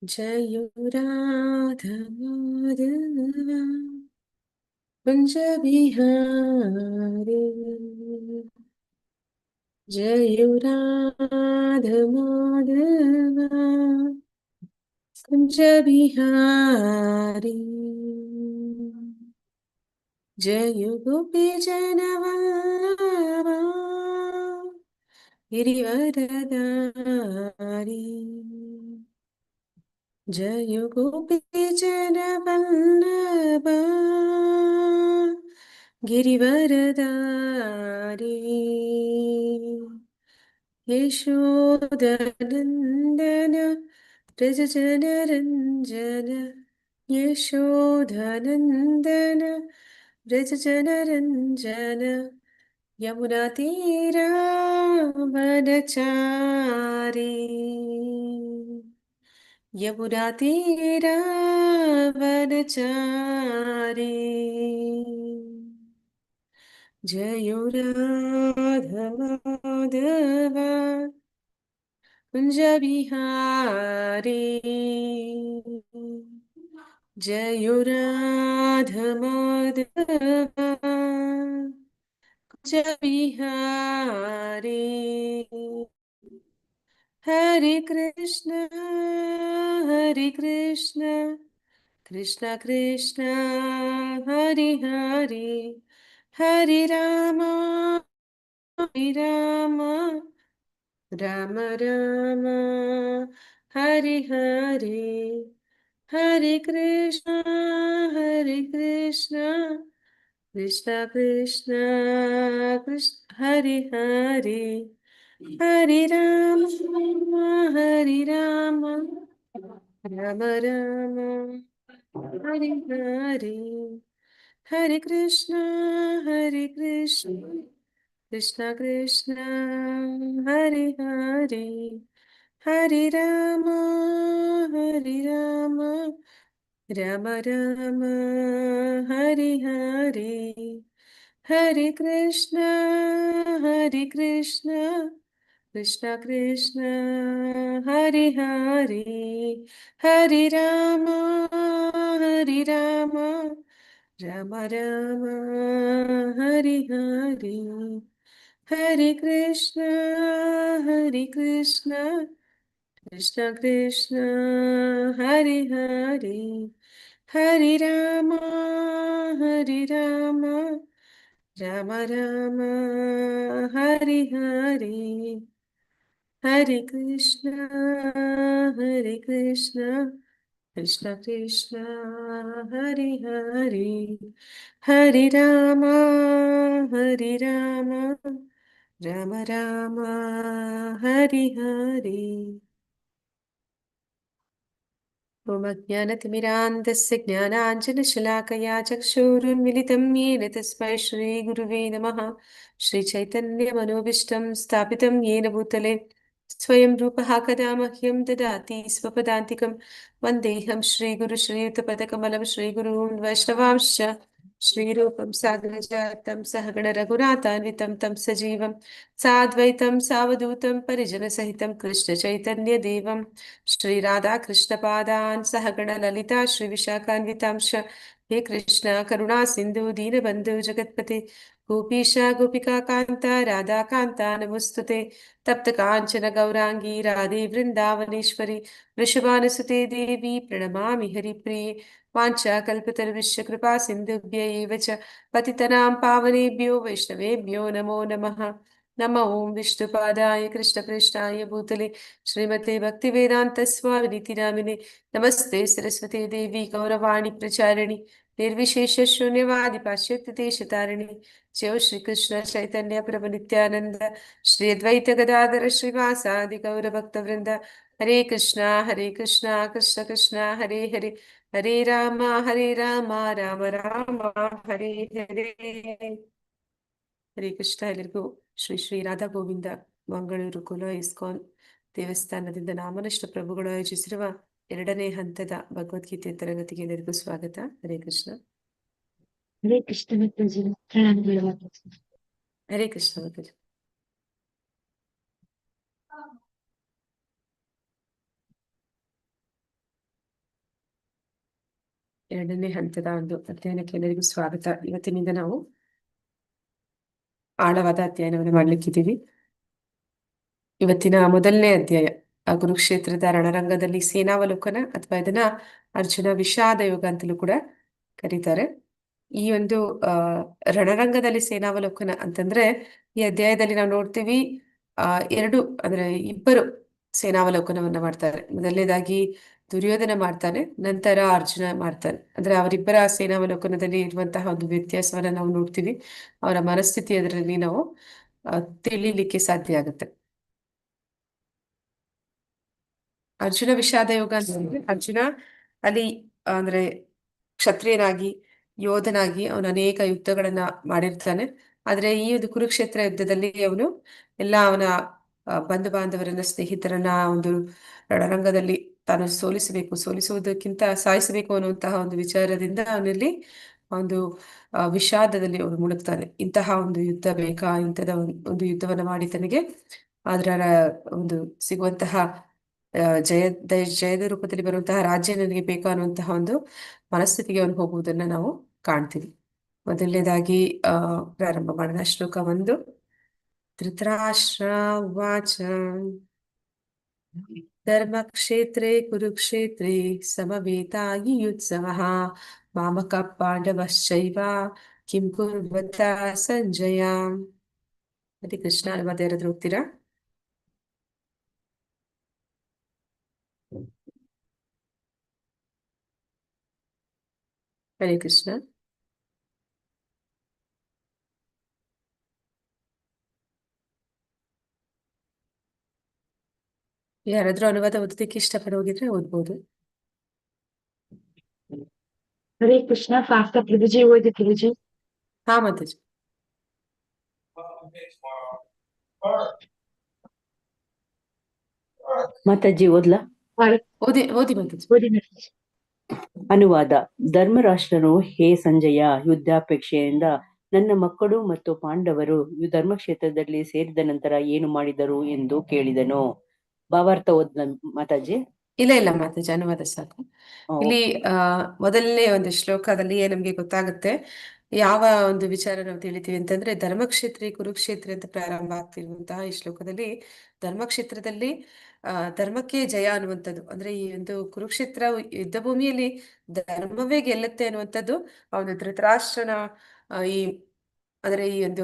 जयो राधा माधव कुंज बिहारी। जयो राधा माधव कुंज बिहारी। जय गोपी जनवल्लभा गिरिवरधारी। जय गोपी जनवल्लभा गिरिवरधारी। यशोदनन्दन व्रजजनरञ्जन। यशोधनन्दन व्रजजनरञ्जन। यमुनातीरावनचारी। यमुनातीरावनचारी। जयो राधमाधव कुंज बिहारी। जयो राधमाधव कुंज बिहारी। हरे कृष्ण कृष्ण कृष्ण हरे हरे, हरे राम राम राम हरे हरे। हरे कृष्ण कृष्ण कृष्ण हरे हरे, हरे राम राम राम हरे हरे। हरे कृष्ण कृष्ण कृष्ण हरे हरे, हरे राम राम राम हरे हरे। हरे कृष्ण कृष्ण कृष्ण हरे हरे, हरे राम राम राम हरे हरे। हरे कृष्ण कृष्ण कृष्ण हरे हरे, हरे राम राम राम हरे हरे। हरे कृष्ण कृष्ण कृष्ण हरे हरे, हरे राम राम राम हरे हरे। ॐ अज्ञानतिमिरान्धस्य ज्ञानाञ्जनशलाकया चक्षुरुन्मिलितं येन तस्मै श्रीगुरुवे नमः। श्रीचैतन्यमनोभीष्टं स्थापितं येन भूतले स्वयं रूपः कदा मह्यं ददाति स्वपदान्तिकं। वन्देऽहं श्रीगुरुश्रीयुतपदकमलं श्रीगुरून् वैष्णवांश्च श्रीरूपं साग्रजातं सहगणरघुनाथान्वितं तं सजीवं साद्वैतं सावधूतं परिजनसहितं कृष्णचैतन्यदेवं श्रीराधाकृष्णपादान् सहगण ललिता श्रीविशाखान्वितांश। हे कृष्ण करुणा सिन्धु दीनबन्धु जगत्पते गोपीश गोपिका कान्ता राधाकान्ता नमोऽस्तुते। तप्त काञ्चन गौराङ्गी राधे वृन्दावनेश्वरी वृषभानुसुते देवी प्रणमामि हरिप्रिये। वाञ्छाकल्पतरुश्च कृपा सिन्धुभ्य एव च पतितनां पावनेभ्यो वैष्णवेभ्यो नमो नमः। नमो ॐ विष्णुपादाय कृष्णप्रेष्ठाय भूतले श्रीमते भक्तिवेदांत स्वामिनिति नामिने। नमस्ते सरस्वती देवी गौरवाणी प्रचारिणि निर्विशेष शून्यवादि पाश्चात्य देशतारिणि। जय श्री कृष्ण चैतन्य प्रभु नित्यानंद श्री अद्वैत गदाधर श्रीवासादि गौर भक्त वृंद। हरे कृष्णा कृष्ण कृष्ण हरे हरे, हरे राम राम हरे हरे। ಹರೇ ಕೃಷ್ಣ. ಎಲ್ಲರಿಗೂ ಶ್ರೀ ಶ್ರೀ ರಾಧಾ ಗೋವಿಂದ ಮಂಗಳೂರು ಕುಲ ಇಸ್ಕಾನ್ ದೇವಸ್ಥಾನದಿಂದ ನಾಮನಷ್ಟ ಪ್ರಭುಗಳು ಆಯೋಜಿಸಿರುವ 2ನೇ ಹಂತದ ಭಗವದ್ಗೀತೆ ತರಗತಿಗೆ ಎಲ್ಲರಿಗೂ ಸ್ವಾಗತ. ಹರೇ ಕೃಷ್ಣ. ಹರೇ ಕೃಷ್ಣ ಮಾತಾಜಿ, ಪ್ರಣಾಮಗಳು ಮಾತಾಜಿ. ಹರೇ ಕೃಷ್ಣ ಮಾತಾಜಿ. ಎರಡನೇ ಹಂತದ ಒಂದು ಅಧ್ಯಯನಕ್ಕೆ ಎಲ್ಲರಿಗೂ ಸ್ವಾಗತ. ಇವತ್ತಿನಿಂದ ನಾವು ಆಳವಾದ ಅಧ್ಯಯನವನ್ನು ಮಾಡ್ಲಿಕ್ಕಿದ್ದೀವಿ. ಇವತ್ತಿನ ಮೊದಲನೇ ಅಧ್ಯಾಯ ಕುರುಕ್ಷೇತ್ರದ ರಣರಂಗದಲ್ಲಿ ಸೇನಾವಲೋಕನ, ಅಥವಾ ಇದನ್ನ ಅರ್ಜುನ ವಿಷಾದ ಯೋಗ ಅಂತಲೂ ಕೂಡ ಕರೀತಾರೆ. ಈ ಒಂದು ರಣರಂಗದಲ್ಲಿ ಸೇನಾವಲೋಕನ ಅಂತಂದ್ರೆ ಈ ಅಧ್ಯಾಯದಲ್ಲಿ ನಾವು ನೋಡ್ತೀವಿ ಎರಡು ಅಂದ್ರೆ ಇಬ್ಬರು ಸೇನಾವಲೋಕನವನ್ನ ಮಾಡ್ತಾರೆ. ಮೊದಲನೇದಾಗಿ ದುರ್ಯೋಧನ ಮಾಡ್ತಾನೆ, ನಂತರ ಅರ್ಜುನ ಮಾಡ್ತಾನೆ. ಅಂದ್ರೆ ಅವರಿಬ್ಬರ ಸೇನಾವಲೋಕನದಲ್ಲಿ ಇರುವಂತಹ ಒಂದು ವ್ಯತ್ಯಾಸವನ್ನ ನಾವು ನೋಡ್ತೀವಿ. ಅವರ ಮನಸ್ಥಿತಿ ಅದರಲ್ಲಿ ನಾವು ತಿಳಿಲಿಕ್ಕೆ ಸಾಧ್ಯ ಆಗುತ್ತೆ. ಅರ್ಜುನ ವಿಷಾದ ಯೋಗ ಅಂತಂದ್ರೆ ಅರ್ಜುನ ಅಲ್ಲಿ ಅಂದ್ರೆ ಕ್ಷತ್ರಿಯನಾಗಿ ಯೋಧನಾಗಿ ಅವನು ಅನೇಕ ಯುದ್ಧಗಳನ್ನ ಮಾಡಿರ್ತಾನೆ. ಆದ್ರೆ ಈ ಒಂದು ಕುರುಕ್ಷೇತ್ರ ಯುದ್ಧದಲ್ಲಿ ಅವನು ಎಲ್ಲ ಅವನ ಬಂಧು ಬಾಂಧವರನ್ನ, ಸ್ನೇಹಿತರನ್ನ ಒಂದು ರಣರಂಗದಲ್ಲಿ ತಾನು ಸೋಲಿಸುವುದಕ್ಕಿಂತ ಸಾಯಿಸಬೇಕು ಅನ್ನುವಂತಹ ಒಂದು ವಿಚಾರದಿಂದ ಅವನಲ್ಲಿ ಒಂದು ವಿಷಾದದಲ್ಲಿ ಅವನು ಮುಳುಗ್ತಾನೆ. ಇಂತಹ ಒಂದು ಯುದ್ಧ ಬೇಕಾ, ಇಂಥದ ಒಂದು ಯುದ್ಧವನ್ನ ಮಾಡಿ ತನಗೆ ಅದರ ಒಂದು ಸಿಗುವಂತಹ ಜಯದ ರೂಪದಲ್ಲಿ ಬರುವಂತಹ ರಾಜ್ಯ ನನಗೆ ಬೇಕಾ ಅನ್ನುವಂತಹ ಒಂದು ಮನಸ್ಥಿತಿಗೆ ಅವನು ಹೋಗುವುದನ್ನ ನಾವು ಕಾಣ್ತೀವಿ. ಮೊದಲನೇದಾಗಿ ಪ್ರಾರಂಭ ಮಾಡೋಣ. ಶ್ಲೋಕ 1. ಧೃತರಾಷ್ಟ್ರ ಉವಾಚ ಧರ್ಮಕ್ಷೇತ್ರೇ ಕುರುಕ್ಷೇತ್ರೇ ಸಮವೇತಾಯುತ್ಸವಃ ಮಾಮಕ ಪಾಂಡವಶ್ಚೈವ ಕಿಂ ಕುರ್ವತ ಸಂಜಯ. ಮತ್ತೆ ಕೃಷ್ಣ ಅನುವಾದ ಯಾರಾದ್ರೂ ಹೋಗ್ತೀರಾ? ಹರೇ ಕೃಷ್ಣ. ಯಾರಾದ್ರೂ ಅನುವಾದ ಓದೋದಕ್ಕೆ ಇಷ್ಟಪಡೋಗಿದ್ರೆ ಓದ್ಬೋದು. ಹರೇ ಕೃಷ್ಣ. ಫಾಸ್ಟ್ ಪ್ರಭುಜಿ ಓದಿ ಪ್ರಭುಜಿ. ಹಾ ಮಾತಾಜಿ. ಮಾತಾಜಿ ಓದ್ಲಾ? ಓದಿ ಓದಿ ಮಾತಾಜಿ. ಓದಿ ಮಾತಾಜಿ. ಅನುವಾದ. ಧರ್ಮರಾಷ್ಟ್ರನು, ಹೇ ಸಂಜಯ, ಯುದ್ಧಾಪೇಕ್ಷೆಯಿಂದ ನನ್ನ ಮಕ್ಕಳು ಮತ್ತು ಪಾಂಡವರು ಧರ್ಮಕ್ಷೇತ್ರದಲ್ಲಿ ಸೇರಿದ ನಂತರ ಏನು ಮಾಡಿದರು ಎಂದು ಕೇಳಿದನು. ಭಾವಾರ್ಥ ಓದ್ಲ ಮಾತಾಜಿ? ಇಲ್ಲ ಮಾತಾಜಿ, ಅನುವಾದ ಸಾಕು. ಇಲ್ಲಿ ಮೊದಲನೇ ಒಂದು ಶ್ಲೋಕದಲ್ಲಿ ನಮ್ಗೆ ಗೊತ್ತಾಗುತ್ತೆ ಯಾವ ಒಂದು ವಿಚಾರ ನಾವು ತಿಳಿತೀವಿ ಅಂತಂದ್ರೆ, ಧರ್ಮಕ್ಷೇತ್ರ ಕುರುಕ್ಷೇತ್ರ ಅಂತ ಪ್ರಾರಂಭ ಆಗ್ತಿರುವಂತಹ ಈ ಶ್ಲೋಕದಲ್ಲಿ ಧರ್ಮಕ್ಷೇತ್ರದಲ್ಲಿ ಧರ್ಮಕ್ಕೆ ಜಯ ಅನ್ನುವಂಥದ್ದು, ಅಂದ್ರೆ ಈ ಒಂದು ಕುರುಕ್ಷೇತ್ರ ಯುದ್ಧ ಭೂಮಿಯಲ್ಲಿ ಧರ್ಮವೇ ಗೆಲ್ಲುತ್ತೆ ಅನ್ನುವಂಥದ್ದು ಒಂದು ಧೃತರಾಷ್ಟ್ರನ ಈ ಅಂದ್ರೆ ಈ ಒಂದು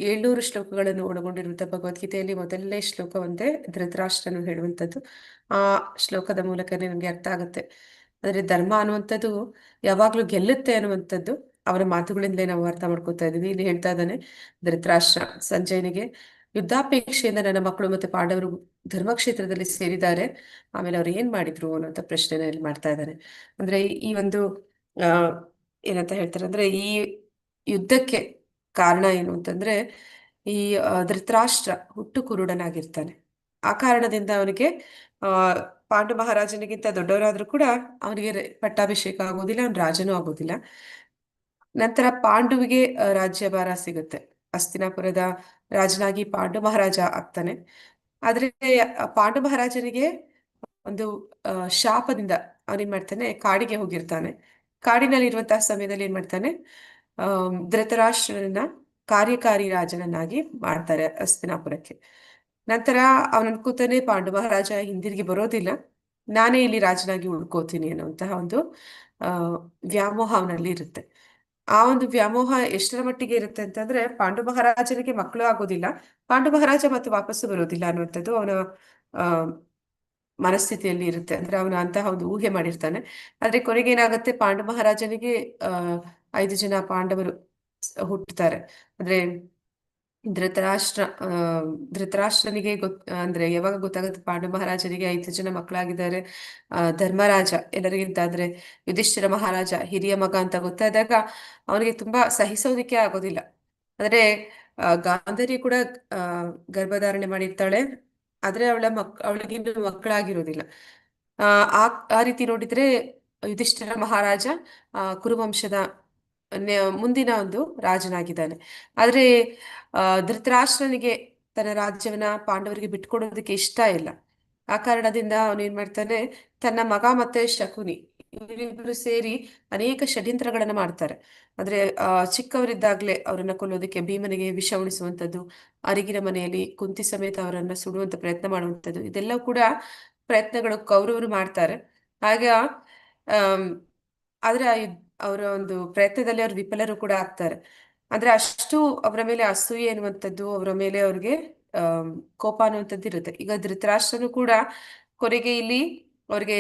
700 ಶ್ಲೋಕಗಳನ್ನು ಒಳಗೊಂಡಿರುವಂತಹ ಭಗವದ್ಗೀತೆಯಲ್ಲಿ ಮೊದಲನೇ ಶ್ಲೋಕ ಒಂದೇ ಧೃತರಾಷ್ಟ್ರನು ಹೇಳುವಂಥದ್ದು. ಆ ಶ್ಲೋಕದ ಮೂಲಕನೇ ನಮ್ಗೆ ಅರ್ಥ ಆಗುತ್ತೆ. ಅಂದ್ರೆ ಧರ್ಮ ಅನ್ನುವಂಥದ್ದು ಯಾವಾಗ್ಲೂ ಗೆಲ್ಲುತ್ತೆ ಅನ್ನುವಂಥದ್ದು ಅವರ ಮಾತುಗಳಿಂದಲೇ ನಾವು ಅರ್ಥ ಮಾಡ್ಕೊತಾ ಇದೀವಿ. ಇಲ್ಲಿ ಹೇಳ್ತಾ ಇದ್ದಾನೆ ಧೃತರಾಷ್ಟ್ರ ಸಂಜಯನಿಗೆ, ಯುದ್ಧಾಪೇಕ್ಷೆಯಿಂದ ನನ್ನ ಮಕ್ಕಳು ಮತ್ತೆ ಪಾಂಡವರು ಧರ್ಮಕ್ಷೇತ್ರದಲ್ಲಿ ಸೇರಿದ್ದಾರೆ, ಆಮೇಲೆ ಅವ್ರು ಏನ್ ಮಾಡಿದ್ರು ಅನ್ನೋಂಥ ಪ್ರಶ್ನೆನ ಇಲ್ಲಿ ಮಾಡ್ತಾ ಇದ್ದಾನೆ. ಅಂದ್ರೆ ಈ ಒಂದು ಏನಂತ ಹೇಳ್ತಾರೆ ಅಂದ್ರೆ, ಈ ಯುದ್ಧಕ್ಕೆ ಕಾರಣ ಏನು ಅಂತಂದ್ರೆ, ಈ ಧೃತರಾಷ್ಟ್ರ ಹುಟ್ಟು ಕುರುಡನಾಗಿರ್ತಾನೆ. ಆ ಕಾರಣದಿಂದ ಅವನಿಗೆ ಪಾಂಡು ಮಹಾರಾಜನಿಗಿಂತ ದೊಡ್ಡವರಾದ್ರೂ ಕೂಡ ಅವನಿಗೆ ಪಟ್ಟಾಭಿಷೇಕ ಆಗೋದಿಲ್ಲ, ಅವನು ರಾಜನೂ ಆಗೋದಿಲ್ಲ. ನಂತರ ಪಾಂಡುವಿಗೆ ರಾಜ್ಯಭಾರ ಸಿಗುತ್ತೆ. ಹಸ್ತಿನಾಪುರದ ರಾಜನಾಗಿ ಪಾಂಡು ಮಹಾರಾಜ ಆಗ್ತಾನೆ. ಆದ್ರೆ ಪಾಂಡು ಮಹಾರಾಜನಿಗೆ ಒಂದು ಶಾಪದಿಂದ ಅವನೇನ್ ಮಾಡ್ತಾನೆ, ಕಾಡಿಗೆ ಹೋಗಿರ್ತಾನೆ. ಕಾಡಿನಲ್ಲಿ ಇರುವಂತಹ ಸಮಯದಲ್ಲಿ ಏನ್ ಮಾಡ್ತಾನೆ, ಧೃತರಾಷ್ಟ್ರನನ್ನ ಕಾರ್ಯಕಾರಿ ರಾಜನನ್ನಾಗಿ ಮಾಡ್ತಾರೆ ಹಸ್ತಿನಾಪುರಕ್ಕೆ. ನಂತರ ಅವನ ಕೂತಾನೆ ಪಾಂಡು ಮಹಾರಾಜ ಹಿಂದಿರುಗಿ ಬರೋದಿಲ್ಲ, ನಾನೇ ಇಲ್ಲಿ ರಾಜನಾಗಿ ಉಳ್ಕೋತೀನಿ ಅನ್ನುವಂತಹ ಒಂದು ವ್ಯಾಮೋಹ ಅವನಲ್ಲಿ ಇರುತ್ತೆ. ಆ ಒಂದು ವ್ಯಾಮೋಹ ಎಷ್ಟರ ಮಟ್ಟಿಗೆ ಇರುತ್ತೆ ಅಂತಂದ್ರೆ, ಪಾಂಡು ಮಹಾರಾಜನಿಗೆ ಮಕ್ಕಳು ಆಗೋದಿಲ್ಲ, ಪಾಂಡು ಮಹಾರಾಜ ಮತ್ತೆ ವಾಪಸ್ಸು ಬರೋದಿಲ್ಲ ಅನ್ನುವಂಥದ್ದು ಅವನ ಮನಸ್ಥಿತಿಯಲ್ಲಿ ಇರುತ್ತೆ. ಅಂದ್ರೆ ಅವನ ಅಂತಹ ಒಂದು ಊಹೆ ಮಾಡಿರ್ತಾನೆ. ಆದ್ರೆ ಕೊನೆಗೆ ಏನಾಗುತ್ತೆ, ಪಾಂಡು ಮಹಾರಾಜನಿಗೆ 5 ಜನ ಪಾಂಡವರು ಹುಟ್ಟುತ್ತಾರೆ. ಅಂದ್ರೆ ಧೃತರಾಷ್ಟ್ರನಿಗೆ ಅಂದ್ರೆ ಯಾವಾಗ ಗೊತ್ತಾಗುತ್ತೆ ಪಾಂಡು ಮಹಾರಾಜನಿಗೆ 5 ಜನ ಮಕ್ಕಳಾಗಿದ್ದಾರೆ. ಧರ್ಮರಾಜ ಎಲ್ಲರಿಗಿಂತ ಅಂದ್ರೆ ಯುಧಿಷ್ಠಿರ ಮಹಾರಾಜ ಹಿರಿಯ ಮಗ ಅಂತ ಗೊತ್ತಾದಾಗ ಅವನಿಗೆ ತುಂಬಾ ಸಹಿಸೋದಿಕ್ಕೆ ಆಗೋದಿಲ್ಲ. ಅಂದ್ರೆ ಗಾಂಧಾರಿ ಕೂಡ ಗರ್ಭಧಾರಣೆ ಮಾಡಿರ್ತಾಳೆ, ಆದ್ರೆ ಅವಳಿಗಿನ್ನು ಮಕ್ಕಳಾಗಿರೋದಿಲ್ಲ. ಆ ರೀತಿ ನೋಡಿದ್ರೆ ಯುಧಿಷ್ಠಿರ ಮಹಾರಾಜ ಕುರುವಂಶದ ಮುಂದಿನ ಒಂದು ರಾಜನಾಗಿದ್ದಾನೆ. ಆದ್ರೆ ಧೃತರಾಷ್ಟ್ರನಿಗೆ ತನ್ನ ರಾಜ್ಯವನ್ನ ಪಾಂಡವರಿಗೆ ಬಿಟ್ಕೊಡೋದಕ್ಕೆ ಇಷ್ಟ ಇಲ್ಲ. ಆ ಕಾರಣದಿಂದ ಅವನು ಏನ್ ಮಾಡ್ತಾನೆ, ತನ್ನ ಮಗ ಮತ್ತೆ ಶಕುನಿ ಇವರಿಬ್ರು ಸೇರಿ ಅನೇಕ ಷಡ್ಯಂತ್ರಗಳನ್ನ ಮಾಡ್ತಾರೆ. ಅಂದ್ರೆ ಚಿಕ್ಕವರಿದ್ದಾಗ್ಲೇ ಅವರನ್ನ ಕೊಲ್ಲೋದಕ್ಕೆ ಭೀಮನಿಗೆ ವಿಷ ಉಣಿಸುವಂಥದ್ದು, ಅರಿಗಿನ ಮನೆಯಲ್ಲಿ ಕುಂತಿ ಸಮೇತ ಅವರನ್ನ ಸುಡುವಂತ ಪ್ರಯತ್ನ ಮಾಡುವಂಥದ್ದು, ಇದೆಲ್ಲ ಕೂಡ ಪ್ರಯತ್ನಗಳು ಕೌರವರು ಮಾಡ್ತಾರೆ. ಆಗ ಆಮ್, ಆದ್ರೆ ಅವರ ಒಂದು ಪ್ರಯತ್ನದಲ್ಲಿ ಅವ್ರು ವಿಫಲರು ಕೂಡ ಆಗ್ತಾರೆ. ಅಂದ್ರೆ ಅಷ್ಟು ಅವರ ಮೇಲೆ ಅಸೂಯೆ ಅನ್ನುವಂಥದ್ದು, ಅವರ ಮೇಲೆ ಅವ್ರಿಗೆ ಆಮ್, ಕೋಪ ಅನ್ನುವಂಥದ್ದು ಇರುತ್ತೆ. ಈಗ ಧೃತರಾಷ್ಟ್ರನು ಕೂಡ ಕೊನೆಗೆ ಇಲ್ಲಿ ಅವ್ರಿಗೆ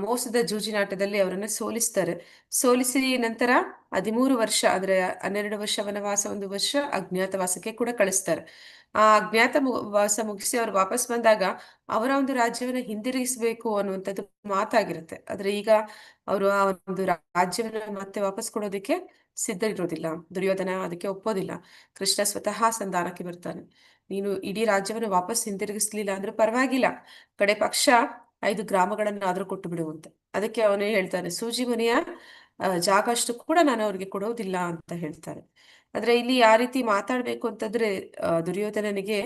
ಮೋಸದ ಜೂಜಿನಾಟದಲ್ಲಿ ಅವರನ್ನ ಸೋಲಿಸ್ತಾರೆ. ಸೋಲಿಸಿ ನಂತರ 13 ವರ್ಷ ಅಂದ್ರೆ 12 ವರ್ಷ ವನವಾಸ, 1 ವರ್ಷ ಅಜ್ಞಾತವಾಸಕ್ಕೆ ಕೂಡ ಕಳಿಸ್ತಾರೆ. ಆ ವಾಸ ಮುಗಿಸಿ ಅವ್ರು ವಾಪಸ್ ಬಂದಾಗ ಅವರ ಒಂದು ರಾಜ್ಯವನ್ನ ಹಿಂದಿರುಗಿಸ್ಬೇಕು ಅನ್ನುವಂಥದ್ದು ಮಾತಾಗಿರುತ್ತೆ. ಆದ್ರೆ ಈಗ ಅವರು ಆ ಒಂದು ರಾಜ್ಯವನ್ನ ಮತ್ತೆ ವಾಪಸ್ ಕೊಡೋದಕ್ಕೆ ಸಿದ್ಧ ಇರೋದಿಲ್ಲ. ದುರ್ಯೋಧನ ಅದಕ್ಕೆ ಒಪ್ಪೋದಿಲ್ಲ. ಕೃಷ್ಣ ಸ್ವತಃ ಸಂಧಾನಕ್ಕೆ ಬರ್ತಾನೆ. ನೀನು ಇಡೀ ರಾಜ್ಯವನ್ನು ವಾಪಸ್ ಹಿಂದಿರುಗಿಸ್ಲಿಲ್ಲ ಅಂದ್ರೆ ಪರವಾಗಿಲ್ಲ, ಕಡೆ ಪಕ್ಷ 5 ಗ್ರಾಮಗಳನ್ನಾದ್ರೂ ಕೊಟ್ಟು ಬಿಡುವಂತೆ. ಅದಕ್ಕೆ ಅವನೇ ಹೇಳ್ತಾನೆ, ಸೂಜಿ ಮನೆಯ ಜಾಗ ಅಷ್ಟು ಕೂಡ ನಾನು ಅವ್ರಿಗೆ ಕೊಡೋದಿಲ್ಲ ಅಂತ ಹೇಳ್ತಾರೆ. ಆದ್ರೆ ಇಲ್ಲಿ ಯಾವ ರೀತಿ ಮಾತಾಡ್ಬೇಕು ಅಂತಂದ್ರೆ ದುರ್ಯೋಧನನಿಗೆ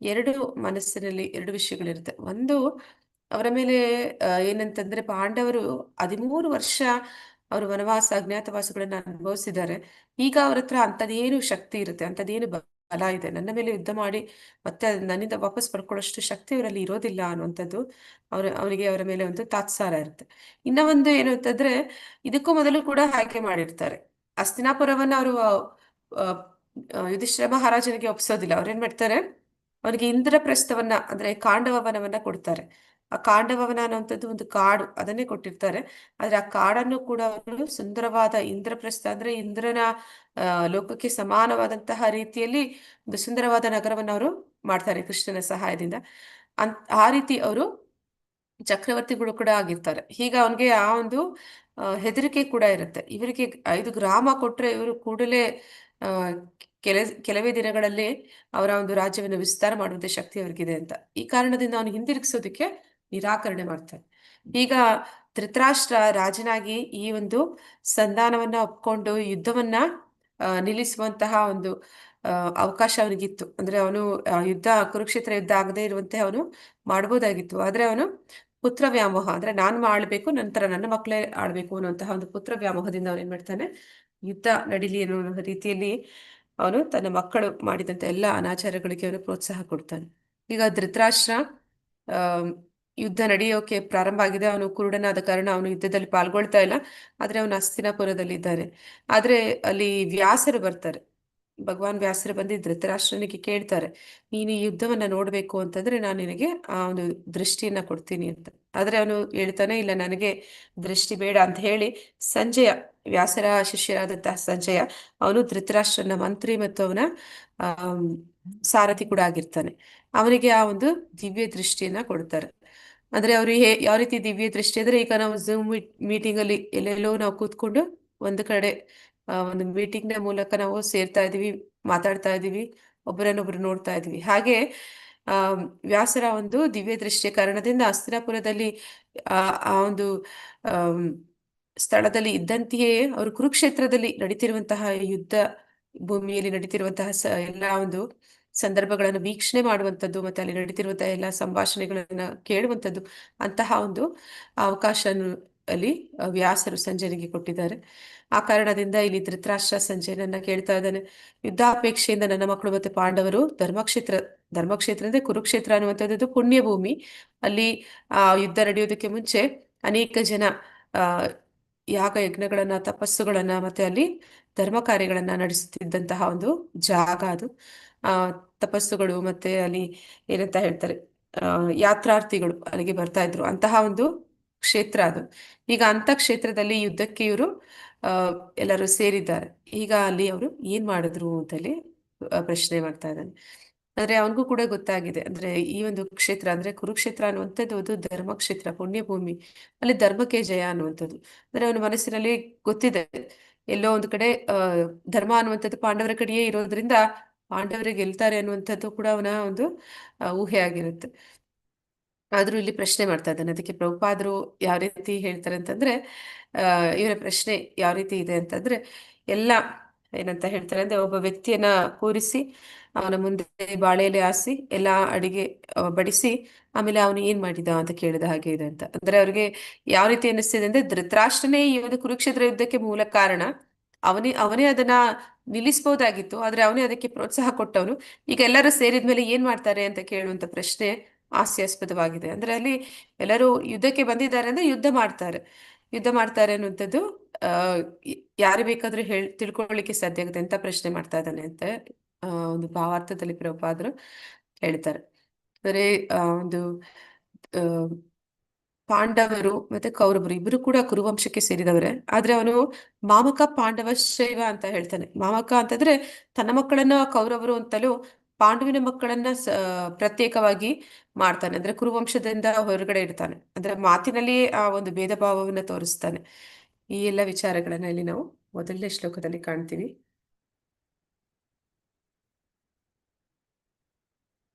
ಎರಡು ಮನಸ್ಸಿನಲ್ಲಿ 2 ವಿಷಯಗಳಿರುತ್ತೆ. ಒಂದು, ಅವರ ಮೇಲೆ ಏನಂತಂದ್ರೆ ಪಾಂಡವರು 13 ವರ್ಷ ಅವರು ವನವಾಸ ಅಜ್ಞಾತವಾಸಗಳನ್ನ ಅನುಭವಿಸಿದ್ದಾರೆ. ಈಗ ಅವ್ರ ಹತ್ರ ಅಂಥದ್ದೇನು ಶಕ್ತಿ ಇರುತ್ತೆ, ಅಂಥದ್ದೇನು ಬಲ ಇದೆ, ನನ್ನ ಮೇಲೆ ಯುದ್ಧ ಮಾಡಿ ಮತ್ತೆ ನನ್ನಿಂದ ವಾಪಸ್ ಪಡ್ಕೊಳ್ಳೋಷ್ಟು ಶಕ್ತಿ ಅವರಲ್ಲಿ ಇರೋದಿಲ್ಲ ಅನ್ನುವಂಥದ್ದು ಅವನಿಗೆ ಅವರ ಮೇಲೆ ಒಂದು ತಾತ್ಸಾರ ಇರುತ್ತೆ. ಇನ್ನ ಒಂದು ಏನು ಅಂತಂದ್ರೆ, ಇದಕ್ಕೂ ಮೊದಲು ಕೂಡ ಹಾಗೆ ಮಾಡಿರ್ತಾರೆ. ಹಸ್ತಿನಾಪುರವನ್ನ ಅವರು ಯುಧಿಷ್ಠಿರ ಮಹಾರಾಜನಿಗೆ ಒಪ್ಸೋದಿಲ್ಲ. ಅವ್ರೇನ್ ಮಾಡ್ತಾರೆ, ಅವನಿಗೆ ಇಂದ್ರಪ್ರಸ್ಥವನ್ನ ಅಂದ್ರೆ ಕಾಂಡವ ವನವನ್ನ ಕೊಡ್ತಾರೆ. ಆ ಕಾಂಡವವನ ಅನ್ನುವಂಥದ್ದು ಒಂದು ಕಾಡು, ಅದನ್ನೇ ಕೊಟ್ಟಿರ್ತಾರೆ. ಆದ್ರೆ ಆ ಕಾಡನ್ನು ಕೂಡ ಅವರು ಸುಂದರವಾದ ಇಂದ್ರಪ್ರಸ್ಥ ಅಂದ್ರೆ ಇಂದ್ರನ ಲೋಕಕ್ಕೆ ಸಮಾನವಾದಂತಹ ರೀತಿಯಲ್ಲಿ ಒಂದು ಸುಂದರವಾದ ನಗರವನ್ನು ಅವರು ಮಾಡ್ತಾರೆ ಕೃಷ್ಣನ ಸಹಾಯದಿಂದ. ಆ ರೀತಿ ಅವರು ಚಕ್ರವರ್ತಿಗಳು ಕೂಡ ಆಗಿರ್ತಾರೆ. ಹೀಗ ಅವನಿಗೆ ಆ ಒಂದು ಹೆದರಿಕೆ ಕೂಡ ಇರುತ್ತೆ. ಇವರಿಗೆ 5 ಗ್ರಾಮ ಕೊಟ್ರೆ ಇವರು ಕೂಡಲೇ ಆ ಕೆಲವೇ ದಿನಗಳಲ್ಲಿ ಅವರ ಒಂದು ರಾಜ್ಯವನ್ನು ವಿಸ್ತಾರ ಮಾಡುವಂತ ಶಕ್ತಿ ಅವ್ರಿಗಿದೆ ಅಂತ. ಈ ಕಾರಣದಿಂದ ಅವನು ಹಿಂದಿರುಗಿಸೋದಕ್ಕೆ ನಿರಾಕರಣೆ ಮಾಡ್ತಾನೆ. ಈಗ ಧೃತರಾಷ್ಟ್ರ ರಾಜನಾಗಿ ಈ ಒಂದು ಸಂಧಾನವನ್ನ ಒಪ್ಕೊಂಡು ಯುದ್ಧವನ್ನ ನಿಲ್ಲಿಸುವಂತಹ ಒಂದು ಅವಕಾಶ ಅವನಿಗಿತ್ತು. ಅಂದ್ರೆ ಅವನು ಕುರುಕ್ಷೇತ್ರ ಯುದ್ಧ ಆಗದೆ ಇರುವಂತೆ ಅವನು ಮಾಡ್ಬೋದಾಗಿತ್ತು. ಆದ್ರೆ ಅವನು ಪುತ್ರ ವ್ಯಾಮೋಹ ಅಂದ್ರೆ ನಾನು ಆಳ್ಬೇಕು, ನಂತರ ನನ್ನ ಮಕ್ಕಳೇ ಆಳ್ಬೇಕು ಅನ್ನುವಂತಹ ಒಂದು ಪುತ್ರ ವ್ಯಾಮೋಹದಿಂದ ಅವನು ಏನ್ ಮಾಡ್ತಾನೆ, ಯುದ್ಧ ನಡೀಲಿ ಅನ್ನೋ ರೀತಿಯಲ್ಲಿ ಅವನು ತನ್ನ ಮಕ್ಕಳು ಮಾಡಿದಂತ ಎಲ್ಲ ಅನಾಚಾರಗಳಿಗೆ ಅವನು ಪ್ರೋತ್ಸಾಹ ಕೊಡ್ತಾನೆ. ಈಗ ಧೃತರಾಷ್ಟ್ರ ಆ ಯುದ್ಧ ನಡೆಯೋಕೆ ಪ್ರಾರಂಭ ಆಗಿದೆ. ಅವನು ಕುರುಡನಾದ ಕಾರಣ ಅವನು ಯುದ್ಧದಲ್ಲಿ ಪಾಲ್ಗೊಳ್ತಾ ಇಲ್ಲ. ಆದ್ರೆ ಅವನು ಹಸ್ತಿನಾಪುರದಲ್ಲಿ ಇದ್ದಾನೆ. ಆದ್ರೆ ಅಲ್ಲಿ ವ್ಯಾಸರು ಬರ್ತಾರೆ. ಭಗವಾನ್ ವ್ಯಾಸರು ಬಂದು ಧೃತರಾಷ್ಟ್ರನಿಗೆ ಕೇಳ್ತಾರೆ, ನೀನು ಈ ಯುದ್ಧವನ್ನ ನೋಡ್ಬೇಕು ಅಂತಂದ್ರೆ ನಾನು ನಿನಗೆ ಆ ಒಂದು ದೃಷ್ಟಿಯನ್ನ ಕೊಡ್ತೀನಿ ಅಂತ. ಆದ್ರೆ ಅವನು ಹೇಳ್ತಾನೆ, ಇಲ್ಲ ನನಗೆ ದೃಷ್ಟಿ ಬೇಡ ಅಂತ ಹೇಳಿ ಸಂಜಯ, ವ್ಯಾಸರ ಶಿಷ್ಯರಾದಂತಹ ಸಂಜಯ, ಅವನು ಧೃತರಾಷ್ಟ್ರನ ಮಂತ್ರಿ ಮತ್ತು ಅವನ ಸಾರಥಿ ಕೂಡ ಆಗಿರ್ತಾನೆ. ಅವನಿಗೆ ಆ ಒಂದು ದಿವ್ಯ ದೃಷ್ಟಿಯನ್ನ ಕೊಡ್ತಾರೆ. ಅಂದ್ರೆ ಅವ್ರಿಗೆ ಯಾವ ರೀತಿ ದಿವ್ಯ ದೃಷ್ಟಿ ಅಂದ್ರೆ, ಈಗ ನಾವು ಝೂಮ್ ಮೀಟಿಂಗ್ ಅಲ್ಲಿ ಎಲ್ಲೆಲ್ಲೋ ನಾವು ಕೂತ್ಕೊಂಡು ಒಂದು ಕಡೆ ಒಂದು ಮೀಟಿಂಗ್ ನ ಮೂಲಕ ನಾವು ಸೇರ್ತಾ ಇದೀವಿ, ಮಾತಾಡ್ತಾ ಇದೀವಿ, ಒಬ್ಬರನ್ನೊಬ್ರು ನೋಡ್ತಾ ಇದೀವಿ. ಹಾಗೆ ಆ ವ್ಯಾಸರ ಒಂದು ದಿವ್ಯ ದೃಷ್ಟಿಯ ಕಾರಣದಿಂದ ಹಸ್ತಿನಾಪುರದಲ್ಲಿ ಆ ಒಂದು ಸ್ಥಳದಲ್ಲಿ ಇದ್ದಂತೆಯೇ ಅವರು ಕುರುಕ್ಷೇತ್ರದಲ್ಲಿ ನಡೀತಿರುವಂತಹ ಯುದ್ಧ ಭೂಮಿಯಲ್ಲಿ ನಡೀತಿರುವಂತಹ ಎಲ್ಲ ಒಂದು ಸಂದರ್ಭಗಳನ್ನು ವೀಕ್ಷಣೆ ಮಾಡುವಂಥದ್ದು, ಮತ್ತೆ ಅಲ್ಲಿ ನಡೀತಿರುವಂತಹ ಎಲ್ಲ ಸಂಭಾಷಣೆಗಳನ್ನ ಕೇಳುವಂಥದ್ದು, ಅಂತಹ ಒಂದು ಅವಕಾಶ ಅಲ್ಲಿ ವ್ಯಾಸರು ಸಂಜಯನಿಗೆ ಕೊಟ್ಟಿದ್ದಾರೆ. ಆ ಕಾರಣದಿಂದ ಇಲ್ಲಿ ಧೃತರಾಷ್ಟ್ರ ಸಂಜಯನನ್ನ ಕೇಳ್ತಾ ಇದ್ದಾನೆ, ಯುದ್ಧಾಪೇಕ್ಷೆಯಿಂದ ನನ್ನ ಮಕ್ಕಳು ಮತ್ತೆ ಪಾಂಡವರು ಧರ್ಮಕ್ಷೇತ್ರ ಅಂದ್ರೆ ಕುರುಕ್ಷೇತ್ರ ಅನ್ನುವಂಥದ್ದು ಪುಣ್ಯ ಭೂಮಿ. ಅಲ್ಲಿ ಯುದ್ಧ ನಡೆಯೋದಕ್ಕೆ ಮುಂಚೆ ಅನೇಕ ಜನ ಆ ಯಾಗ ಯಜ್ಞಗಳನ್ನ, ತಪಸ್ಸುಗಳನ್ನ, ಮತ್ತೆ ಅಲ್ಲಿ ಧರ್ಮ ಕಾರ್ಯಗಳನ್ನ ನಡೆಸುತ್ತಿದ್ದಂತಹ ಒಂದು ಜಾಗ ಅದು. ತಪಸ್ಸುಗಳು ಮತ್ತೆ ಅಲ್ಲಿ ಏನಂತ ಹೇಳ್ತಾರೆ, ಯಾತ್ರಾರ್ಥಿಗಳು ಅಲ್ಲಿಗೆ ಬರ್ತಾ ಇದ್ರು, ಅಂತಹ ಒಂದು ಕ್ಷೇತ್ರ ಅದು. ಈಗ ಅಂತ ಕ್ಷೇತ್ರದಲ್ಲಿ ಯುದ್ಧಕ್ಕೆ ಇವರು ಎಲ್ಲರೂ ಸೇರಿದ್ದಾರೆ. ಈಗ ಅಲ್ಲಿ ಅವರು ಏನ್ ಮಾಡಿದ್ರು ಅಂತಲ್ಲಿ ಪ್ರಶ್ನೆ ಮಾಡ್ತಾ ಇದ್ದಾನೆ. ಅಂದ್ರೆ ಅವನಿಗೂ ಕೂಡ ಗೊತ್ತಾಗಿದೆ, ಅಂದ್ರೆ ಈ ಒಂದು ಕ್ಷೇತ್ರ ಅಂದ್ರೆ ಕುರುಕ್ಷೇತ್ರ ಅನ್ನುವಂಥದ್ದು ಒಂದು ಧರ್ಮಕ್ಷೇತ್ರ, ಪುಣ್ಯಭೂಮಿ, ಅಲ್ಲಿ ಧರ್ಮಕ್ಕೆ ಜಯ ಅನ್ನುವಂಥದ್ದು. ಅಂದ್ರೆ ಅವನ ಮನಸ್ಸಿನಲ್ಲಿ ಗೊತ್ತಿದೆ, ಎಲ್ಲೋ ಒಂದು ಕಡೆ ಧರ್ಮ ಅನ್ನುವಂಥದ್ದು ಪಾಂಡವರ ಕಡೆಯೇ ಇರೋದ್ರಿಂದ ಪಾಂಡವರಿಗೆ ಗೆಲ್ತಾರೆ ಅನ್ನುವಂಥದ್ದು ಕೂಡ ಅವನ ಒಂದು ಊಹೆ ಆಗಿರುತ್ತೆ. ಆದ್ರೂ ಇಲ್ಲಿ ಪ್ರಶ್ನೆ ಮಾಡ್ತಾ ಇದ್ದಾನೆ. ಅದಕ್ಕೆ ಪ್ರಭುಪಾದರು ಯಾವ ರೀತಿ ಹೇಳ್ತಾರೆ ಅಂತಂದ್ರೆ, ಇವರ ಪ್ರಶ್ನೆ ಯಾವ ರೀತಿ ಇದೆ ಅಂತಂದ್ರೆ, ಎಲ್ಲ ಏನಂತ ಹೇಳ್ತಾರೆ ಅಂದ್ರೆ, ಒಬ್ಬ ವ್ಯಕ್ತಿಯನ್ನ ಕೂರಿಸಿ ಅವನ ಮುಂದೆ ಬಾಳೆ ಎಲೆ ಹಾಸಿ ಎಲ್ಲ ಅಡಿಗೆ ಬಡಿಸಿ ಆಮೇಲೆ ಅವನು ಏನ್ ಮಾಡಿದ ಅಂತ ಕೇಳಿದ ಹಾಗೆ ಇದೆ ಅಂತ. ಅಂದ್ರೆ ಅವ್ರಿಗೆ ಯಾವ ರೀತಿ ಅನಿಸ್ತಿದೆ ಅಂದ್ರೆ, ಧೃತರಾಷ್ಟ್ರನೇ ಈ ಒಂದು ಕುರುಕ್ಷೇತ್ರ ಯುದ್ಧಕ್ಕೆ ಮೂಲ ಕಾರಣ. ಅವನೇ ಅದನ್ನ ನಿಲ್ಲಿಸಬಹುದಾಗಿತ್ತು, ಆದ್ರೆ ಅವನೇ ಅದಕ್ಕೆ ಪ್ರೋತ್ಸಾಹ ಕೊಟ್ಟವನು. ಈಗ ಎಲ್ಲರೂ ಸೇರಿದ್ಮೇಲೆ ಏನ್ ಮಾಡ್ತಾರೆ ಅಂತ ಕೇಳುವಂತ ಪ್ರಶ್ನೆ ಹಾಸ್ಯಾಸ್ಪದವಾಗಿದೆ. ಅಂದ್ರೆ ಅಲ್ಲಿ ಎಲ್ಲರೂ ಯುದ್ಧಕ್ಕೆ ಬಂದಿದ್ದಾರೆ ಅಂದ್ರೆ ಯುದ್ಧ ಮಾಡ್ತಾರೆ ಅನ್ನುವಂಥದ್ದು ಆ ಯಾರು ಬೇಕಾದ್ರೂ ತಿಳ್ಕೊಳ್ಳಿಕ್ಕೆ ಸಾಧ್ಯ ಆಗುತ್ತೆ ಅಂತ ಪ್ರಶ್ನೆ ಮಾಡ್ತಾ ಇದ್ದಾನೆ ಅಂತ ಒಂದು ಭಾವಾರ್ಥದಲ್ಲಿ ಪ್ರಭುಪಾದರು ಹೇಳ್ತಾರೆ. ಅಂದರೆ ಒಂದು ಆ, ಪಾಂಡವರು ಮತ್ತೆ ಕೌರವರು ಇಬ್ಬರು ಕೂಡ ಕುರುವಂಶಕ್ಕೆ ಸೇರಿದವರೇ. ಆದ್ರೆ ಅವನು ಮಾಮಕ ಪಾಂಡವ ಶೈವ ಅಂತ ಹೇಳ್ತಾನೆ. ಮಾಮಕ ಅಂತಂದ್ರೆ ತನ್ನ ಮಕ್ಕಳನ್ನ ಕೌರವರು ಅಂತಲೂ, ಪಾಂಡುವಿನ ಮಕ್ಕಳನ್ನ ಪ್ರತ್ಯೇಕವಾಗಿ ಮಾಡ್ತಾನೆ. ಅಂದ್ರೆ ಕುರುವಂಶದಿಂದ ಹೊರಗಡೆ ಇಡ್ತಾನೆ. ಅಂದ್ರೆ ಮಾತಿನಲ್ಲಿ ಆ ಒಂದು ಭೇದ ಭಾವವನ್ನ ತೋರಿಸ್ತಾನೆ. ಈ ಎಲ್ಲ ವಿಚಾರಗಳನ್ನ ಇಲ್ಲಿ ನಾವು ಮೊದಲನೇ ಶ್ಲೋಕದಲ್ಲಿ ಕಾಣ್ತೀವಿ.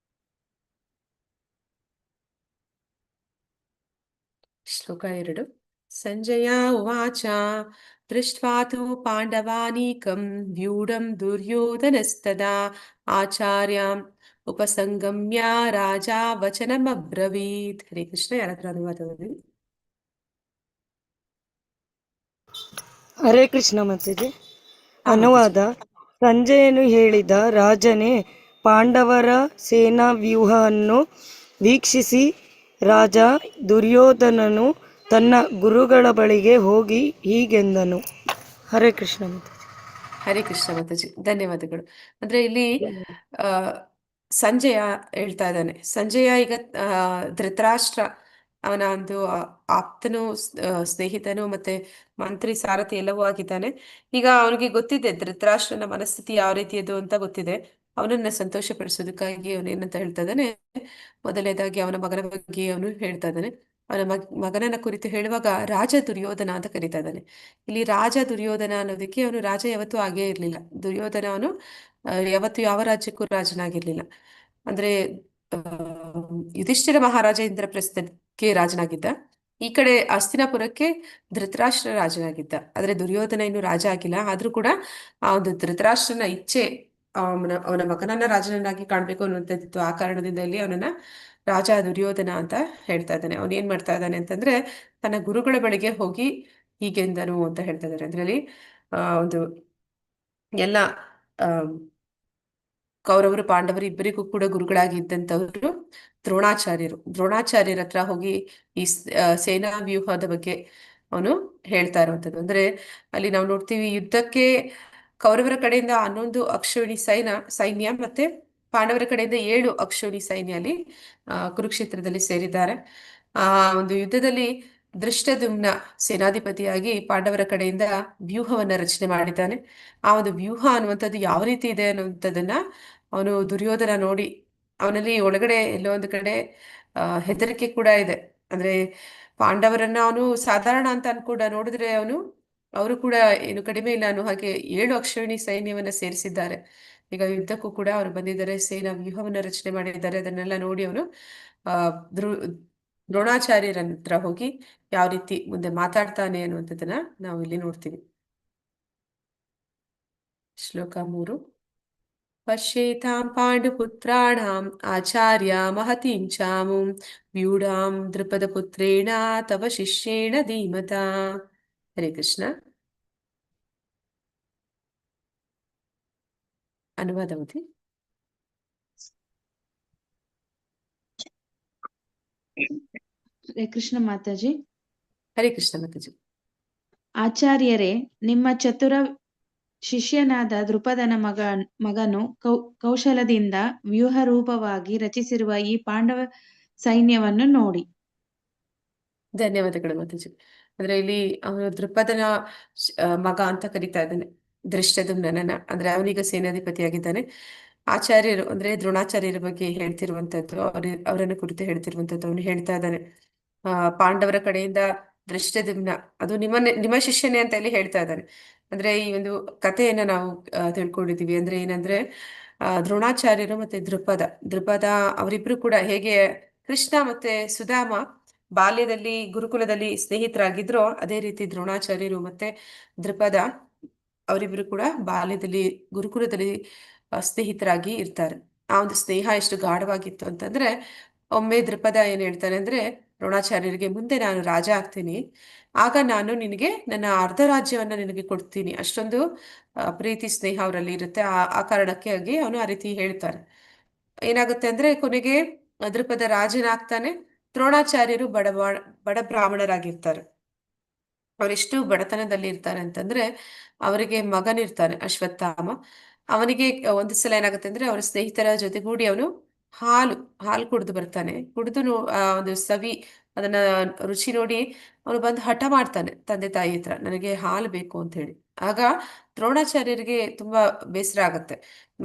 ಶ್ಲೋಕ 2. ಸಂಜಯ ಉವಾಚ ದೃಷ್ಟ್ವಾ ತು ಪಾಂಡವಾನೀಕಂ ವ್ಯೂಢಂ ದುರ್ಯೋಧನಸ್ತದಾ ಆಚಾರ್ಯಾಂ ಉಪಸಂಗಮ್ಯ ರಾಜ ವಚನಮಬ್ರವೀತ್. ಹರೇ ಕೃಷ್ಣ. ಯಾರಾದ್ರೂ ಅನುವಾದ ಓದಿ. ಹರೇ ಕೃಷ್ಣ ಮಾತಾಜಿ. ಹಾ ಮಾತಾಜಿ. ಅನುವಾದ. ಸಂಜಯನು ಹೇಳಿದ, ರಾಜನೇ, ಪಾಂಡವರ ಸೇನಾ ವ್ಯೂಹವನ್ನು ವೀಕ್ಷಿಸಿ ರಾಜ ದುರ್ಯೋಧನನು ತನ್ನ ಗುರುಗಳ ಬಳಿಗೆ ಹೋಗಿ ಹೀಗೆಂದನು. ಹರೇ ಕೃಷ್ಣ ಮಾತಾಜಿ. ಹರೇ ಕೃಷ್ಣ ಮಾತಾಜಿ, ಧನ್ಯವಾದಗಳು. ಅಂದ್ರೆ ಇಲ್ಲಿ ಆ ಸಂಜಯ ಹೇಳ್ತಾ ಇದ್ದಾನೆ. ಸಂಜಯ ಈಗ ಧೃತರಾಷ್ಟ್ರ ಅವನ ಒಂದು ಆಪ್ತನು, ಸ್ನೇಹಿತನು, ಮತ್ತೆ ಮಂತ್ರಿ, ಸಾರಥಿ ಎಲ್ಲವೂ ಆಗಿದ್ದಾನೆ. ಈಗ ಅವನಿಗೆ ಗೊತ್ತಿದೆ ಧೃತರಾಷ್ಟ್ರನ ಮನಸ್ಥಿತಿ ಯಾವ ರೀತಿಯದು ಅಂತ ಗೊತ್ತಿದೆ. ಅವನನ್ನ ಸಂತೋಷ ಪಡಿಸೋದಕ್ಕಾಗಿ ಅವನು ಏನಂತ ಹೇಳ್ತಾ ಇದ್ದಾನೆ, ಮೊದಲನೇದಾಗಿ ಅವನ ಮಗನ ಬಗ್ಗೆ ಅವನು ಹೇಳ್ತಾ ಇದ್ದಾನೆ. ಅವನ ಮಗನನ್ನ ಕುರಿತು ಹೇಳುವಾಗ ರಾಜ ದುರ್ಯೋಧನ ಅಂತ ಕರೀತಾ ಇದ್ದಾನೆ. ಇಲ್ಲಿ ರಾಜ ದುರ್ಯೋಧನ ಅನ್ನೋದಕ್ಕೆ, ಅವನು ರಾಜ ಯಾವತ್ತೂ ಆಗೇ ಇರ್ಲಿಲ್ಲ. ದುರ್ಯೋಧನ ಅವನು ಯಾವತ್ತು ಯಾವ ರಾಜ್ಯಕ್ಕೂ ರಾಜನಾಗಿರ್ಲಿಲ್ಲ. ಅಂದ್ರೆ ಆ ಯುಧಿಷ್ಠಿರ ಮಹಾರಾಜ ಇಂದ್ರಪ್ರಸ್ಥಕ್ಕೆ ರಾಜನಾಗಿದ್ದ. ಈ ಕಡೆ ಹಸ್ತಿನಾಪುರಕ್ಕೆ ಧೃತರಾಷ್ಟ್ರ ರಾಜನಾಗಿದ್ದ. ಆದ್ರೆ ದುರ್ಯೋಧನ ಇನ್ನು ರಾಜ ಆಗಿಲ್ಲ. ಆದ್ರೂ ಕೂಡ ಆ ಒಂದು ಧೃತರಾಷ್ಟ್ರನ ಇಚ್ಛೆ ಅವನ ಮಗನನ್ನ ರಾಜನನ್ನಾಗಿ ಕಾಣ್ಬೇಕು ಅನ್ನುವಂಥದ್ದಿತ್ತು. ಆ ಕಾರಣದಿಂದ ಇಲ್ಲಿ ಅವನನ್ನ ರಾಜ ದುರ್ಯೋಧನ ಅಂತ ಹೇಳ್ತಾ ಇದ್ದಾನೆ. ಅವನ್ ಏನ್ ಮಾಡ್ತಾ ಇದ್ದಾನೆ ಅಂತಂದ್ರೆ, ತನ್ನ ಗುರುಗಳ ಬಳಿಗೆ ಹೋಗಿ ಹೀಗೆಂದನು ಅಂತ ಹೇಳ್ತಾ ಇದ್ದಾರೆ. ಅದ್ರಲ್ಲಿ ಒಂದು ಎಲ್ಲ ಕೌರವರು ಪಾಂಡವರು ಇಬ್ಬರಿಗೂ ಕೂಡ ಗುರುಗಳಾಗಿದ್ದಂಥವ್ರು ದ್ರೋಣಾಚಾರ್ಯರ ಹತ್ರ ಹೋಗಿ ಈ ಸೇನಾ ವ್ಯೂಹದ ಬಗ್ಗೆ ಅವನು ಹೇಳ್ತಾ ಇರುವಂಥದ್ದು. ಅಂದ್ರೆ ಅಲ್ಲಿ ನಾವು ನೋಡ್ತೀವಿ, ಯುದ್ಧಕ್ಕೆ ಕೌರವರ ಕಡೆಯಿಂದ 11 ಅಕ್ಷೋಣಿ ಸೈನ್ಯ ಮತ್ತೆ ಪಾಂಡವರ ಕಡೆಯಿಂದ 7 ಅಕ್ಷೋಣಿ ಸೈನ್ಯ ಅಲ್ಲಿ ಕುರುಕ್ಷೇತ್ರದಲ್ಲಿ ಸೇರಿದ್ದಾರೆ. ಆ ಒಂದು ಯುದ್ಧದಲ್ಲಿ ದೃಷ್ಟದ್ಯುಮ್ನ ಸೇನಾಧಿಪತಿಯಾಗಿ ಪಾಂಡವರ ಕಡೆಯಿಂದ ವ್ಯೂಹವನ್ನ ರಚನೆ ಮಾಡಿದ್ದಾನೆ. ಆ ಒಂದು ವ್ಯೂಹ ಅನ್ನುವಂಥದ್ದು ಯಾವ ರೀತಿ ಇದೆ ಅನ್ನುವಂಥದ್ದನ್ನ ಅವನು ದುರ್ಯೋಧನ ನೋಡಿ, ಅವನಲ್ಲಿ ಒಳಗಡೆ ಎಲ್ಲೋ ಒಂದು ಕಡೆ ಹೆದರಿಕೆ ಕೂಡ ಇದೆ. ಅಂದ್ರೆ ಪಾಂಡವರನ್ನ ಅವನು ಸಾಧಾರಣ ಅಂತ ಅನ್ಕೊಂಡ, ನೋಡಿದ್ರೆ ಅವರು ಕೂಡ ಏನು ಕಡಿಮೆ ಇಲ್ಲ ಅನ್ನೋ ಹಾಗೆ 7 ಅಕ್ಷೋಣಿ ಸೈನ್ಯವನ್ನ ಸೇರಿಸಿದ್ದಾರೆ. ಈಗ ಯುದ್ಧಕ್ಕೂ ಕೂಡ ಅವರು ಬಂದಿದ್ದಾರೆ, ಸೇನಾ ವ್ಯೂಹವನ್ನ ರಚನೆ ಮಾಡಿದ್ದಾರೆ. ಅದನ್ನೆಲ್ಲ ನೋಡಿ ಅವನು ದ್ರೋಣಾಚಾರ್ಯರ ಹತ್ರ ಹೋಗಿ ಯಾವ ರೀತಿ ಮುಂದೆ ಮಾತಾಡ್ತಾನೆ ಅನ್ನುವಂಥದ್ದನ್ನ ನಾವು ಇಲ್ಲಿ ನೋಡ್ತೀವಿ. ಶ್ಲೋಕ 3. ಪಶ್ಯೇತಾಂ ಪಾಂಡುಪುತ್ರಾಣಾಂ ಆಚಾರ್ಯ ಮಹತೀಂ ಚಾಮುಂ ವ್ಯೂಢಾಂ ದೃಪದಪುತ್ರೇಣ ತವ ಶಿಷ್ಯೇಣ ಧೀಮತಾ. ಹರೇ ಕೃಷ್ಣ. ಅನುವಾದ ಓದಿ. ಹರೇ ಕೃಷ್ಣ ಮಾತಾಜಿ. ಹರೇ ಕೃಷ್ಣ ಮಾತಾಜಿ. ಆಚಾರ್ಯರೇ, ನಿಮ್ಮ ಚತುರ ಶಿಷ್ಯನಾದ ದೃಪದನ ಮಗನು ಕೌಶಲದಿಂದ ವ್ಯೂಹರೂಪವಾಗಿ ರಚಿಸಿರುವ ಈ ಪಾಂಡವ ಸೈನ್ಯವನ್ನು ನೋಡಿ. ಧನ್ಯವಾದಗಳು ಮಾತಾಜಿ. ಅಂದ್ರೆ ಇಲ್ಲಿ ಅವನು ದೃಪದನ ಮಗ ಅಂತ ಕರೀತಾ ಇದ್ದಾನೆ, ದೃಷ್ಟದ್ಯುಮ್ನನ. ಅಂದ್ರೆ ಅವನೀಗ ಸೇನಾಧಿಪತಿಯಾಗಿದ್ದಾನೆ. ಆಚಾರ್ಯರು ಅಂದ್ರೆ ದ್ರೋಣಾಚಾರ್ಯರ ಬಗ್ಗೆ ಹೇಳ್ತಿರುವಂತದ್ದು, ಅವರನ್ನು ಕುರಿತು ಹೇಳ್ತಿರುವಂತದ್ದು. ಅವನು ಹೇಳ್ತಾ ಇದ್ದಾನೆ, ಪಾಂಡವರ ಕಡೆಯಿಂದ ದೃಷ್ಟದ್ಯುಮ್ನ ಅದು ನಿಮ್ಮ ಶಿಷ್ಯನೇ ಅಂತ ಇಲ್ಲಿ ಹೇಳ್ತಾ ಇದ್ದಾನೆ. ಅಂದ್ರೆ ಈ ಒಂದು ಕಥೆಯನ್ನ ನಾವು ತಿಳ್ಕೊಂಡಿದೀವಿ. ಅಂದ್ರೆ ಏನಂದ್ರೆ, ದ್ರೋಣಾಚಾರ್ಯರು ಮತ್ತೆ ದೃಪದ ಅವರಿಬ್ರು ಕೂಡ ಹೇಗೆ ಕೃಷ್ಣ ಮತ್ತೆ ಸುಧಾಮ ಬಾಲ್ಯದಲ್ಲಿ ಗುರುಕುಲದಲ್ಲಿ ಸ್ನೇಹಿತರಾಗಿದ್ರೋ, ಅದೇ ರೀತಿ ದ್ರೋಣಾಚಾರ್ಯರು ಮತ್ತೆ ದೃಪದ ಅವರಿಬ್ಬರು ಕೂಡ ಬಾಲ್ಯದಲ್ಲಿ ಗುರುಕುಲದಲ್ಲಿ ಸ್ನೇಹಿತರಾಗಿ ಇರ್ತಾರೆ. ಆ ಒಂದು ಸ್ನೇಹ ಎಷ್ಟು ಗಾಢವಾಗಿತ್ತು ಅಂತಂದ್ರೆ, ಒಮ್ಮೆ ದೃಪದ ಏನ್ ಹೇಳ್ತಾನೆ ಅಂದ್ರೆ ದ್ರೋಣಾಚಾರ್ಯರಿಗೆ, ಮುಂದೆ ನಾನು ರಾಜ ಆಗ್ತೀನಿ, ಆಗ ನಾನು ನಿನಗೆ ನನ್ನ ಅರ್ಧ ರಾಜ್ಯವನ್ನ ನಿನಗೆ ಕೊಡ್ತೀನಿ. ಅಷ್ಟೊಂದು ಪ್ರೀತಿ ಸ್ನೇಹ ಅವರಲ್ಲಿ ಇರುತ್ತೆ. ಆ ಕಾರಣಕ್ಕೆ ಆಗಿ ಅವನು ಆ ರೀತಿ ಹೇಳ್ತಾರೆ. ಏನಾಗುತ್ತೆ ಅಂದ್ರೆ ಕೊನೆಗೆ ದೃಪದ ರಾಜನಾಗ್ತಾನೆ. ದ್ರೋಣಾಚಾರ್ಯರು ಬಡ ಬ್ರಾಹ್ಮಣರಾಗಿರ್ತಾರೆ. ಅವರೆಷ್ಟು ಬಡತನದಲ್ಲಿ ಇರ್ತಾರೆ ಅಂತಂದ್ರೆ, ಅವರಿಗೆ ಮಗನಿರ್ತಾನೆ ಅಶ್ವತ್ಥಾಮ. ಅವನಿಗೆ ಒಂದು ಸಲ ಏನಾಗುತ್ತೆ ಅಂದ್ರೆ ಅವರ ಸ್ನೇಹಿತರ ಜೊತೆಗೂಡಿ ಅವನು ಹಾಲು ಹಾಲು ಕುಡಿದು ಬರ್ತಾನೆ. ಕುಡಿದು ಒಂದು ಸವಿ ಅದನ್ನ ರುಚಿ ನೋಡಿ ಅವನು ಬಂದು ಹಠ ಮಾಡ್ತಾನೆ ತಂದೆ ತಾಯಿ ಹತ್ರ, ನನಗೆ ಹಾಲು ಬೇಕು ಅಂತ ಹೇಳಿ. ಆಗ ದ್ರೋಣಾಚಾರ್ಯರಿಗೆ ತುಂಬಾ ಬೇಸರ ಆಗತ್ತೆ.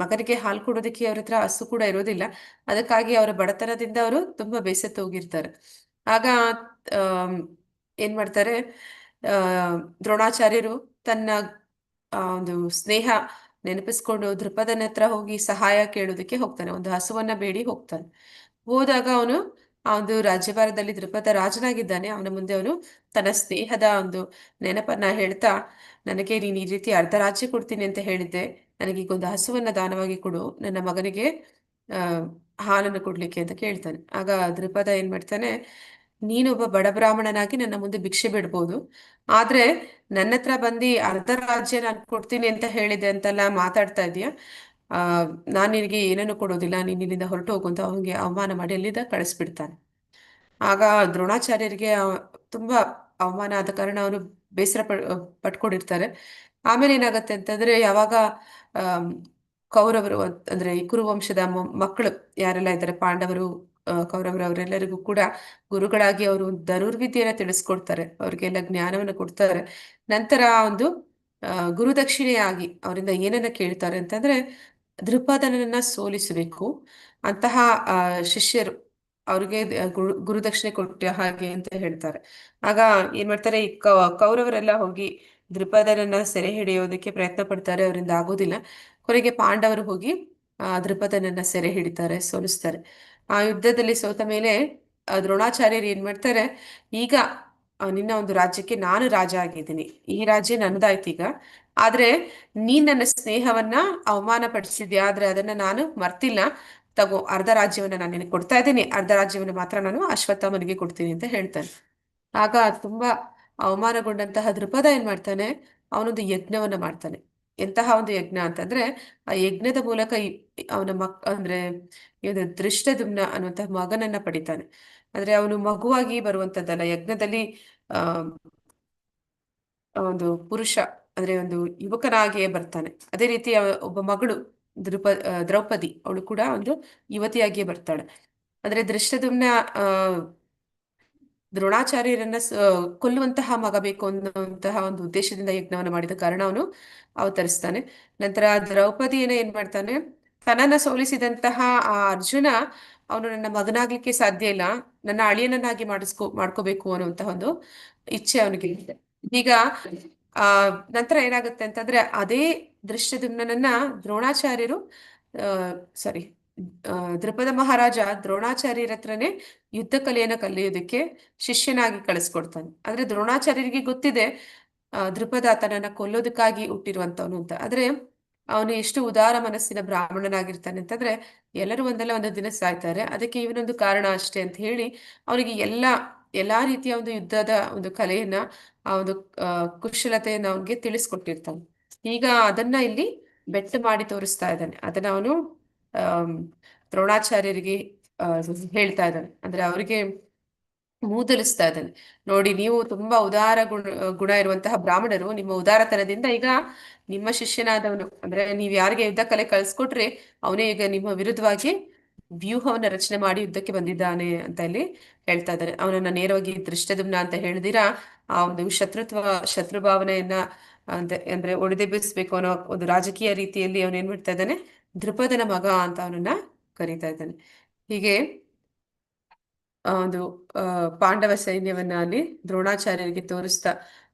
ಮಗನಿಗೆ ಹಾಲು ಕೊಡೋದಕ್ಕೆ ಅವ್ರ ಹತ್ರ ಹಸು ಕೂಡ ಇರೋದಿಲ್ಲ. ಅದಕ್ಕಾಗಿ ಅವರ ಬಡತನದಿಂದ ಅವರು ತುಂಬಾ ಬೇಸತ್ತು ಹೋಗಿರ್ತಾರೆ. ಆಗ ಆಮ್, ಏನ್ ಮಾಡ್ತಾರೆ, ಆ ದ್ರೋಣಾಚಾರ್ಯರು ತನ್ನ ಒಂದು ಸ್ನೇಹ ನೆನಪಿಸ್ಕೊಂಡು ದೃಪದನ ಹತ್ರ ಹೋಗಿ ಸಹಾಯ ಕೇಳೋದಕ್ಕೆ ಹೋಗ್ತಾನೆ. ಒಂದು ಹಸುವನ್ನ ಬೇಡಿ ಹೋಗ್ತಾನೆ. ಹೋದಾಗ ಅವನು ಆ ಒಂದು ರಾಜ್ಯಭಾರದಲ್ಲಿ ದೃಪದ ರಾಜನಾಗಿದ್ದಾನೆ. ಅವನ ಮುಂದೆ ಅವನು ತನ್ನ ಸ್ನೇಹದ ಒಂದು ನೆನಪನ್ನ ಹೇಳ್ತಾ, ನನಗೆ ನೀನು ಈ ರೀತಿ ಅರ್ಧ ರಾಜ್ಯ ಕೊಡ್ತೀನಿ ಅಂತ ಹೇಳಿದ್ದೆ, ನನಗೆ ಈಗೊಂದು ಹಸುವನ್ನ ದಾನವಾಗಿ ಕೊಡು, ನನ್ನ ಮಗನಿಗೆ ಆ ಹಾಲನ್ನು ಕೊಡ್ಲಿಕ್ಕೆ ಅಂತ ಕೇಳ್ತಾನೆ. ಆಗ ದೃಪದ ಏನ್ ಮಾಡ್ತಾನೆ, ನೀನೊಬ್ಬ ಬಡ ಬ್ರಾಹ್ಮಣನಾಗಿ ನನ್ನ ಮುಂದೆ ಭಿಕ್ಷೆ ಬಿಡ್ಬೋದು, ಆದ್ರೆ ನನ್ನ ಹತ್ರ ಬಂದು ಅರ್ಧ ರಾಜ್ಯ ನಾನು ಕೊಡ್ತೀನಿ ಅಂತ ಹೇಳಿದೆ ಅಂತೆಲ್ಲ ಮಾತಾಡ್ತಾ ಇದೀಯ. ನಾನ್ ನಿನಗೆ ಏನನ್ನು ಕೊಡೋದಿಲ್ಲ, ನೀನ್ ಇಲ್ಲಿಂದ ಹೊರಟು ಹೋಗುವಂತ ಅವನಿಗೆ ಅವಮಾನ ಮಾಡಿ ಅಲ್ಲಿಂದ ಕಳಿಸ್ಬಿಡ್ತಾನೆ. ಆಗ ದ್ರೋಣಾಚಾರ್ಯರಿಗೆ ತುಂಬಾ ಅವಮಾನ ಆದ ಕಾರಣ ಅವನು ಬೇಸರ ಪಟ್ಕೊಂಡಿರ್ತಾರೆ. ಆಮೇಲೆ ಏನಾಗತ್ತೆ ಅಂತಂದ್ರೆ, ಯಾವಾಗ ಆಮ್, ಕೌರವರು ಅಂದ್ರೆ ಈ ಕುರುವಂಶದ ಮಕ್ಕಳು ಯಾರೆಲ್ಲ ಇದ್ದಾರೆ, ಪಾಂಡವರು, ಕೌರವರು, ಅವರೆಲ್ಲರಿಗೂ ಕೂಡ ಗುರುಗಳಾಗಿ ಅವರು ಧನುರ್ವಿದ್ಯೆಯನ್ನ ತಿಳಿಸ್ಕೊಡ್ತಾರೆ, ಅವ್ರಿಗೆಲ್ಲ ಜ್ಞಾನವನ್ನು ಕೊಡ್ತಾರೆ. ನಂತರ ಒಂದು ಗುರುದಕ್ಷಿಣೆಯಾಗಿ ಅವರಿಂದ ಏನನ್ನ ಕೇಳ್ತಾರೆ ಅಂತಂದ್ರೆ, ದೃಪದನನ್ನ ಸೋಲಿಸಬೇಕು ಅಂತಹ ಶಿಷ್ಯರು ಅವ್ರಿಗೆ ಗುರುದಕ್ಷಿಣೆ ಕೊಟ್ಟ ಹಾಗೆ ಅಂತ ಹೇಳ್ತಾರೆ. ಆಗ ಏನ್ ಮಾಡ್ತಾರೆ, ಈ ಕೌರವರೆಲ್ಲ ಹೋಗಿ ದೃಪದನನ್ನ ಸೆರೆ ಹಿಡಿಯೋದಕ್ಕೆ ಪ್ರಯತ್ನ ಪಡ್ತಾರೆ. ಅವರಿಂದ ಆಗೋದಿಲ್ಲ. ಕೊನೆಗೆ ಪಾಂಡವರು ಹೋಗಿ ದೃಪದನನ್ನ ಸೆರೆ ಹಿಡಿತಾರೆ, ಸೋಲಿಸ್ತಾರೆ. ಆ ಯುದ್ಧದಲ್ಲಿ ಸೋತ ಮೇಲೆ ದ್ರೋಣಾಚಾರ್ಯರು ಏನ್ ಮಾಡ್ತಾರೆ, ಈಗ ನಿನ್ನ ಒಂದು ರಾಜ್ಯಕ್ಕೆ ನಾನು ರಾಜ ಆಗಿದ್ದೀನಿ, ಈ ರಾಜ್ಯ ನನ್ನದಾಯ್ತು ಈಗ. ಆದ್ರೆ ನೀನ್ ನನ್ನ ಸ್ನೇಹವನ್ನ ಅವಮಾನ ಪಡಿಸಿದ್ಯಾ, ಆದ್ರೆ ಅದನ್ನ ನಾನು ಮರ್ತಿಲ್ಲ. ತಗೋ, ಅರ್ಧ ರಾಜ್ಯವನ್ನ ನಾನು ನಿನಗೆ ಕೊಡ್ತಾ ಇದ್ದೀನಿ, ಅರ್ಧ ರಾಜ್ಯವನ್ನ ಮಾತ್ರ ನಾನು ಅಶ್ವತ್ಥಾಮನಿಗೆ ಕೊಡ್ತೀನಿ ಅಂತ ಹೇಳ್ತಾನೆ. ಆಗ ತುಂಬಾ ಅವಮಾನಗೊಂಡಂತಹ ದೃಪದ ಏನ್ ಮಾಡ್ತಾನೆ, ಅವನೊಂದು ಯಜ್ಞವನ್ನ ಮಾಡ್ತಾನೆ. ಎಂತಹ ಒಂದು ಯಜ್ಞ ಅಂತಂದ್ರೆ, ಆ ಯಜ್ಞದ ಮೂಲಕ ಅವನ ಅಂದ್ರೆ ಇದು ದೃಷ್ಟದ್ಯುಮ್ನ ಅನ್ನುವಂತಹ ಮಗನನ್ನ ಪಡಿತಾನೆ. ಅಂದ್ರೆ ಅವನು ಮಗುವಾಗಿ ಬರುವಂತದ್ದಲ್ಲ, ಯಜ್ಞದಲ್ಲಿ ಆ ಒಂದು ಪುರುಷ ಅಂದ್ರೆ ಒಂದು ಯುವಕನಾಗಿಯೇ ಬರ್ತಾನೆ. ಅದೇ ರೀತಿ ಒಬ್ಬ ಮಗಳು ದ್ರೌಪದಿ, ಅವಳು ಕೂಡ ಒಂದು ಯುವತಿಯಾಗಿಯೇ ಬರ್ತಾಳೆ. ಅಂದ್ರೆ ದೃಷ್ಟದ್ಯುಮ್ನ ಆ ದ್ರೋಣಾಚಾರ್ಯರನ್ನ ಕೊಲ್ಲುವಂತಹ ಮಗ ಬೇಕು ಅನ್ನುವಂತಹ ಒಂದು ಉದ್ದೇಶದಿಂದ ಯಜ್ಞವನ್ನು ಮಾಡಿದ ಕಾರಣ ಅವನು ಅವತರಿಸ್ತಾನೆ. ನಂತರ ದ್ರೌಪದಿಯನ್ನ ಏನ್ ಮಾಡ್ತಾನೆ, ತನ್ನನ್ನ ಸೋಲಿಸಿದಂತಹ ಆ ಅರ್ಜುನ, ಅವನು ನನ್ನ ಮಗನಾಗ್ಲಿಕ್ಕೆ ಸಾಧ್ಯ ಇಲ್ಲ, ನನ್ನ ಅಳಿಯನನ್ನಾಗಿ ಮಾಡ್ಕೋಬೇಕು ಅನ್ನುವಂತಹ ಒಂದು ಇಚ್ಛೆ ಅವನಿಗೆ ಇದೆ. ಈಗ ಆ ನಂತರ ಏನಾಗುತ್ತೆ ಅಂತಂದ್ರೆ, ಅದೇ ದೃಷ್ಟದ್ಯುಮ್ನನ್ನ ದ್ರೋಣಾಚಾರ್ಯರು ಸಾರಿ ದೃಪದ ಮಹಾರಾಜ ದ್ರೋಣಾಚಾರ್ಯರ ಹತ್ರನೇ ಯುದ್ಧ ಕಲೆಯನ್ನ ಕಲಿಯೋದಕ್ಕೆ ಶಿಷ್ಯನಾಗಿ ಕಳಿಸ್ಕೊಡ್ತಾನೆ. ಆದ್ರೆ ದ್ರೋಣಾಚಾರ್ಯರಿಗೆ ಗೊತ್ತಿದೆ ದೃಪದ ತನ್ನನ್ನ ಕೊಲ್ಲೋದಕ್ಕಾಗಿ ಹುಟ್ಟಿರುವಂತವನು ಅಂತ. ಆದ್ರೆ ಅವನು ಎಷ್ಟು ಉದಾರ ಮನಸ್ಸಿನ ಬ್ರಾಹ್ಮಣನಾಗಿರ್ತಾನೆ ಅಂತಂದ್ರೆ, ಎಲ್ಲರೂ ಒಂದಲ್ಲ ಒಂದು ದಿನ ಸಾಯ್ತಾರೆ, ಅದಕ್ಕೆ ಇವನೊಂದು ಕಾರಣ ಅಷ್ಟೇ ಅಂತ ಹೇಳಿ ಅವನಿಗೆ ಎಲ್ಲಾ ರೀತಿಯ ಒಂದು ಯುದ್ಧದ ಒಂದು ಕಲೆಯನ್ನ, ಆ ಒಂದು ಕುಶಲತೆಯನ್ನ ಅವನಿಗೆ ತಿಳಿಸ್ಕೊಟ್ಟಿರ್ತಾನೆ. ಈಗ ಅದನ್ನ ಇಲ್ಲಿ ಬೆಟ್ಟು ಮಾಡಿ ತೋರಿಸ್ತಾ ಇದ್ದಾನೆ. ಅದನ್ನ ಅವನು ದ್ರೋಣಾಚಾರ್ಯರಿಗೆ ಹೇಳ್ತಾ ಇದ್ದಾನೆ. ಅಂದ್ರೆ ಅವರಿಗೆ ಮೂದಲಿಸ್ತಾ ಇದ್ದಾನೆ, ನೋಡಿ ನೀವು ತುಂಬಾ ಉದಾರ ಗುಣ ಇರುವಂತಹ ಬ್ರಾಹ್ಮಣರು, ನಿಮ್ಮ ಉದಾರತನದಿಂದ ಈಗ ನಿಮ್ಮ ಶಿಷ್ಯನಾದವನು, ಅಂದ್ರೆ ನೀವ್ ಯಾರಿಗೆ ಯುದ್ಧ ಕಲೆ ಕಳ್ಸ್ಕೊಟ್ರಿ, ಅವನೇ ಈಗ ನಿಮ್ಮ ವಿರುದ್ಧವಾಗಿ ವ್ಯೂಹವನ್ನ ರಚನೆ ಮಾಡಿ ಯುದ್ಧಕ್ಕೆ ಬಂದಿದ್ದಾನೆ ಅಂತ ಇಲ್ಲಿ ಹೇಳ್ತಾ ಇದ್ದಾರೆ. ಅವನನ್ನ ನೇರವಾಗಿ ದೃಷ್ಟದ್ಯುಮ್ನ ಅಂತ ಹೇಳಿದಿರಾ, ಆ ಒಂದು ಶತ್ರು ಭಾವನೆಯನ್ನ ಅಂದ್ರೆ ಒಡೆದೆಬ್ಬಿಸ್ಬೇಕು ಅನ್ನೋ ಒಂದು ರಾಜಕೀಯ ರೀತಿಯಲ್ಲಿ ಅವನು ಏನ್ ಮಾಡ್ತಾ ಇದ್ದಾನೆ, ದೃಪದನ ಮಗ ಅಂತ ಅವನನ್ನ ಕರೀತಾ ಇದ್ದಾನೆ. ಹೀಗೆ ಒಂದು ಪಾಂಡವ ಸೈನ್ಯವನ್ನ ಅಲ್ಲಿ ದ್ರೋಣಾಚಾರ್ಯರಿಗೆ ತೋರಿಸ್ತಾ,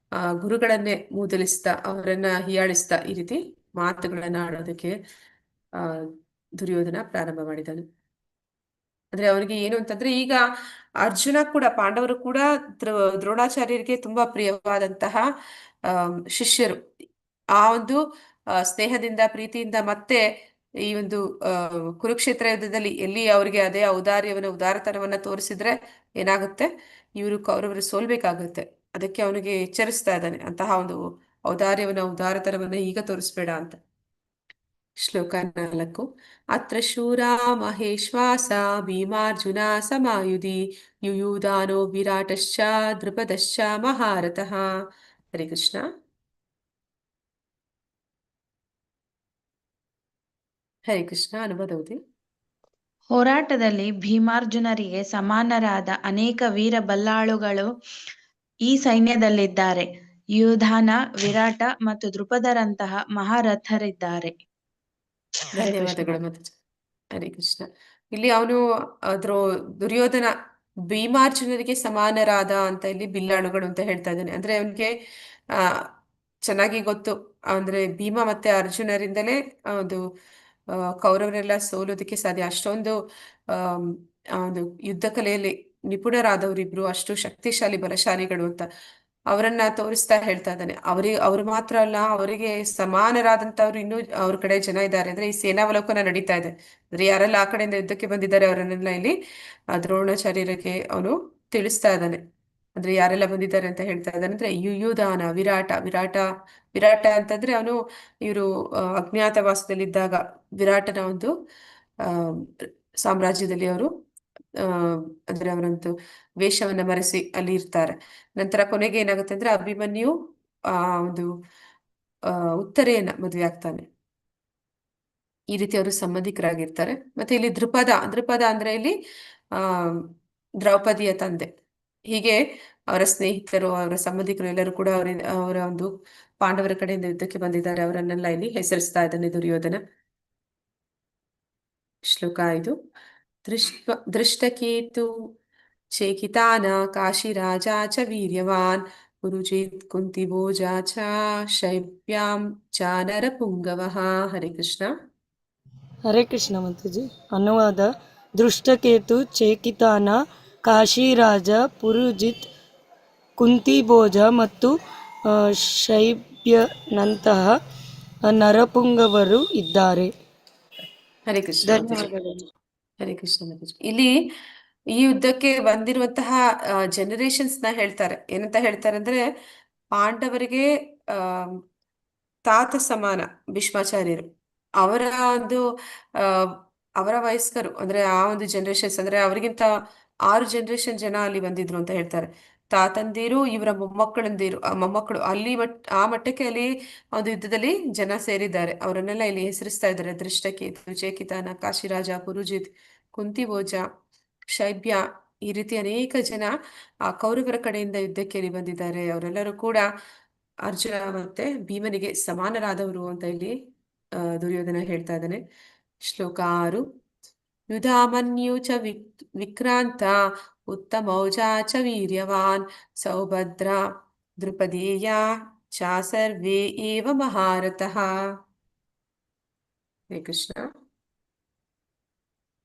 ಗುರುಗಳನ್ನೇ ಮೂದಲಿಸ್ತಾ, ಅವರನ್ನ ಹೀಯಾಳಿಸ್ತಾ ಈ ರೀತಿ ಮಾತುಗಳನ್ನ ಆಡೋದಕ್ಕೆ ಆ ದುರ್ಯೋಧನ ಪ್ರಾರಂಭ ಮಾಡಿದನು. ಅಂದ್ರೆ ಅವನಿಗೆ ಏನು ಅಂತಂದ್ರೆ, ಈಗ ಅರ್ಜುನ ಕೂಡ, ಪಾಂಡವರು ಕೂಡ ದ್ರೋಣಾಚಾರ್ಯರಿಗೆ ತುಂಬಾ ಪ್ರಿಯವಾದಂತಹ ಶಿಷ್ಯರು. ಆ ಒಂದು ಸ್ನೇಹದಿಂದ ಪ್ರೀತಿಯಿಂದ ಮತ್ತೆ ಈ ಒಂದು ಕುರುಕ್ಷೇತ್ರ ಯುದ್ಧದಲ್ಲಿ ಎಲ್ಲಿ ಅವರಿಗೆ ಅದೇ ಉದಾರತನವನ್ನ ತೋರಿಸಿದ್ರೆ ಏನಾಗುತ್ತೆ, ಇವರು ಕೌರವರು ಸೋಲ್ಬೇಕಾಗುತ್ತೆ. ಅದಕ್ಕೆ ಅವನಿಗೆ ಎಚ್ಚರಿಸ್ತಾ ಇದ್ದಾನೆ, ಅಂತಹ ಒಂದು ಉದಾರತನವನ್ನ ಈಗ ತೋರಿಸ್ಬೇಡ ಅಂತ. ಶ್ಲೋಕ 4. ಅತ್ರ ಶೂರಾ ಮಹೇಶ್ವಾಸ ಭೀಮಾರ್ಜುನ ಸಮಾಯುಧಿ ಯುಯುಧಾನೋ ವಿರಾಟಶ್ಚ ದೃಪದಶ್ಚ ಮಹಾರಥಃ. ಹರೇ ಕೃಷ್ಣ. ಹರೇ ಕೃಷ್ಣ. ಅನುವಾದ ಓದಿ. ಹೋರಾಟದಲ್ಲಿ ಭೀಮಾರ್ಜುನರಿಗೆ ಸಮಾನರಾದ ಅನೇಕ ವೀರ ಬಲ್ಲಾಳುಗಳು ಈ ಸೈನ್ಯದಲ್ಲಿದ್ದಾರೆ. ಯುಧಾನ, ವಿರಾಟ ಮತ್ತು ದೃಪದರಂತಹ ಮಹಾರಥರಿದ್ದಾರೆ. ಧನ್ಯವಾದಗಳು ಮಾತಾಜಿ. ಹರೇ ಕೃಷ್ಣ. ಇಲ್ಲಿ ಅವನು ದುರ್ಯೋಧನ ಭೀಮಾರ್ಜುನರಿಗೆ ಸಮಾನರಾದ ಅಂತ ಇಲ್ಲಿ ಬಿಲ್ಲಾಳುಗಳು ಅಂತ ಹೇಳ್ತಾ ಇದ್ದಾನೆ. ಅಂದ್ರೆ ಅವನಿಗೆ ಚೆನ್ನಾಗಿ ಗೊತ್ತು, ಅಂದ್ರೆ ಭೀಮ ಮತ್ತೆ ಅರ್ಜುನರಿಂದಲೇ ಒಂದು ಕೌರವರೆಲ್ಲ ಸೋಲೋದಕ್ಕೆ ಸಾಧ್ಯ. ಅಷ್ಟೊಂದು ಒಂದು ಯುದ್ಧ ಕಲೆಯಲ್ಲಿ ನಿಪುಣರಾದವರಿಬ್ರು, ಅಷ್ಟು ಶಕ್ತಿಶಾಲಿ ಬಲಶಾಲಿಗಳು ಅಂತ ಅವರನ್ನ ತೋರಿಸ್ತಾ ಹೇಳ್ತಾ ಇದ್ದಾನೆ. ಅವ್ರು ಮಾತ್ರ ಅಲ್ಲ, ಅವರಿಗೆ ಸಮಾನರಾದಂತವ್ರು ಇನ್ನೂ ಅವ್ರ ಕಡೆ ಜನ ಇದ್ದಾರೆ. ಅಂದ್ರೆ ಈ ಸೇನಾವಲೋಕನ ನಡೀತಾ ಇದೆ. ಅಂದ್ರೆ ಯಾರೆಲ್ಲ ಆ ಕಡೆಯಿಂದ ಯುದ್ಧಕ್ಕೆ ಬಂದಿದ್ದಾರೆ ಅವರನ್ನೆಲ್ಲ ಇಲ್ಲಿ ದ್ರೋಣಾಚಾರ್ಯರಿಗೆ ಅವನು ತಿಳಿಸ್ತಾ ಇದ್ದಾನೆ. ಅಂದ್ರೆ ಯಾರೆಲ್ಲ ಬಂದಿದ್ದಾರೆ ಅಂತ ಹೇಳ್ತಾ ಇದ್ದಾನೆ. ಅಂದ್ರೆ ಯುಯುಧಾನ, ವಿರಾಟ ಅಂತಂದ್ರೆ ಅವನು ಇವರು ಅಜ್ಞಾತವಾಸದಲ್ಲಿದ್ದಾಗ ವಿರಾಟನ ಒಂದು ಸಾಮ್ರಾಜ್ಯದಲ್ಲಿ ಅವರು ಅಂದ್ರೆ ಅವರಂತೂ ವೇಷವನ್ನ ಮರೆಸಿ ಅಲ್ಲಿ ಇರ್ತಾರೆ. ನಂತರ ಕೊನೆಗೆ ಏನಾಗುತ್ತೆ ಅಂದ್ರೆ ಅಭಿಮನ್ಯು ಒಂದು ಉತ್ತರೆಯನ್ನ ಮದುವೆ ಆಗ್ತಾನೆ. ಈ ರೀತಿ ಅವರು ಸಂಬಂಧಿಕರಾಗಿರ್ತಾರೆ. ಮತ್ತೆ ಇಲ್ಲಿ ದೃಪದ ಅಂದ್ರೆ ಇಲ್ಲಿ ದ್ರೌಪದಿಯ ತಂದೆ. ಹೀಗೆ ಅವರ ಸ್ನೇಹಿತರು, ಅವರ ಸಂಬಂಧಿಕರು ಎಲ್ಲರೂ ಕೂಡ ಅವರ ಒಂದು ಪಾಂಡವರ ಕಡೆಯಿಂದ ಯುದ್ಧಕ್ಕೆ ಬಂದಿದ್ದಾರೆ. ಅವರನ್ನೆಲ್ಲ ಇಲ್ಲಿ ಹೆಸರಿಸ್ತಾ ಇದ್ದಾನೆ ದುರ್ಯೋಧನ. ಶ್ಲೋಕ 5. ದೃಷ್ಟಕೇತು ಚೇಕಿತಾನ ಕಾಶಿರಾಜ ಚ ವೀರ್ಯವಾನ್ ಪುರುಜಿತ್ ಕುಂತಿಭೋಜ ಚ ಶೈಬ್ಯಾಂ ಚ ನರಪುಂಗವಃ. ಹರೇ ಕೃಷ್ಣ. ಹರೇ ಕೃಷ್ಣ ಮಾತಾಜಿ. ಅನುವಾದ. ದೃಷ್ಟಕೇತು, ಚೇಕಿತಾನ, ಕಾಶಿರಾಜ, ಪುರುಜಿತ್, ಕುಂತಿಭೋಜ ಮತ್ತು ಶೈಬ್ಯನಂತಹ ನರಪುಂಗವರು ಇದ್ದಾರೆ. ಹರೇ ಕೃಷ್ಣ. ಧನ್ಯವಾದಗಳು. ಹರೇ ಕೃಷ್ಣ ಮಾತಾಜಿ. ಇಲ್ಲಿ ಈ ಯುದ್ಧಕ್ಕೆ ಬಂದಿರುವಂತಹ ಜನರೇಷನ್ಸ್ ನ ಹೇಳ್ತಾರೆ. ಏನಂತ ಹೇಳ್ತಾರೆ ಅಂದ್ರೆ, ಪಾಂಡವರಿಗೆ ತಾತ ಸಮಾನ ಭೀಷ್ಮಾಚಾರ್ಯರು. ಅವರ ಒಂದು ಅವರ ವಯಸ್ಕರು ಅಂದ್ರೆ ಆ ಒಂದು ಜನರೇಷನ್ಸ್ ಅಂದ್ರೆ ಅವರಿಗಿಂತ 6 ಜನರೇಷನ್ ಜನ ಅಲ್ಲಿ ಬಂದಿದ್ರು ಅಂತ ಹೇಳ್ತಾರೆ. ತಾತಂದಿರು, ಇವರ ಮೊಮ್ಮಕ್ಕಳು ಅಲ್ಲಿ ಆ ಮಟ್ಟಕ್ಕೆ ಅಲ್ಲಿ ಒಂದು ಯುದ್ಧದಲ್ಲಿ ಜನ ಸೇರಿದ್ದಾರೆ. ಅವರನ್ನೆಲ್ಲ ಇಲ್ಲಿ ಹೆಸರಿಸ್ತಾ ಇದ್ದಾರೆ. ದೃಷ್ಟಕೇತು, ಚೇಕಿತಾನ, ಕಾಶಿರಾಜ, ಪುರುಜಿತ್, ಕುಂತಿಭೋಜ, ಶೈಬ್ಯ, ಈ ರೀತಿ ಅನೇಕ ಜನ ಆ ಕೌರವರ ಕಡೆಯಿಂದ ಯುದ್ಧಕ್ಕೆ ಇಲ್ಲಿ ಬಂದಿದ್ದಾರೆ. ಅವರೆಲ್ಲರೂ ಕೂಡ ಅರ್ಜುನ ಮತ್ತೆ ಭೀಮನಿಗೆ ಸಮಾನರಾದವರು ಅಂತ ಇಲ್ಲಿ ದುರ್ಯೋಧನ ಹೇಳ್ತಾ ಇದ್ದಾನೆ. ಶ್ಲೋಕ 6. ಯುಧಾಮನ್ಯು ಚ ವಿಕ್ರಾಂತ ಉತ್ತಮೌಜ ಚ ವೀರ್ಯವಾನ್ ಸೌಭದ್ರ ದೃಪದೇಯ ಚ ಸರ್ವೇ ಏವ ಮಹಾರಥಃ. ಹರೇ ಕೃಷ್ಣ.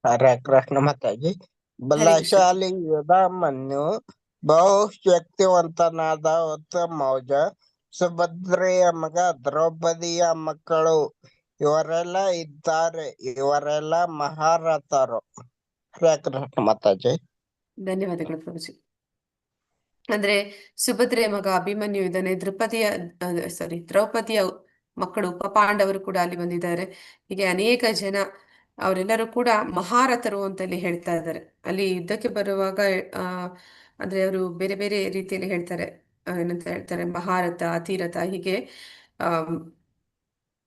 ಹರೇ ಕೃಷ್ಣ ಮಾತಾಜಿ. ಬಲಶಾಲಿ ಯುಧಾಮನ್ಯು, ಬಹುಶಕ್ತಿವಂತನಾದ ಉತ್ತಮೌಜ, ಸುಭದ್ರೆಯ ಮಗ, ದ್ರೌಪದಿಯ ಮಕ್ಕಳು ಇವರೆಲ್ಲ ಇದ್ದಾರೆ. ಇವರೆಲ್ಲ ಮಹಾರಥರು. ಹರೇ ಕೃಷ್ಣ ಮಾತಾಜಿ. ಧನ್ಯವಾದಗಳು ಪ್ರಭುಜಿ. ಅಂದ್ರೆ ಸುಭದ್ರೆಯ ಮಗ ಅಭಿಮನ್ಯು ಇದ್ದಾನೆ. ದ್ರೌಪದಿಯ ಮಕ್ಕಳು ಉಪಪಾಂಡವರು ಕೂಡ ಅಲ್ಲಿ ಬಂದಿದ್ದಾರೆ. ಹೀಗೆ ಅನೇಕ ಜನ, ಅವರೆಲ್ಲರೂ ಕೂಡ ಮಹಾರಥರು ಅಂತ ಇಲ್ಲಿ ಹೇಳ್ತಾ ಇದ್ದಾರೆ. ಅಲ್ಲಿ ಯುದ್ಧಕ್ಕೆ ಬರುವಾಗ ಅಂದ್ರೆ ಅವರು ಬೇರೆ ಬೇರೆ ರೀತಿಯಲ್ಲಿ ಹೇಳ್ತಾರೆ. ಏನಂತ ಹೇಳ್ತಾರೆ, ಮಹಾರಥ, ಅತಿರಥ, ಹೀಗೆ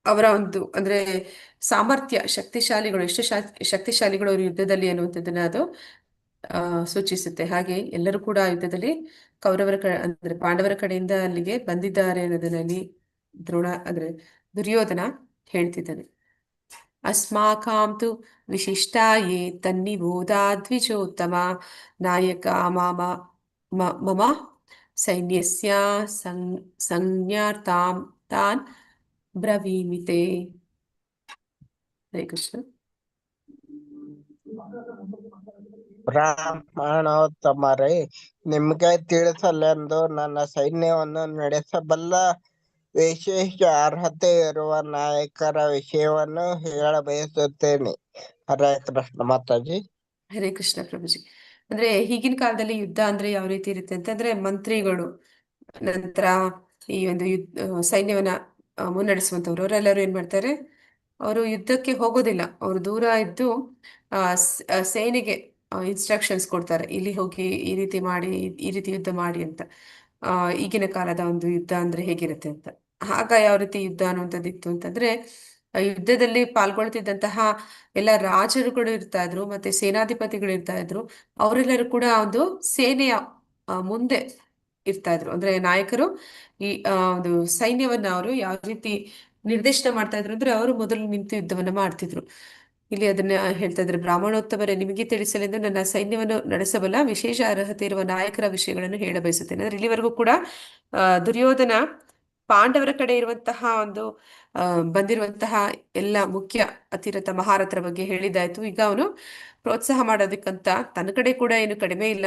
ಅವರ ಒಂದು ಅಂದ್ರೆ ಸಾಮರ್ಥ್ಯ, ಶಕ್ತಿಶಾಲಿಗಳು, ಎಷ್ಟು ಶಕ್ತಿಶಾಲಿಗಳು ಅವರು ಯುದ್ಧದಲ್ಲಿ ಅನ್ನುವಂಥದ್ದನ್ನ ಅದು ಸೂಚಿಸುತ್ತೆ. ಹಾಗೆ ಎಲ್ಲರೂ ಕೂಡ ಯುದ್ಧದಲ್ಲಿ ಅಂದ್ರೆ ಪಾಂಡವರ ಕಡೆಯಿಂದ ಅಲ್ಲಿಗೆ ಬಂದಿದ್ದಾರೆ ಅನ್ನೋದನ್ನಲ್ಲಿ ದುರ್ಯೋಧನ ಹೇಳ್ತಿದ್ದಾನೆ. ಅಸ್ಮಾಕಂ ತು ವಿಶಿಷ್ಟಾಯೇ ತನ್ನಿಬೋಧಾ ದ್ವಿಜೋತ್ತಮ ನಾಯಕ ಮಮ ಸೈನ್ಯಸ್ಯ ಸಂಜ್ಞಾರ್ಥಾಂ ತಾನ್ ಬ್ರವೀಮಿತೆ. ಹರೇ ಕೃಷ್ಣ. ಬ್ರಾಹ್ಮಣೋತ್ತಮರೇ, ನಿಮಗೆ ತಿಳಿಸಲೆಂದು ನನ್ನ ಸೈನ್ಯವನ್ನು ನಡೆಸಬಲ್ಲ ವಿಶೇಷ ಅರ್ಹತೆ ಇರುವ ನಾಯಕರ ವಿಷಯವನ್ನು ಹೇಳಬಯಸುತ್ತೇನೆ. ಹರೇ ಕೃಷ್ಣ ಮಾತಾಜಿ. ಹರೇ ಕೃಷ್ಣ ಪ್ರಭುಜಿ. ಅಂದ್ರೆ ಈಗಿನ ಕಾಲದಲ್ಲಿ ಯುದ್ಧ ಅಂದ್ರೆ ಯಾವ ರೀತಿ ಇರುತ್ತೆ ಅಂತಂದ್ರೆ ಮಂತ್ರಿಗಳು, ನಂತರ ಈ ಒಂದು ಸೈನ್ಯವನ್ನ ಮುನ್ನಡೆಸುವಂತವ್ರು ಅವರೆಲ್ಲರೂ ಏನ್ ಮಾಡ್ತಾರೆ, ಅವರು ಯುದ್ಧಕ್ಕೆ ಹೋಗೋದಿಲ್ಲ. ಅವರು ದೂರ ಇದ್ದು ಸೇನೆಗೆ ಇನ್ಸ್ಟ್ರಕ್ಷನ್ಸ್ ಕೊಡ್ತಾರೆ, ಇಲ್ಲಿ ಹೋಗಿ ಈ ರೀತಿ ಮಾಡಿ, ಈ ರೀತಿ ಯುದ್ಧ ಮಾಡಿ ಅಂತ. ಈಗಿನ ಕಾಲದ ಒಂದು ಯುದ್ಧ ಅಂದ್ರೆ ಹೇಗಿರುತ್ತೆ ಅಂತ. ಆಗ ಯಾವ ರೀತಿ ಯುದ್ಧ ಅನ್ನುವಂಥದ್ದು ಇತ್ತು ಅಂತಂದ್ರೆ, ಯುದ್ಧದಲ್ಲಿ ಪಾಲ್ಗೊಳ್ತಿದ್ದಂತಹ ಎಲ್ಲ ರಾಜರುಗಳು ಇರ್ತಾ ಇದ್ರು, ಮತ್ತೆ ಸೇನಾಧಿಪತಿಗಳು ಇರ್ತಾ ಇದ್ರು. ಅವರೆಲ್ಲರೂ ಕೂಡ ಒಂದು ಸೇನೆಯ ಮುಂದೆ ಇರ್ತಾ ಇದ್ರು. ಅಂದ್ರೆ ನಾಯಕರು ಈ ಒಂದು ಸೈನ್ಯವನ್ನ ಅವರು ಯಾವ ರೀತಿ ನಿರ್ದೇಶನ ಮಾಡ್ತಾ ಇದ್ರು ಅಂದ್ರೆ, ಅವರು ಮೊದಲು ನಿಂತು ಯುದ್ಧವನ್ನ ಮಾಡ್ತಿದ್ರು. ಇಲ್ಲಿ ಅದನ್ನ ಹೇಳ್ತಾ ಇದ್ರೆ, ಬ್ರಾಹ್ಮಣೋತ್ತಮರೇ, ನಿಮಗೆ ತಿಳಿಸಲೆಂದು ನನ್ನ ಸೈನ್ಯವನ್ನು ನಡೆಸಬಲ್ಲ ವಿಶೇಷ ಅರ್ಹತೆ ಇರುವ ನಾಯಕರ ವಿಷಯಗಳನ್ನು ಹೇಳಬಯಸುತ್ತೇನೆ. ಅಂದ್ರೆ ಇಲ್ಲಿವರೆಗೂ ಕೂಡ ದುರ್ಯೋಧನ ಪಾಂಡವರ ಕಡೆ ಇರುವಂತಹ ಒಂದು ಬಂದಿರುವಂತಹ ಎಲ್ಲ ಮುಖ್ಯ ಅತಿರಥ ಮಹಾರಥರ ಬಗ್ಗೆ ಹೇಳಿದ್ದಾಯ್ತು. ಈಗ ಅವನು ಪ್ರೋತ್ಸಾಹ ಮಾಡೋದಕ್ಕಂತ ತನ್ನ ಕಡೆ ಕೂಡ ಏನು ಕಡಿಮೆ ಇಲ್ಲ,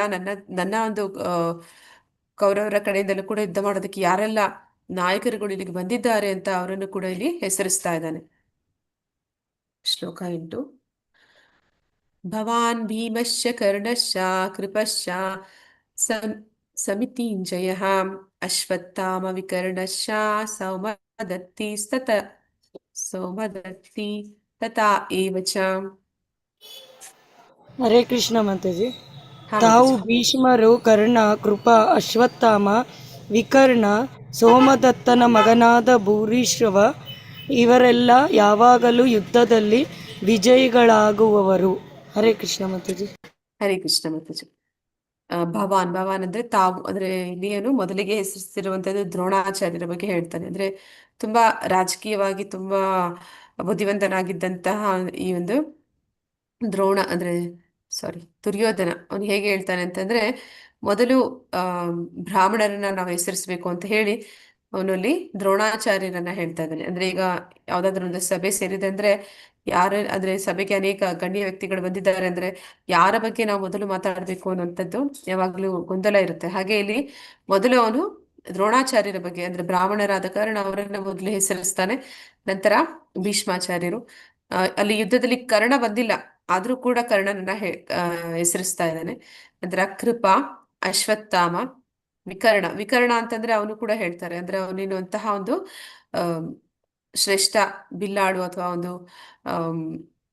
ನನ್ನ ಒಂದು ಕೌರವರ ಕಡೆಯಿಂದಲೂ ಕೂಡ ಯುದ್ಧ ಮಾಡೋದಕ್ಕೆ ಯಾರೆಲ್ಲ ನಾಯಕರುಗಳು ಇಲ್ಲಿಗೆ ಬಂದಿದ್ದಾರೆ ಅಂತ ಅವರನ್ನು ಕೂಡ ಇಲ್ಲಿ ಹೆಸರಿಸ್ತಾ ಇದ್ದಾನೆ. ಶ್ಲೋಕ 8. ಭವಾನ್ ಭೀಮಶ್ಚ ಕರ್ಣಶ್ಚ ಕೃಪಶ್ಚ ಸಮಿತಿಂಜಯಃ ಅಶ್ವತ್ಥಾಮ ವಿಕರ್ಣಶ್ಚ ಸೌಮದತ್ತಿ ತಥಾ ಏವ ಚ. ಹರೇ ಕೃಷ್ಣ ಮಾತಾಜಿ. ಹಾ ತಾವು ಮಾತಾಜಿ. ಭೀಷ್ಮರು, ಕರ್ಣ, ಕೃಪ, ಅಶ್ವತ್ಥಾಮ, ವಿಕರ್ಣ, ಸೋಮದತ್ತನ ಮಗನಾದ ಭೂರಿಶ್ರವ ಇವರೆಲ್ಲ ಯಾವಾಗಲೂ ಯುದ್ಧದಲ್ಲಿ ವಿಜಯಿಗಳಾಗುವವರು. ಹರೇ ಕೃಷ್ಣ ಮಾತಾಜಿ. ಹರೇ ಕೃಷ್ಣ ಮಾತಾಜಿ. ಭವಾನ್ ಅಂದ್ರೆ ತಾವು, ಅಂದ್ರೆ ಇಲ್ಲಿ ಏನು ಮೊದಲಿಗೆ ಹೆಸರಿಸಿರುವಂತದ್ದು ದ್ರೋಣಾಚಾರ್ಯರ ಬಗ್ಗೆ ಹೇಳ್ತಾನೆ. ಅಂದ್ರೆ ತುಂಬಾ ರಾಜಕೀಯವಾಗಿ ತುಂಬಾ ಬುದ್ಧಿವಂತನಾಗಿದ್ದಂತಹ ಈ ಒಂದು ದುರ್ಯೋಧನ ಅವನು ಹೇಗೆ ಹೇಳ್ತಾನೆ ಅಂತಂದ್ರೆ, ಮೊದಲು ಬ್ರಾಹ್ಮಣರನ್ನ ನಾವು ಹೆಸರಿಸ್ಬೇಕು ಅಂತ ಹೇಳಿ ಅವನಲ್ಲಿ ದ್ರೋಣಾಚಾರ್ಯರನ್ನ ಹೇಳ್ತಾ ಇದ್ದಾನೆ. ಅಂದ್ರೆ ಈಗ ಯಾವ್ದಾದ್ರು ಒಂದು ಸಭೆ ಸೇರಿದೆ ಅಂದ್ರೆ, ಅಂದ್ರೆ ಸಭೆಗೆ ಅನೇಕ ಗಣ್ಯ ವ್ಯಕ್ತಿಗಳು ಬಂದಿದ್ದಾರೆ ಅಂದ್ರೆ ಯಾರ ಬಗ್ಗೆ ನಾವು ಮೊದಲು ಮಾತಾಡಬೇಕು ಅನ್ನುವಂಥದ್ದು ಯಾವಾಗ್ಲೂ ಗೊಂದಲ ಇರುತ್ತೆ. ಹಾಗೆ ಇಲ್ಲಿ ಮೊದಲು ಅವನು ದ್ರೋಣಾಚಾರ್ಯರ ಬಗ್ಗೆ, ಅಂದ್ರೆ ಬ್ರಾಹ್ಮಣರಾದ ಕಾರಣ ಅವರನ್ನ ಮೊದಲು ಹೆಸರಿಸ್ತಾನೆ. ನಂತರ ಭೀಷ್ಮಾಚಾರ್ಯರು, ಅಲ್ಲಿ ಯುದ್ಧದಲ್ಲಿ ಕರ್ಣ ಬಂದಿಲ್ಲ, ಆದ್ರೂ ಕೂಡ ಕರ್ಣನನ್ನ ಹೆಸರಿಸ್ತಾ ಇದ್ದಾನೆ. ನಂತರ ಕೃಪ, ಅಶ್ವತ್ಥಾಮ, ವಿಕರ್ಣ ಅಂತಂದ್ರೆ ಅವನು ಕೂಡ ಹೇಳ್ತಾರೆ, ಅಂದ್ರೆ ಅವನಿರುವಂತಹ ಒಂದು ಶ್ರೇಷ್ಠ ಬಿಲ್ಲಾಡು ಅಥವಾ ಒಂದು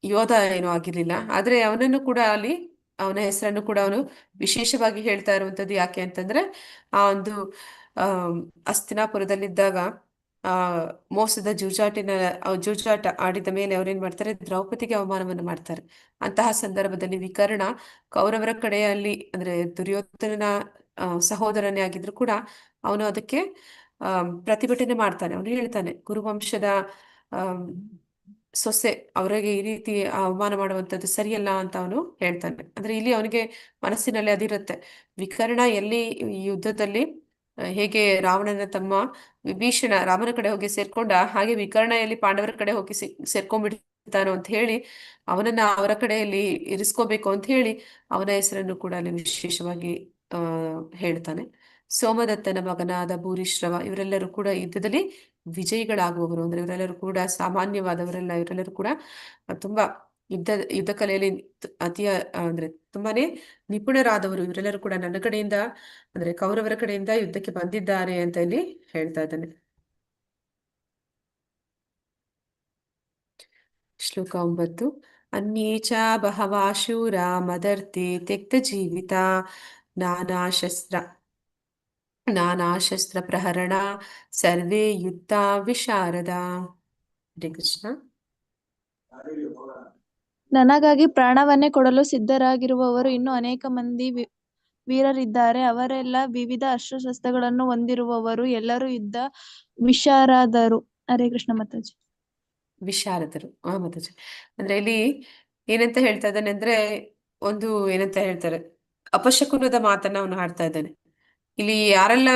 ಯೋಧ ಏನೂ ಆಗಿರ್ಲಿಲ್ಲ. ಆದ್ರೆ ಅವನನ್ನು ಕೂಡ ಅಲ್ಲಿ ಅವನ ಹೆಸರನ್ನು ಕೂಡ ಅವನು ವಿಶೇಷವಾಗಿ ಹೇಳ್ತಾ ಇರುವಂತದ್ದು ಯಾಕೆ ಅಂತಂದ್ರೆ, ಆ ಒಂದು ಹಸ್ತಿನಾಪುರದಲ್ಲಿದ್ದಾಗ ಆ ಮೋಸದ ಜೂಜಾಟ ಆಡಿದ ಮೇಲೆ ಅವ್ರೇನ್ ಮಾಡ್ತಾರೆ, ದ್ರೌಪದಿಗೆ ಅವಮಾನವನ್ನು ಮಾಡ್ತಾರೆ. ಅಂತಹ ಸಂದರ್ಭದಲ್ಲಿ ವಿಕರ್ಣ ಕೌರವರ ಕಡೆಯಲ್ಲಿ, ಅಂದ್ರೆ ದುರ್ಯೋಧನನ ಸಹೋದರನೇ ಆಗಿದ್ರು ಕೂಡ ಅವನು ಅದಕ್ಕೆ ಪ್ರತಿಭಟನೆ ಮಾಡ್ತಾನೆ. ಅವನು ಹೇಳ್ತಾನೆ, ಕುರುವಂಶದ ಸೊಸೆ ಅವರಿಗೆ ಈ ರೀತಿ ಅವಮಾನ ಮಾಡುವಂಥದ್ದು ಸರಿಯಲ್ಲ ಅಂತ ಅವನು ಹೇಳ್ತಾನೆ. ಅಂದ್ರೆ ಇಲ್ಲಿ ಅವನಿಗೆ ಮನಸ್ಸಿನಲ್ಲಿ ಅದಿರುತ್ತೆ, ವಿಕರ್ಣ ಎಲ್ಲಿ ಈ ಯುದ್ಧದಲ್ಲಿ ಹೇಗೆ ರಾವಣನ ತಮ್ಮ ವಿಭೀಷಣ ರಾಮನ ಕಡೆ ಹೋಗಿ ಸೇರ್ಕೊಂಡ, ಹಾಗೆ ವಿಕರ್ಣ ಎಲ್ಲಿ ಪಾಂಡವರ ಕಡೆ ಹೋಗಿ ಸೇರ್ಕೊಂಡ್ಬಿಡ್ತಾನೋ ಅಂತ ಹೇಳಿ ಅವನನ್ನ ಅವರ ಕಡೆಯಲ್ಲಿ ಇರಿಸ್ಕೋಬೇಕು ಅಂತ ಹೇಳಿ ಅವನ ಹೆಸರನ್ನು ಕೂಡ ಅಲ್ಲಿ ವಿಶೇಷವಾಗಿ ಹೇಳ್ತಾನೆ. ಸೋಮದತ್ತನ ಮಗನಾದ ಭೂರಿಶ್ರವ ಇವರೆಲ್ಲರೂ ಕೂಡ ಯುದ್ಧದಲ್ಲಿ ವಿಜಯಿಗಳಾಗುವವರು. ಅಂದ್ರೆ ಇವರೆಲ್ಲರೂ ಕೂಡ ಸಾಮಾನ್ಯವಾದವರೆಲ್ಲ, ಇವರೆಲ್ಲರೂ ಕೂಡ ತುಂಬಾ ಯುದ್ಧ ಕಲೆಯಲ್ಲಿ ಅಂದ್ರೆ ತುಂಬಾನೇ ನಿಪುಣರಾದವರು. ಇವರೆಲ್ಲರೂ ಕೂಡ ನನ್ನ ಕಡೆಯಿಂದ, ಅಂದ್ರೆ ಕೌರವರ ಕಡೆಯಿಂದ ಯುದ್ಧಕ್ಕೆ ಬಂದಿದ್ದಾರೆ ಅಂತ ಇಲ್ಲಿ ಹೇಳ್ತಾ ಇದ್ದಾನೆ. ಶ್ಲೋಕ 9. ಅನ್ಯೇ ಚ ಬಹವಾ ಶೂರ ಮದರ್ತೆ ತ್ಯಕ್ತ ಜೀವಿತ ನಾನಾಶಸ್ತ್ರ ಪ್ರಹರಣ ಸರ್ವೇ ಯುದ್ಧ ವಿಶಾರದ. ಹರೇ ಕೃಷ್ಣ. ನನಗಾಗಿ ಪ್ರಾಣವನ್ನೇ ಕೊಡಲು ಸಿದ್ಧರಾಗಿರುವವರು ಇನ್ನೂ ಅನೇಕ ಮಂದಿ ವೀರರಿದ್ದಾರೆ. ಅವರೆಲ್ಲ ವಿವಿಧ ಅಸ್ತ್ರಶಸ್ತ್ರಗಳನ್ನು ಹೊಂದಿರುವವರು, ಎಲ್ಲರೂ ಯುದ್ಧ ವಿಶಾರದರು. ಹರೇ ಕೃಷ್ಣ ಮಾತಾಜಿ. ವಿಶಾರದರು. ಮಾತಾಜಿ. ಅಂದ್ರೆ ಇಲ್ಲಿ ಏನಂತ ಹೇಳ್ತಾ ಇದ್ದಾನೆ ಅಂದ್ರೆ, ಒಂದು ಏನಂತ ಹೇಳ್ತಾರೆ, ಅಪಶಕುನದ ಮಾತನ್ನ ಅವನು ಹಾಡ್ತಾ ಇದ್ದಾನೆ. ಇಲ್ಲಿ ಯಾರೆಲ್ಲ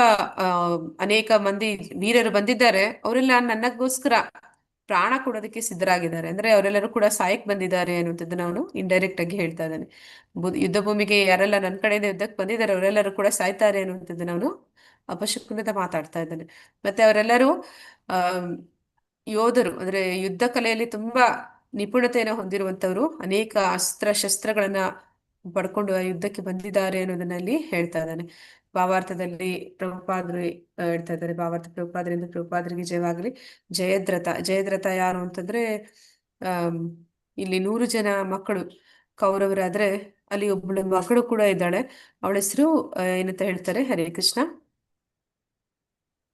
ಅನೇಕ ಮಂದಿ ವೀರರು ಬಂದಿದ್ದಾರೆ, ಅವರೆಲ್ಲ ನನಗೋಸ್ಕರ ಪ್ರಾಣ ಕೊಡೋದಕ್ಕೆ ಸಿದ್ಧರಾಗಿದ್ದಾರೆ. ಅಂದ್ರೆ ಅವರೆಲ್ಲರೂ ಕೂಡ ಸಾಯಕ್ ಬಂದಿದ್ದಾರೆ ಅನ್ನುವಂಥದ್ದನ್ನ ಅವನು ಇಂಡೈರೆಕ್ಟ್ ಆಗಿ ಹೇಳ್ತಾ ಇದ್ದಾನೆ. ಯುದ್ಧ ಭೂಮಿಗೆ ಯಾರೆಲ್ಲ ನನ್ನ ಕಡೆಯಿಂದ ಯುದ್ಧಕ್ಕೆ ಬಂದಿದ್ದಾರೆ ಅವರೆಲ್ಲರೂ ಕೂಡ ಸಾಯ್ತಾರೆ ಅನ್ನುವಂಥದ್ದನ್ನ ಅವನು ಅಪಶಕುನದ ಮಾತಾಡ್ತಾ ಇದ್ದಾನೆ. ಮತ್ತೆ ಅವರೆಲ್ಲರೂ ಆ ಯೋಧರು, ಅಂದ್ರೆ ಯುದ್ಧ ಕಲೆಯಲ್ಲಿ ತುಂಬಾ ನಿಪುಣತೆಯನ್ನು ಹೊಂದಿರುವಂತವರು, ಅನೇಕ ಅಸ್ತ್ರ ಶಸ್ತ್ರಗಳನ್ನ ಪಡ್ಕೊಂಡು ಆ ಯುದ್ಧಕ್ಕೆ ಬಂದಿದ್ದಾರೆ ಅನ್ನೋದನ್ನಲ್ಲಿ ಹೇಳ್ತಾ ಇದ್ದಾನೆ. ಭಾವಾರ್ಥದಲ್ಲಿ ಪ್ರಭುಪಾದರು ಹೇಳ್ತಾ ಇದ್ದಾರೆ, ಭಾವಾರ್ಥ ಪ್ರಭುಪಾದರಿಂದ ಪ್ರಭುಪಾದರಿಗೆ ಜಯವಾಗಲಿ. ಜಯದ್ರಥ ಯಾರು ಅಂತಂದ್ರೆ ಆಮ್ ಇಲ್ಲಿ 100 ಜನ ಮಕ್ಕಳು ಕೌರವರಾದ್ರೆ ಅಲ್ಲಿ ಒಬ್ಬಳು ಮಗಳು ಕೂಡ ಇದ್ದಾಳೆ. ಅವಳ ಹೆಸರು ಏನಂತ ಹೇಳ್ತಾರೆ? ಹರೇ ಕೃಷ್ಣ.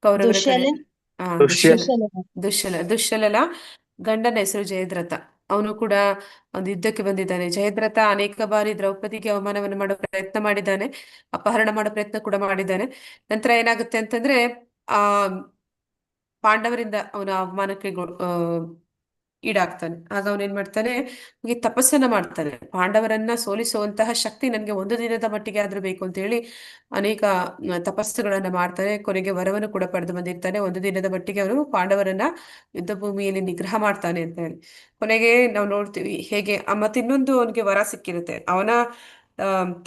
ಕೌರವರ ಕಡೆ ದುಶ್ಯಲೆ ದುಶ್ಯಲ ದುಶ್ಯಲೆ ದುಶ್ಯಲನ ಗಂಡನ ಹೆಸರು ಜಯದ್ರಥ. ಅವನು ಕೂಡ ಒಂದು ಯುದ್ಧಕ್ಕೆ ಬಂದಿದ್ದಾನೆ. ಜಯದ್ರಥ ಅನೇಕ ಬಾರಿ ದ್ರೌಪದಿಗೆ ಅವಮಾನವನ್ನು ಮಾಡೋ ಪ್ರಯತ್ನ ಮಾಡಿದ್ದಾನೆ, ಅಪಹರಣ ಮಾಡೋ ಪ್ರಯತ್ನ ಕೂಡ ಮಾಡಿದ್ದಾನೆ. ನಂತರ ಏನಾಗುತ್ತೆ ಅಂತಂದ್ರೆ ಆ ಪಾಂಡವರಿಂದ ಅವನ ಅವಮಾನಕ್ಕೆ ಈಡಾಗ್ತಾನೆ. ಆಗ ಅವನೇನ್ ಮಾಡ್ತಾನೆ, ಈ ತಪಸ್ಸನ್ನ ಮಾಡ್ತಾನೆ. ಪಾಂಡವರನ್ನ ಸೋಲಿಸುವಂತಹ ಶಕ್ತಿ ನನ್ಗೆ ಒಂದು ದಿನದ ಮಟ್ಟಿಗೆ ಆದ್ರೂ ಬೇಕು ಅಂತ ಹೇಳಿ ಅನೇಕ ತಪಸ್ಸುಗಳನ್ನ ಮಾಡ್ತಾನೆ. ಕೊನೆಗೆ ವರವನ್ನು ಕೂಡ ಪಡೆದು ಬಂದಿರ್ತಾನೆ. ಒಂದು ದಿನದ ಮಟ್ಟಿಗೆ ಅವನು ಪಾಂಡವರನ್ನ ಯುದ್ಧ ಭೂಮಿಯಲ್ಲಿ ನಿಗ್ರಹ ಮಾಡ್ತಾನೆ ಅಂತ ಹೇಳಿ. ಕೊನೆಗೆ ನಾವು ನೋಡ್ತೀವಿ ಹೇಗೆ ಮತ್ತೆ ಇನ್ನೊಂದು ಅವನಿಗೆ ವರ ಸಿಕ್ಕಿರುತ್ತೆ. ಅವನ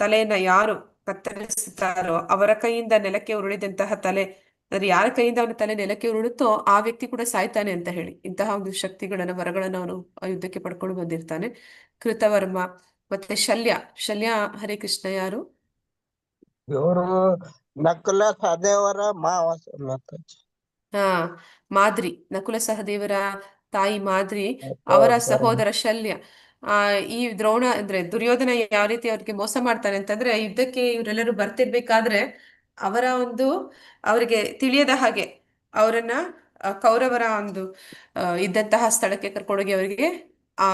ತಲೆಯನ್ನ ಯಾರು ಕತ್ತರಿಸುತ್ತಾರೋ ಅವರ ಕೈಯಿಂದ ನೆಲಕ್ಕೆ ಉರುಳಿದಂತಹ ತಲೆ, ಅಂದ್ರೆ ಯಾರ ಕೈಯಿಂದ ಅವನ ತಲೆ ನೆಲಕ್ಕೆ ಉರುಳುತ್ತೋ ಆ ವ್ಯಕ್ತಿ ಕೂಡ ಸಾಯ್ತಾನೆ ಅಂತ ಹೇಳಿ ಇಂತಹ ಒಂದು ಶಕ್ತಿಗಳನ್ನ ವರಗಳನ್ನ ಅವನು ಆ ಯುದ್ಧಕ್ಕೆ ಪಡ್ಕೊಂಡು ಬಂದಿರ್ತಾನೆ. ಕೃತವರ್ಮ ಮತ್ತೆ ಶಲ್ಯ ಹರೇ ಕೃಷ್ಣ ಯಾರು? ಇವರು ನಕುಲ ಸಹದೇವರ ಮಾವ ಮಾತಾಜಿ. ಹಾ, ಮಾದ್ರಿ, ನಕುಲ ಸಹದೇವರ ತಾಯಿ ಮಾದ್ರಿ, ಅವರ ಸಹೋದರ ಶಲ್ಯ. ಈ ದ್ರೋಣ ಅಂದ್ರೆ ದುರ್ಯೋಧನ ಯಾವ ರೀತಿ ಅವ್ರಿಗೆ ಮೋಸ ಮಾಡ್ತಾನೆ ಅಂತಂದ್ರೆ, ಯುದ್ಧಕ್ಕೆ ಇವರೆಲ್ಲರೂ ಬರ್ತಿರ್ಬೇಕಾದ್ರೆ ಅವರಿಗೆ ತಿಳಿಯದ ಹಾಗೆ ಅವರನ್ನ ಕೌರವರ ಒಂದು ಇದ್ದಂತಹ ಸ್ಥಳಕ್ಕೆ ಕರ್ಕೊಂಡೋಗಿ ಅವರಿಗೆ ಆ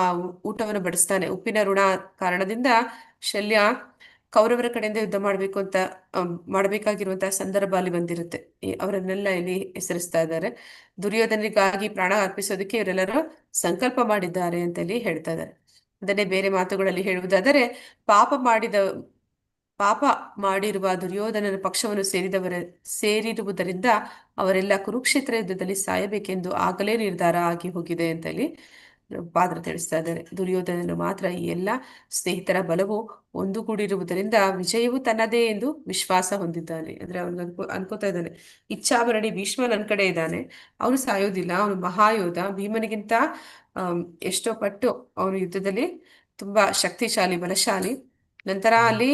ಊಟವನ್ನು ಬಡಿಸ್ತಾನೆ. ಉಪ್ಪಿನ ಋಣ ಕಾರಣದಿಂದ ಶಲ್ಯ ಕೌರವರ ಕಡೆಯಿಂದ ಯುದ್ಧ ಮಾಡ್ಬೇಕು ಅಂತ ಮಾಡಬೇಕಾಗಿರುವಂತಹ ಸಂದರ್ಭ ಅಲ್ಲಿ ಬಂದಿರುತ್ತೆ. ಅವರನ್ನೆಲ್ಲ ಇಲ್ಲಿ ಹೆಸರಿಸ್ತಾ ಇದ್ದಾರೆ. ದುರ್ಯೋಧನಿಗಾಗಿ ಪ್ರಾಣ ಅರ್ಪಿಸೋದಕ್ಕೆ ಇವರೆಲ್ಲರೂ ಸಂಕಲ್ಪ ಮಾಡಿದ್ದಾರೆ ಅಂತ ಇಲ್ಲಿ ಹೇಳ್ತಾ ಇದ್ದಾರೆ. ಅದನ್ನೇ ಬೇರೆ ಮಾತುಗಳಲ್ಲಿ ಹೇಳುವುದಾದರೆ, ಪಾಪ ಮಾಡಿರುವ ದುರ್ಯೋಧನನ ಪಕ್ಷವನ್ನು ಸೇರಿರುವುದರಿಂದ ಅವರೆಲ್ಲ ಕುರುಕ್ಷೇತ್ರ ಯುದ್ಧದಲ್ಲಿ ಸಾಯಬೇಕೆಂದು ಆಗಲೇ ನಿರ್ಧಾರ ಆಗಿ ಹೋಗಿದೆ ಅಂತ ಇಲ್ಲಿ ಪಾತ್ರ ತಿಳಿಸ್ತಾ ಇದ್ದಾರೆ. ದುರ್ಯೋಧನನು ಮಾತ್ರ ಈ ಎಲ್ಲ ಸ್ನೇಹಿತರ ಬಲವು ಒಂದುಗೂಡಿರುವುದರಿಂದ ವಿಜಯವು ತನ್ನದೇ ಎಂದು ವಿಶ್ವಾಸ ಹೊಂದಿದ್ದಾನೆ. ಅಂದ್ರೆ ಅವನು ಅನ್ಕೋತಾ ಇದ್ದಾನೆ, ಇಚ್ಛಾಭರಣಿ ಭೀಷ್ಮ ನನ್ನ ಕಡೆ ಇದ್ದಾನೆ, ಅವನು ಸಾಯೋದಿಲ್ಲ, ಅವನು ಮಹಾಯೋಧ, ಭೀಮನಿಗಿಂತ ಎಷ್ಟೋ ಪಟ್ಟು ಅವನು ಯುದ್ಧದಲ್ಲಿ ತುಂಬಾ ಶಕ್ತಿಶಾಲಿ, ಬಲಶಾಲಿ. ನಂತರ ಅಲ್ಲಿ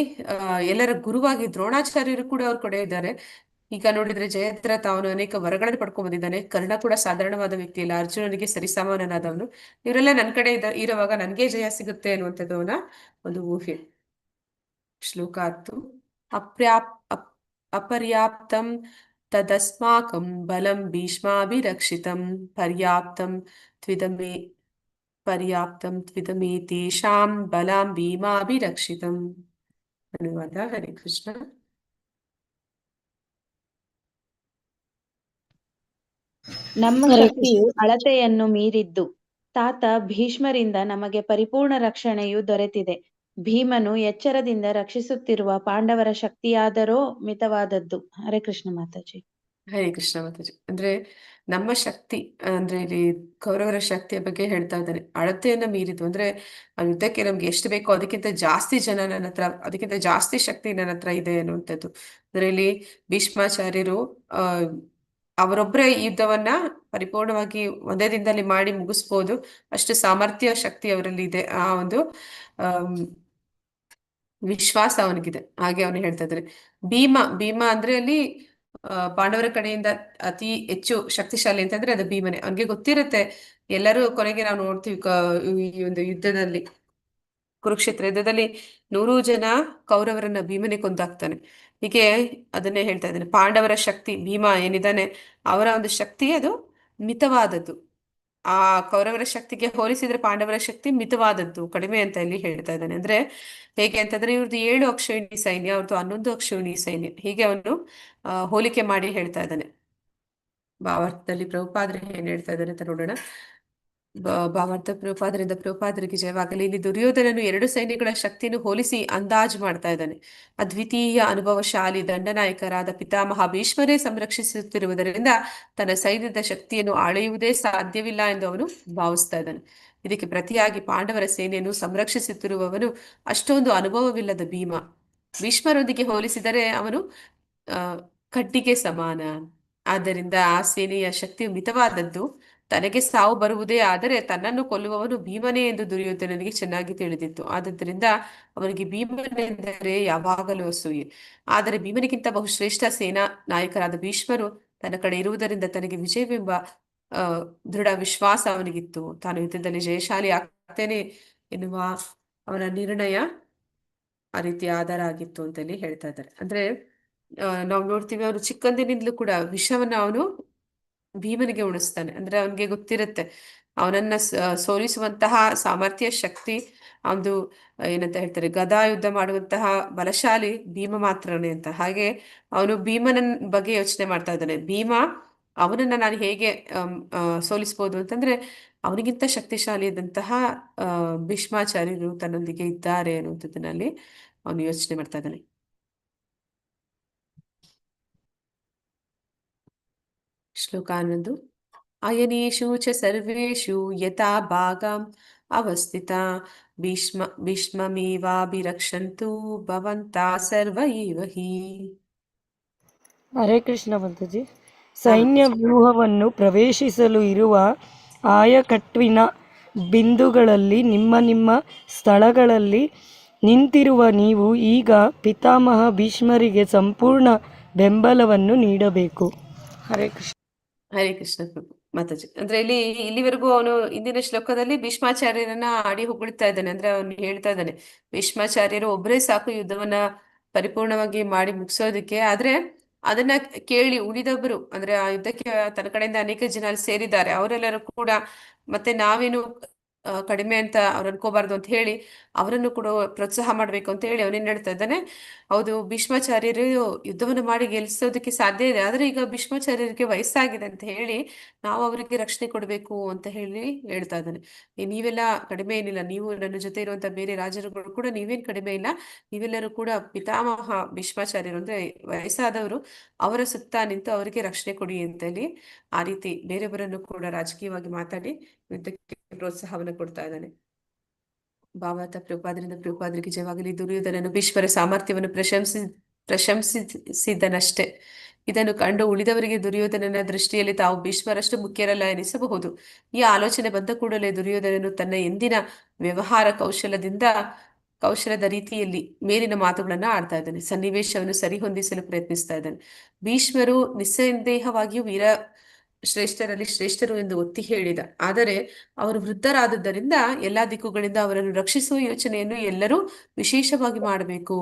ಎಲ್ಲರ ಗುರುವಾಗಿ ದ್ರೋಣಾಚಾರ್ಯರು ಕೂಡ ಅವ್ರ ಕಡೆ ಇದ್ದಾರೆ. ಈಗ ನೋಡಿದ್ರೆ ಜಯದ್ರಥ ಅವನು ಅನೇಕ ವರಗಳನ್ನು ಪಡ್ಕೊಂಡ್ ಬಂದಿದ್ದಾನೆ. ಕರ್ಣ ಕೂಡ ಸಾಧಾರಣವಾದ ವ್ಯಕ್ತಿ ಇಲ್ಲ, ಅರ್ಜುನನಿಗೆ ಸರಿಸಮಾನನಾದವನು. ಇವರೆಲ್ಲ ನನ್ನ ಕಡೆ ಇರುವಾಗ ನನ್ಗೆ ಜಯ ಸಿಗುತ್ತೆ ಅನ್ನುವಂಥದ್ದು ಅವನ ಒಂದು ಊಹೆ. ಶ್ಲೋಕ 10. ಅಪರ್ಯಾಪ್ತಂ ತದಸ್ಮಾಕಂ ಬಲಂ ಭೀಷ್ಮಾಭಿರಕ್ಷಿತಂ ಪರ್ಯಾಪ್ತಂ ತ್ವಿದಮೇತೇಷಾಂ ಬಲಾಂ ಭೀಮಾಭಿರಕ್ಷಿತಂ. ಅನುವಾದ. ಹರೇ ಕೃಷ್ಣ. ನಮ್ಮ ಹರೇ ಶಕ್ತಿಯು ಅಳತೆಯನ್ನು ಮೀರಿದ್ದು. ತಾತ ಭೀಷ್ಮರಿಂದ ನಮಗೆ ಪರಿಪೂರ್ಣ ರಕ್ಷಣೆಯು ದೊರೆತಿದೆ. ಭೀಮನು ಎಚ್ಚರದಿಂದ ರಕ್ಷಿಸುತ್ತಿರುವ ಪಾಂಡವರ ಶಕ್ತಿಯಾದರೋ ಮಿತವಾದದ್ದು. ಹರೇ ಕೃಷ್ಣ ಮಾತಾಜಿ. ಹರೇ ಕೃಷ್ಣ ಮಾತಾಜಿ. ಅಂದ್ರೆ ನಮ್ಮ ಶಕ್ತಿ ಅಂದ್ರೆ ಇಲ್ಲಿ ಕೌರವರ ಶಕ್ತಿಯ ಬಗ್ಗೆ ಹೇಳ್ತಾ ಇದ್ದಾನೆ. ಅಳತೆಯನ್ನ ಮೀರಿದ್ದು ಅಂದ್ರೆ ಆ ಯುದ್ಧಕ್ಕೆ ನಮ್ಗೆ ಎಷ್ಟು ಬೇಕೋ ಅದಕ್ಕಿಂತ ಜಾಸ್ತಿ ಜನ ನನ್ನ ಹತ್ರ, ಅದಕ್ಕಿಂತ ಜಾಸ್ತಿ ಶಕ್ತಿ ನನ್ನ ಹತ್ರ ಇದೆ ಅನ್ನುವಂಥದ್ದು. ಅಂದ್ರೆ ಇಲ್ಲಿ ಭೀಷ್ಮಾಚಾರ್ಯರು ಅವರೊಬ್ಬರೇ ಈ ಯುದ್ಧವನ್ನ ಪರಿಪೂರ್ಣವಾಗಿ ಒಂದೇ ದಿನದಲ್ಲಿ ಮಾಡಿ ಮುಗಿಸ್ಬೋದು, ಅಷ್ಟು ಸಾಮರ್ಥ್ಯ ಶಕ್ತಿ ಅವರಲ್ಲಿ ಇದೆ. ಆ ಒಂದು ವಿಶ್ವಾಸ ಅವನಿಗಿದೆ. ಹಾಗೆ ಅವನು ಹೇಳ್ತಾ ಇದ್ದಾರೆ. ಭೀಮ ಅಂದ್ರೆ ಅಲ್ಲಿ ಪಾಂಡವರ ಕಡೆಯಿಂದ ಅತಿ ಹೆಚ್ಚು ಶಕ್ತಿಶಾಲಿ ಅಂತಂದ್ರೆ ಅದು ಭೀಮನೆ. ಅವನಿಗೆ ಗೊತ್ತಿರುತ್ತೆ, ಎಲ್ಲರೂ ಕೊನೆಗೆ ನಾವು ನೋಡ್ತೀವಿ ಈ ಒಂದು ಯುದ್ಧದಲ್ಲಿ, ಕುರುಕ್ಷೇತ್ರ ಯುದ್ಧದಲ್ಲಿ 100 ಜನ ಕೌರವರನ್ನ ಭೀಮನೆ ಕೊಂದಾಕ್ತಾನೆ. ಹೀಗೆ ಅದನ್ನೇ ಹೇಳ್ತಾ ಇದ್ದಾನೆ. ಪಾಂಡವರ ಶಕ್ತಿ, ಭೀಮ ಏನಿದ್ದಾನೆ ಅವರ ಒಂದು ಶಕ್ತಿ ಅದು ಮಿತವಾದದ್ದು. ಆ ಕೌರವರ ಶಕ್ತಿಗೆ ಹೋಲಿಸಿದ್ರೆ ಪಾಂಡವರ ಶಕ್ತಿ ಮಿತವಾದದ್ದು, ಕಡಿಮೆ ಅಂತ ಇಲ್ಲಿ ಹೇಳ್ತಾ ಇದ್ದಾನೆ. ಅಂದ್ರೆ ಹೇಗೆ ಅಂತಂದ್ರೆ ಇವ್ರದ್ದು 7 ಅಕ್ಷೋಹಿಣಿ ಸೈನ್ಯ, ಅವ್ರದ್ದು 11 ಅಕ್ಷೋಹಿಣಿ ಸೈನ್ಯ, ಹೀಗೆ ಅವನು ಹೋಲಿಕೆ ಮಾಡಿ ಹೇಳ್ತಾ ಇದ್ದಾನೆ. ಭಾವಾರ್ಥದಲ್ಲಿ ಪ್ರಭುಪಾದರು ಏನ್ ಹೇಳ್ತಾ ಇದ್ದಾರೆ ಅಂತ ನೋಡೋಣ. ಭಾವಾರ್ಥ ಪ್ರಭುಪಾದರಿಂದ ಪ್ರಭುಪಾದರಿಗೆ ಜಯವಾಗಲಿ. ಇಲ್ಲಿ ದುರ್ಯೋಧನನು 2 ಸೈನ್ಯಗಳ ಶಕ್ತಿಯನ್ನು ಹೋಲಿಸಿ ಅಂದಾಜು ಮಾಡ್ತಾ ಇದ್ದಾನೆ. ಅದ್ವಿತೀಯ ಅನುಭವಶಾಲಿ ದಂಡನಾಯಕರಾದ ಪಿತಾಮಹ ಭೀಷ್ಮರೇ ಸಂರಕ್ಷಿಸುತ್ತಿರುವುದರಿಂದ ತನ್ನ ಸೈನ್ಯದ ಶಕ್ತಿಯನ್ನು ಅಳೆಯುವುದೇ ಸಾಧ್ಯವಿಲ್ಲ ಎಂದು ಅವನು ಭಾವಿಸ್ತಾ ಇದ್ದಾನೆ. ಇದಕ್ಕೆ ಪ್ರತಿಯಾಗಿ ಪಾಂಡವರ ಸೇನೆಯನ್ನು ಸಂರಕ್ಷಿಸುತ್ತಿರುವವನು ಅಷ್ಟೊಂದು ಅನುಭವವಿಲ್ಲದ ಭೀಷ್ಮರೊಂದಿಗೆ ಹೋಲಿಸಿದರೆ ಅವನು ಕಡ್ಡಿಗೆ ಸಮಾನ. ಆದ್ದರಿಂದ ಆ ಸೇನೆಯ ಶಕ್ತಿಯು ಮಿತವಾದದ್ದು. ತನಗೆ ಸಾವು ಬರುವುದೇ ಆದರೆ ತನ್ನನ್ನು ಕೊಲ್ಲುವವನು ಭೀಮನೇ ಎಂದು ದುರ್ಯೋಧನನಿಗೆ ಚೆನ್ನಾಗಿ ತಿಳಿದಿತ್ತು. ಆದದ್ದರಿಂದ ಅವನಿಗೆ ಭೀಮನೆಂದರೆ ಯಾವಾಗಲೂ ಅಸೂಯೆ. ಆದರೆ ಭೀಮನಿಗಿಂತ ಬಹುಶ್ರೇಷ್ಠ ಸೇನಾ ನಾಯಕರಾದ ಭೀಷ್ಮರು ತನ್ನ ಕಡೆ ಇರುವುದರಿಂದ ತನಗೆ ವಿಜಯವೆಂಬ ಆ ದೃಢ ವಿಶ್ವಾಸ ಅವನಿಗಿತ್ತು. ತಾನು ಯುದ್ಧದಲ್ಲಿ ಜಯಶಾಲಿ ಆಗ್ತೇನೆ ಎನ್ನುವ ಅವನ ನಿರ್ಣಯ ಆ ರೀತಿ ಆಧಾರ ಆಗಿತ್ತು ಅಂತೇಳಿ ಹೇಳ್ತಾ ಇದ್ದಾರೆ. ಅಂದ್ರೆ ನಾವು ನೋಡ್ತೀವಿ, ಅವನು ಚಿಕ್ಕಂದಿನಿಂದಲೂ ಕೂಡ ವಿಷವನ್ನ ಅವನು ಭೀಮನಿಗೆ ಉಣಿಸ್ತಾನೆ. ಅಂದ್ರೆ ಅವನಿಗೆ ಗೊತ್ತಿರುತ್ತೆ ಅವನನ್ನ ಸೋಲಿಸುವಂತಹ ಸಾಮರ್ಥ್ಯ, ಶಕ್ತಿ, ಅವನು ಏನಂತ ಹೇಳ್ತಾರೆ, ಗದಾ ಯುದ್ಧ ಮಾಡುವಂತಹ ಬಲಶಾಲಿ ಭೀಮ ಮಾತ್ರನೇ ಅಂತ. ಹಾಗೆ ಅವನು ಭೀಮನ ಬಗ್ಗೆ ಯೋಚನೆ ಮಾಡ್ತಾ ಇದ್ದಾನೆ. ಭೀಮ ಅವನನ್ನ ನಾನು ಹೇಗೆ ಸೋಲಿಸ್ಬೋದು ಅಂತಂದ್ರೆ ಅವನಿಗಿಂತ ಶಕ್ತಿಶಾಲಿಯಾದಂತಹ ಭೀಷ್ಮಾಚಾರ್ಯರು ತನ್ನೊಂದಿಗೆ ಇದ್ದಾರೆ ಅನ್ನುವಂಥದ್ದನ್ನಲ್ಲಿ ಅವನು ಯೋಚನೆ ಮಾಡ್ತಾ ಇದ್ದಾನೆ. ಶ್ಲೋಕ 11. ಅಯನೇಷು ಚ ಸರ್ವೇಷು ಯಥಾ ಭಾಗಂ ಅವಸ್ಥಿತಾ ಭೀಷ್ಮಮೇವಾಭಿರಕ್ಷಂತು ಭವಂತಾ ಸರ್ವ ಏವ ಹಿ. ಹರೇ ಕೃಷ್ಣ ಬಂತಜಿ. ಸೈನ್ಯ ವ್ಯೂಹವನ್ನು ಪ್ರವೇಶಿಸಲು ಇರುವ ಆಯಕಟ್ಟಿನ ಬಿಂದುಗಳಲ್ಲಿ ನಿಮ್ಮ ನಿಮ್ಮ ಸ್ಥಳಗಳಲ್ಲಿ ನಿಂತಿರುವ ನೀವು ಈಗ ಪಿತಾಮಹ ಭೀಷ್ಮರಿಗೆ ಸಂಪೂರ್ಣ ಬೆಂಬಲವನ್ನು ನೀಡಬೇಕು. ಹರೇ ಕೃಷ್ಣ. ಹರೇ ಕೃಷ್ಣ ಮಾತಾಜಿ. ಅಂದ್ರೆ ಇಲ್ಲಿವರೆಗೂ ಅವನು ಇಂದಿನ ಶ್ಲೋಕದಲ್ಲಿ ಭೀಷ್ಮಾಚಾರ್ಯರನ್ನ ಆಡಿ ಹೊಗಳ್ತಾ ಇದ್ದಾನೆ. ಅಂದ್ರೆ ಅವನು ಹೇಳ್ತಾ ಇದ್ದಾನೆ, ಭೀಷ್ಮಾಚಾರ್ಯರು ಒಬ್ಬರೇ ಸಾಕು ಯುದ್ಧವನ್ನ ಪರಿಪೂರ್ಣವಾಗಿ ಮಾಡಿ ಮುಗಿಸೋದಕ್ಕೆ. ಆದ್ರೆ ಅದನ್ನ ಕೇಳಿ ಉಳಿದೊಬ್ಬರು, ಅಂದ್ರೆ ಆ ಯುದ್ಧಕ್ಕೆ ತನ್ನ ಕಡೆಯಿಂದ ಅನೇಕ ಜನ ಸೇರಿದ್ದಾರೆ, ಅವರೆಲ್ಲರೂ ಕೂಡ ಮತ್ತೆ ನಾವೇನು ಕಡಿಮೆ ಅಂತ ಅವ್ರು ಅನ್ಕೋಬಾರ್ದು ಅಂತ ಹೇಳಿ ಅವರನ್ನು ಕೂಡ ಪ್ರೋತ್ಸಾಹ ಮಾಡ್ಬೇಕು ಅಂತ ಹೇಳಿ ಅವನೇನ್ ಹೇಳ್ತಾ ಇದ್ದಾನೆ, ಹೌದು ಭೀಷ್ಮಾಚಾರ್ಯರು ಯುದ್ಧವನ್ನು ಮಾಡಿ ಗೆಲ್ಲಿಸೋದಕ್ಕೆ ಸಾಧ್ಯ ಇದೆ, ಆದ್ರೆ ಈಗ ಭೀಷ್ಮಾಚಾರ್ಯರಿಗೆ ವಯಸ್ಸಾಗಿದೆ ಅಂತ ಹೇಳಿ ನಾವು ಅವರಿಗೆ ರಕ್ಷಣೆ ಕೊಡ್ಬೇಕು ಅಂತ ಹೇಳಿ ಹೇಳ್ತಾ ಇದ್ದಾನೆ. ನೀವೆಲ್ಲ ಕಡಿಮೆ ಏನಿಲ್ಲ, ನೀವು ನನ್ನ ಜೊತೆ ಇರುವಂತ ಬೇರೆ ರಾಜರುಗಳು ಕೂಡ ನೀವೇನ್ ಕಡಿಮೆ ಇಲ್ಲ, ನೀವೆಲ್ಲರೂ ಕೂಡ ಪಿತಾಮಹ ಭೀಷ್ಮಾಚಾರ್ಯರು ಅಂದ್ರೆ ವಯಸ್ಸಾದವರು, ಅವರ ಸುತ್ತ ನಿಂತು ಅವರಿಗೆ ರಕ್ಷಣೆ ಕೊಡಿ ಅಂತ ಹೇಳಿ ಆ ರೀತಿ ಬೇರೆಯವರನ್ನು ಕೂಡ ರಾಜಕೀಯವಾಗಿ ಮಾತಾಡಿ ಯುದ್ಧಕ್ಕೆ ಪ್ರೋತ್ಸಾಹವನ್ನು ಕೊಡ್ತಾ ಇದ್ದಾನೆ. ಭಾವಾರ್ಥ ಪ್ರಭುಪಾದರಿಗೆ ಜಯವಾಗಲಿ. ದುರ್ಯೋಧನನು ಭೀಷ್ಮರ ಸಾಮರ್ಥ್ಯವನ್ನು ಪ್ರಶಂಸಿಸಿದನಷ್ಟೇ. ಇದನ್ನು ಕಂಡು ಉಳಿದವರಿಗೆ ದುರ್ಯೋಧನನ ದೃಷ್ಟಿಯಲ್ಲಿ ತಾವು ಭೀಷ್ಮರಷ್ಟು ಮುಖ್ಯರಲ್ಲ ಎನಿಸಬಹುದು. ಈ ಆಲೋಚನೆ ಬಂದ ಕೂಡಲೇ ದುರ್ಯೋಧನನು ತನ್ನ ಎಂದಿನ ವ್ಯವಹಾರ ಕೌಶಲದ ರೀತಿಯಲ್ಲಿ ಮೇಲಿನ ಮಾತುಗಳನ್ನ ಆಡ್ತಾ ಇದ್ದಾನೆ. ಸನ್ನಿವೇಶವನ್ನು ಸರಿಹೊಂದಿಸಲು ಪ್ರಯತ್ನಿಸ್ತಾ ಇದ್ದಾನೆ. ಭೀಷ್ಮರು ನಿಸ್ಸಂದೇಹವಾಗಿಯೂ ಶ್ರೇಷ್ಠರಲ್ಲಿ ಶ್ರೇಷ್ಠರು ಎಂದು ಒತ್ತಿ ಹೇಳಿದ. ಆದರೆ ಅವರು ವೃದ್ಧರಾದದ್ದರಿಂದ ಎಲ್ಲಾ ದಿಕ್ಕುಗಳಿಂದ ಅವರನ್ನು ರಕ್ಷಿಸುವ ಯೋಚನೆಯನ್ನು ಎಲ್ಲರೂ ವಿಶೇಷವಾಗಿ ಮಾಡಬೇಕು.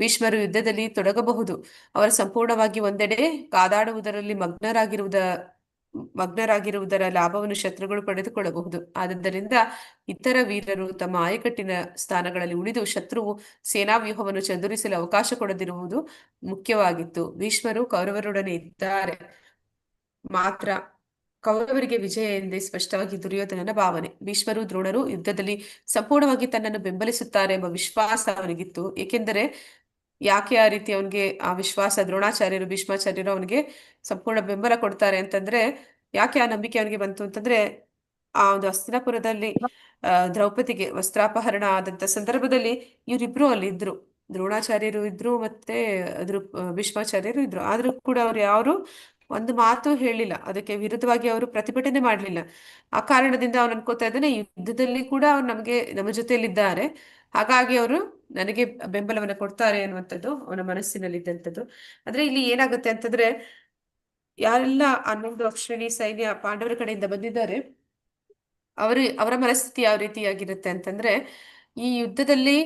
ಭೀಷ್ಮರು ಯುದ್ಧದಲ್ಲಿ ತೊಡಗಬಹುದು, ಅವರು ಸಂಪೂರ್ಣವಾಗಿ ಒಂದೆಡೆ ಕಾದಾಡುವುದರಲ್ಲಿ ಮಗ್ನರಾಗಿರುವುದರ ಲಾಭವನ್ನು ಶತ್ರುಗಳು ಪಡೆದುಕೊಳ್ಳಬಹುದು. ಆದ್ದರಿಂದ ಇತರ ವೀರರು ತಮ್ಮ ಆಯಕಟ್ಟಿನ ಸ್ಥಾನಗಳಲ್ಲಿ ಉಳಿದು ಶತ್ರುವು ಸೇನಾವ್ಯೂಹವನ್ನು ಚದುರಿಸಲು ಅವಕಾಶ ಕೊಡದಿರುವುದು ಮುಖ್ಯವಾಗಿತ್ತು. ಭೀಷ್ಮರು ಕೌರವರೊಡನೆ ಇದ್ದಾರೆ ಮಾತ್ರ ಕೌರವರಿಗೆ ವಿಜಯ ಎಂದೇ ಸ್ಪಷ್ಟವಾಗಿ ದುರ್ಯೋಧನನ ಭಾವನೆ. ಭೀಷ್ಮರು ದ್ರೋಣರು ಯುದ್ಧದಲ್ಲಿ ಸಂಪೂರ್ಣವಾಗಿ ತನ್ನನ್ನು ಬೆಂಬಲಿಸುತ್ತಾರೆ ಎಂಬ ವಿಶ್ವಾಸ ಅವನಿಗಿತ್ತು. ಏಕೆಂದರೆ ಯಾಕೆ ಆ ರೀತಿ ಅವನಿಗೆ ಆ ವಿಶ್ವಾಸ, ದ್ರೋಣಾಚಾರ್ಯರು ಭೀಷ್ಮಾಚಾರ್ಯರು ಅವನಿಗೆ ಸಂಪೂರ್ಣ ಬೆಂಬಲ ಕೊಡ್ತಾರೆ ಅಂತಂದ್ರೆ ಯಾಕೆ ಆ ನಂಬಿಕೆ ಅವನಿಗೆ ಬಂತು ಅಂತಂದ್ರೆ, ಆ ಒಂದು ಹಸ್ತಿನಾಪುರದಲ್ಲಿ ದ್ರೌಪದಿಗೆ ವಸ್ತ್ರಾಪಹರಣ ಆದಂತ ಸಂದರ್ಭದಲ್ಲಿ ಇವರಿಬ್ರು ಅಲ್ಲಿ ಇದ್ರು, ದ್ರೋಣಾಚಾರ್ಯರು ಇದ್ರು ಮತ್ತೆ ಭೀಷ್ಮಾಚಾರ್ಯರು ಇದ್ರು. ಆದ್ರೂ ಕೂಡ ಅವ್ರು ಯಾರು ಒಂದು ಮಾತು ಹೇಳಿಲ್ಲ, ಅದಕ್ಕೆ ವಿರುದ್ಧವಾಗಿ ಅವರು ಪ್ರತಿಭಟನೆ ಮಾಡಲಿಲ್ಲ. ಆ ಕಾರಣದಿಂದ ಅವನು ಅನ್ಕೋತಾ ಇದ್ದಾನೆ, ಯುದ್ಧದಲ್ಲಿ ಕೂಡ ಅವ್ರು ನಮ್ಮ ಜೊತೆಯಲ್ಲಿದ್ದಾರೆ, ಹಾಗಾಗಿ ಅವರು ನನಗೆ ಬೆಂಬಲವನ್ನ ಕೊಡ್ತಾರೆ ಅನ್ನುವಂಥದ್ದು ಅವನ ಮನಸ್ಸಿನಲ್ಲಿ ಇದ್ದಂಥದ್ದು. ಅಂದ್ರೆ ಇಲ್ಲಿ ಏನಾಗುತ್ತೆ ಅಂತಂದ್ರೆ, ಯಾರೆಲ್ಲ 11 ಅಕ್ಷರಣಿ ಸೈನ್ಯ ಪಾಂಡವರ ಕಡೆಯಿಂದ ಬಂದಿದ್ದಾರೆ, ಅವರ ಮನಸ್ಥಿತಿ ಯಾವ ರೀತಿಯಾಗಿರುತ್ತೆ ಅಂತಂದ್ರೆ, ಈ ಯುದ್ಧದಲ್ಲಿ